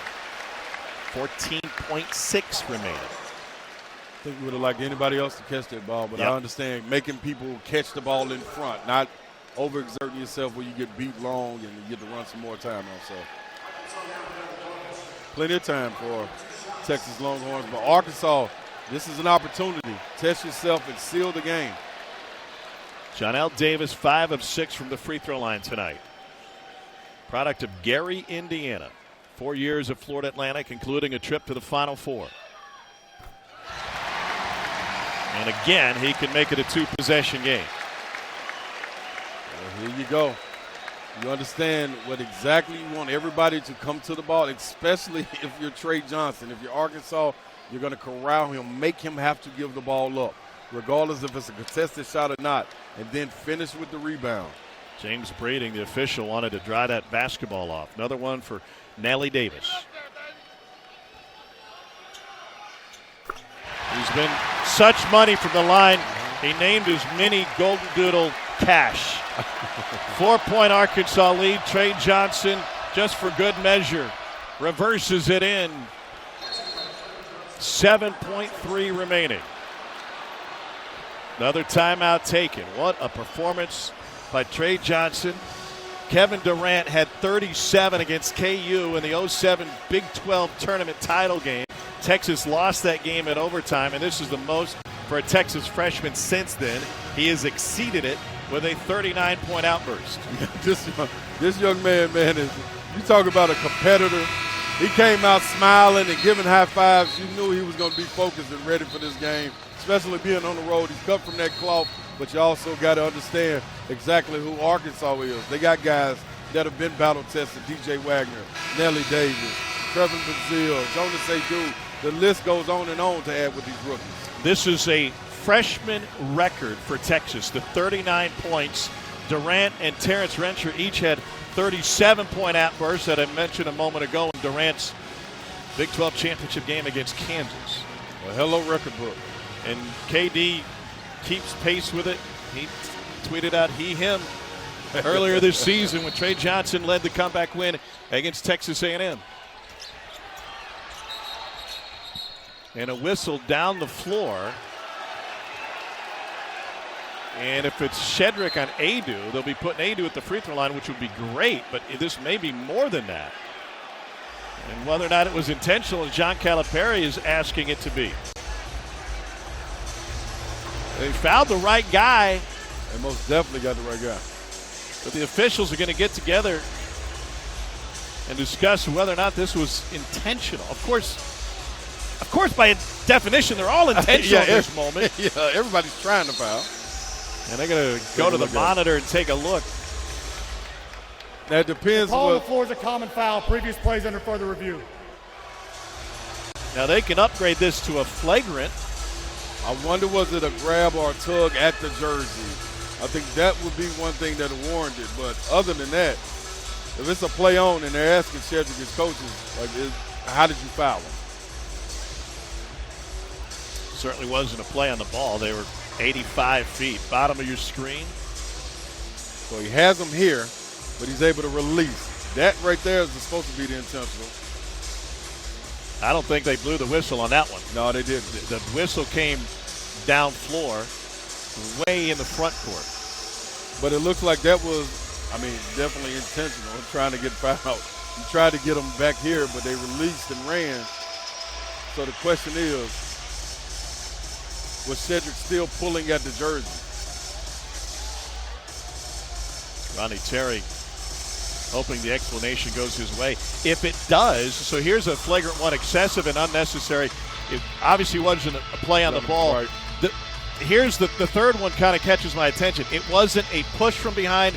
Speaker 1: 14.6 remaining.
Speaker 2: I think we would have liked anybody else to catch that ball, but
Speaker 1: Yep.
Speaker 2: I understand making people catch the ball in front, not overexerting yourself where you get beat long and you get to run some more time on. So plenty of time for Texas Longhorns, but Arkansas, this is an opportunity. Test yourself and seal the game.
Speaker 1: Johnell Davis, 5 of 6 from the free throw line tonight. Product of Gary, Indiana. 4 years at Florida Atlantic, including a trip to the Final Four. And again, he can make it a 2-possession game.
Speaker 2: Well, here you go. You understand what exactly you want everybody to come to the ball, especially if you're Trey Johnson. If you're Arkansas, you're going to corral him, make him have to give the ball up, regardless if it's a contested shot or not, and then finish with the rebound.
Speaker 1: James Brading, the official, wanted to dry that basketball off. Another one for Nellie Davis. He's been such money from the line, he named his mini Golden Doodle Cash. 4-point Arkansas lead. Trey Johnson, just for good measure, reverses it in. 7.3 remaining. Another timeout taken. What a performance by Trey Johnson. Kevin Durant had 37 against KU in the 07 Big 12 tournament title game. Texas lost that game in overtime, and this is the most for a Texas freshman since then. He has exceeded it with a 39-point outburst.
Speaker 2: This young man, is, you talk about a competitor. He came out smiling and giving high fives. You knew he was going to be focused and ready for this game, especially being on the road. He's cut from that cloth, but you also got to understand exactly who Arkansas is. They got guys that have been battle tested: DJ Wagner, Nellie Davis, Trevor Brazile, Jonas Aidoo. The list goes on and on to add with these rookies.
Speaker 1: This is a freshman record for Texas. The 39 points. Durant and Terrence Rensher each had 37-point outbursts that I mentioned a moment ago in Durant's Big 12 championship game against Kansas.
Speaker 2: A hello record book.
Speaker 1: And KD keeps pace with it. He tweeted out he, him earlier this season when Trey Johnson led the comeback win against Texas A&M. And a whistle down the floor. And if it's Shedrick on Aidoo, they'll be putting Aidoo at the free throw line, which would be great, but this may be more than that. And whether or not it was intentional, John Calipari is asking it to be. They found the right guy.
Speaker 2: They most definitely got the right guy.
Speaker 1: But the officials are going to get together and discuss whether or not this was intentional. Of course, by definition, they're all intentional at this moment.
Speaker 2: Yeah, everybody's trying to foul.
Speaker 1: And they're going to go to the monitor and take a look.
Speaker 2: That depends.
Speaker 3: Call on the floor is a common foul. Previous plays under further review.
Speaker 1: Now they can upgrade this to a flagrant.
Speaker 2: I wonder, was it a grab or a tug at the jersey? I think that would be one thing that would warrant it. But other than that, if it's a play on and they're asking Shedrick, his coaches, how did you foul him?
Speaker 1: Certainly wasn't a play on the ball. They were 85 feet. Bottom of your screen.
Speaker 2: So he has them here, but he's able to release. That right there is supposed to be the intentional.
Speaker 1: I don't think they blew the whistle on that one.
Speaker 2: No, they didn't.
Speaker 1: The whistle came down floor, way in the front court.
Speaker 2: But it looks like that was, definitely intentional, trying to get fouled. You tried to get them back here, but they released and ran. So the question is, was Shedrick still pulling at the jersey?
Speaker 1: Ronnie Terry hoping the explanation goes his way. If it does, so here's a flagrant one, excessive and unnecessary. It obviously wasn't a play on the ball.
Speaker 2: Right.
Speaker 1: Here's the third one kind of catches my attention. It wasn't a push from behind,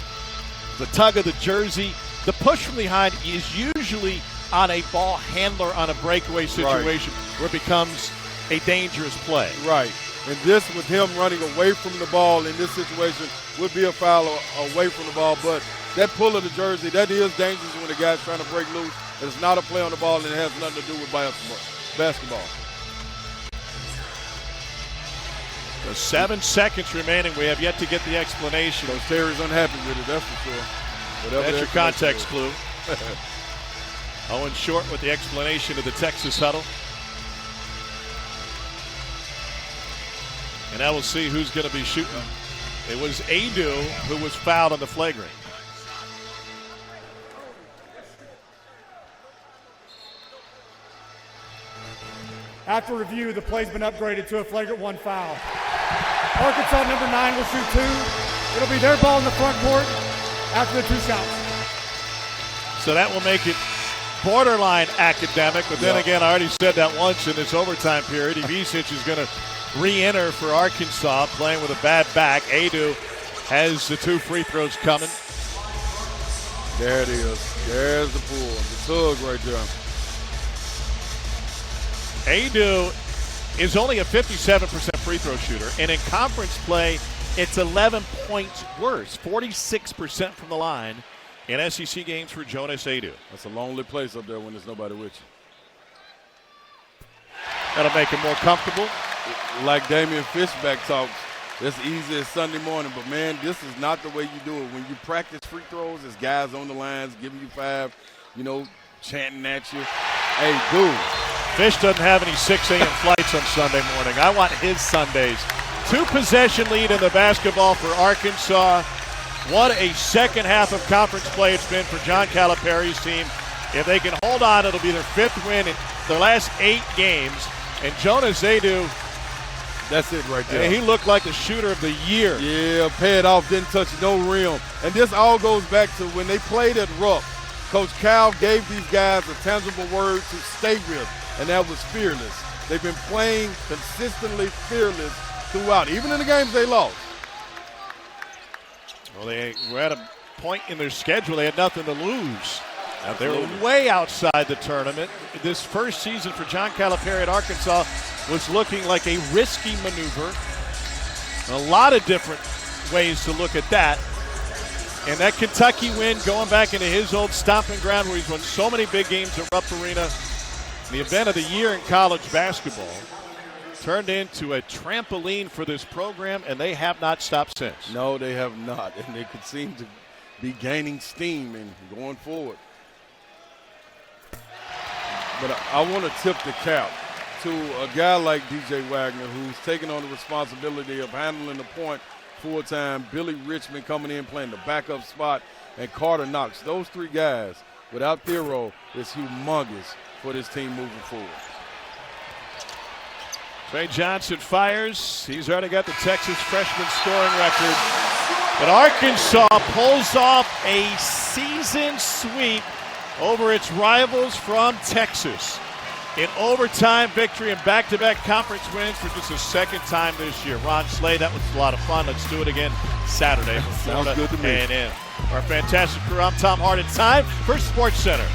Speaker 1: the tug of the jersey. The push from behind is usually on a ball handler on a breakaway situation where it becomes a dangerous play.
Speaker 2: Right. And this, with him running away from the ball in this situation, would be a foul away from the ball. But that pull of the jersey, that is dangerous when the guy's trying to break loose. It's not a play on the ball, and it has nothing to do with basketball.
Speaker 1: So 7 seconds remaining. We have yet to get the explanation.
Speaker 2: So Terry's unhappy with it, that's for sure.
Speaker 1: That's your context clue. Owen Short with the explanation of the Texas huddle. And now we'll see who's going to be shooting. It was Adu who was fouled on the flagrant.
Speaker 3: After review, the play's been upgraded to a flagrant 1 foul. Arkansas number 9 will shoot 2. It'll be their ball in the front court after the 2 shots.
Speaker 1: So that will make it borderline academic, but then again, I already said that once in this overtime period. Ivicic is going to re-enter for Arkansas, playing with a bad back. Adu has the 2 free throws coming.
Speaker 2: There it is. There's the pull, the tug right there.
Speaker 1: Adu is only a 57% free throw shooter, and in conference play, it's 11 points worse, 46% from the line in SEC games for Jonas Adu.
Speaker 2: That's a lonely place up there when there's nobody with you.
Speaker 1: That'll make him more comfortable.
Speaker 2: Like Damian Fishback talks, it's easy as Sunday morning, but man, this is not the way you do it. When you practice free throws, there's guys on the lines giving you 5, chanting at you. Hey, dude.
Speaker 1: Fish doesn't have any 6 a.m. flights on Sunday morning. I want his Sundays. 2-possession lead in the basketball for Arkansas. What a second half of conference play it's been for John Calipari's team. If they can hold on, it'll be their 5th win in their last 8 games. And Jonas Adu,
Speaker 2: that's it right there.
Speaker 1: He looked like the shooter of the year.
Speaker 2: Yeah, pay it off, didn't touch no rim. And this all goes back to when they played at Rupp. Coach Cal gave these guys a tangible word to stay with, and that was fearless. They've been playing consistently fearless throughout, even in the games they lost.
Speaker 1: Well, they were at a point in their schedule they had nothing to lose. They were way outside the tournament. This first season for John Calipari at Arkansas was looking like a risky maneuver. A lot of different ways to look at that. And that Kentucky win, going back into his old stomping ground where he's won so many big games at Rupp Arena, the event of the year in college basketball, turned into a trampoline for this program, and they have not stopped since.
Speaker 2: No, they have not, and they could seem to be gaining steam and going forward. But I want to tip the cap to a guy like DJ Wagner, who's taking on the responsibility of handling the point full-time. Billy Richmond coming in playing the backup spot, and Carter Knox. Those 3 guys, without Thero, is humongous for this team moving forward.
Speaker 1: Trey Johnson fires. He's already got the Texas freshman scoring record. But Arkansas pulls off a season sweep over its rivals from Texas. An overtime victory and back-to-back conference wins for just the 2nd time this year. Ron Slade, that was a lot of fun. Let's do it again Saturday for Florida
Speaker 2: Sounds good to me.
Speaker 1: A&M. Our fantastic crew. I'm Tom Hart. It's time for SportsCenter.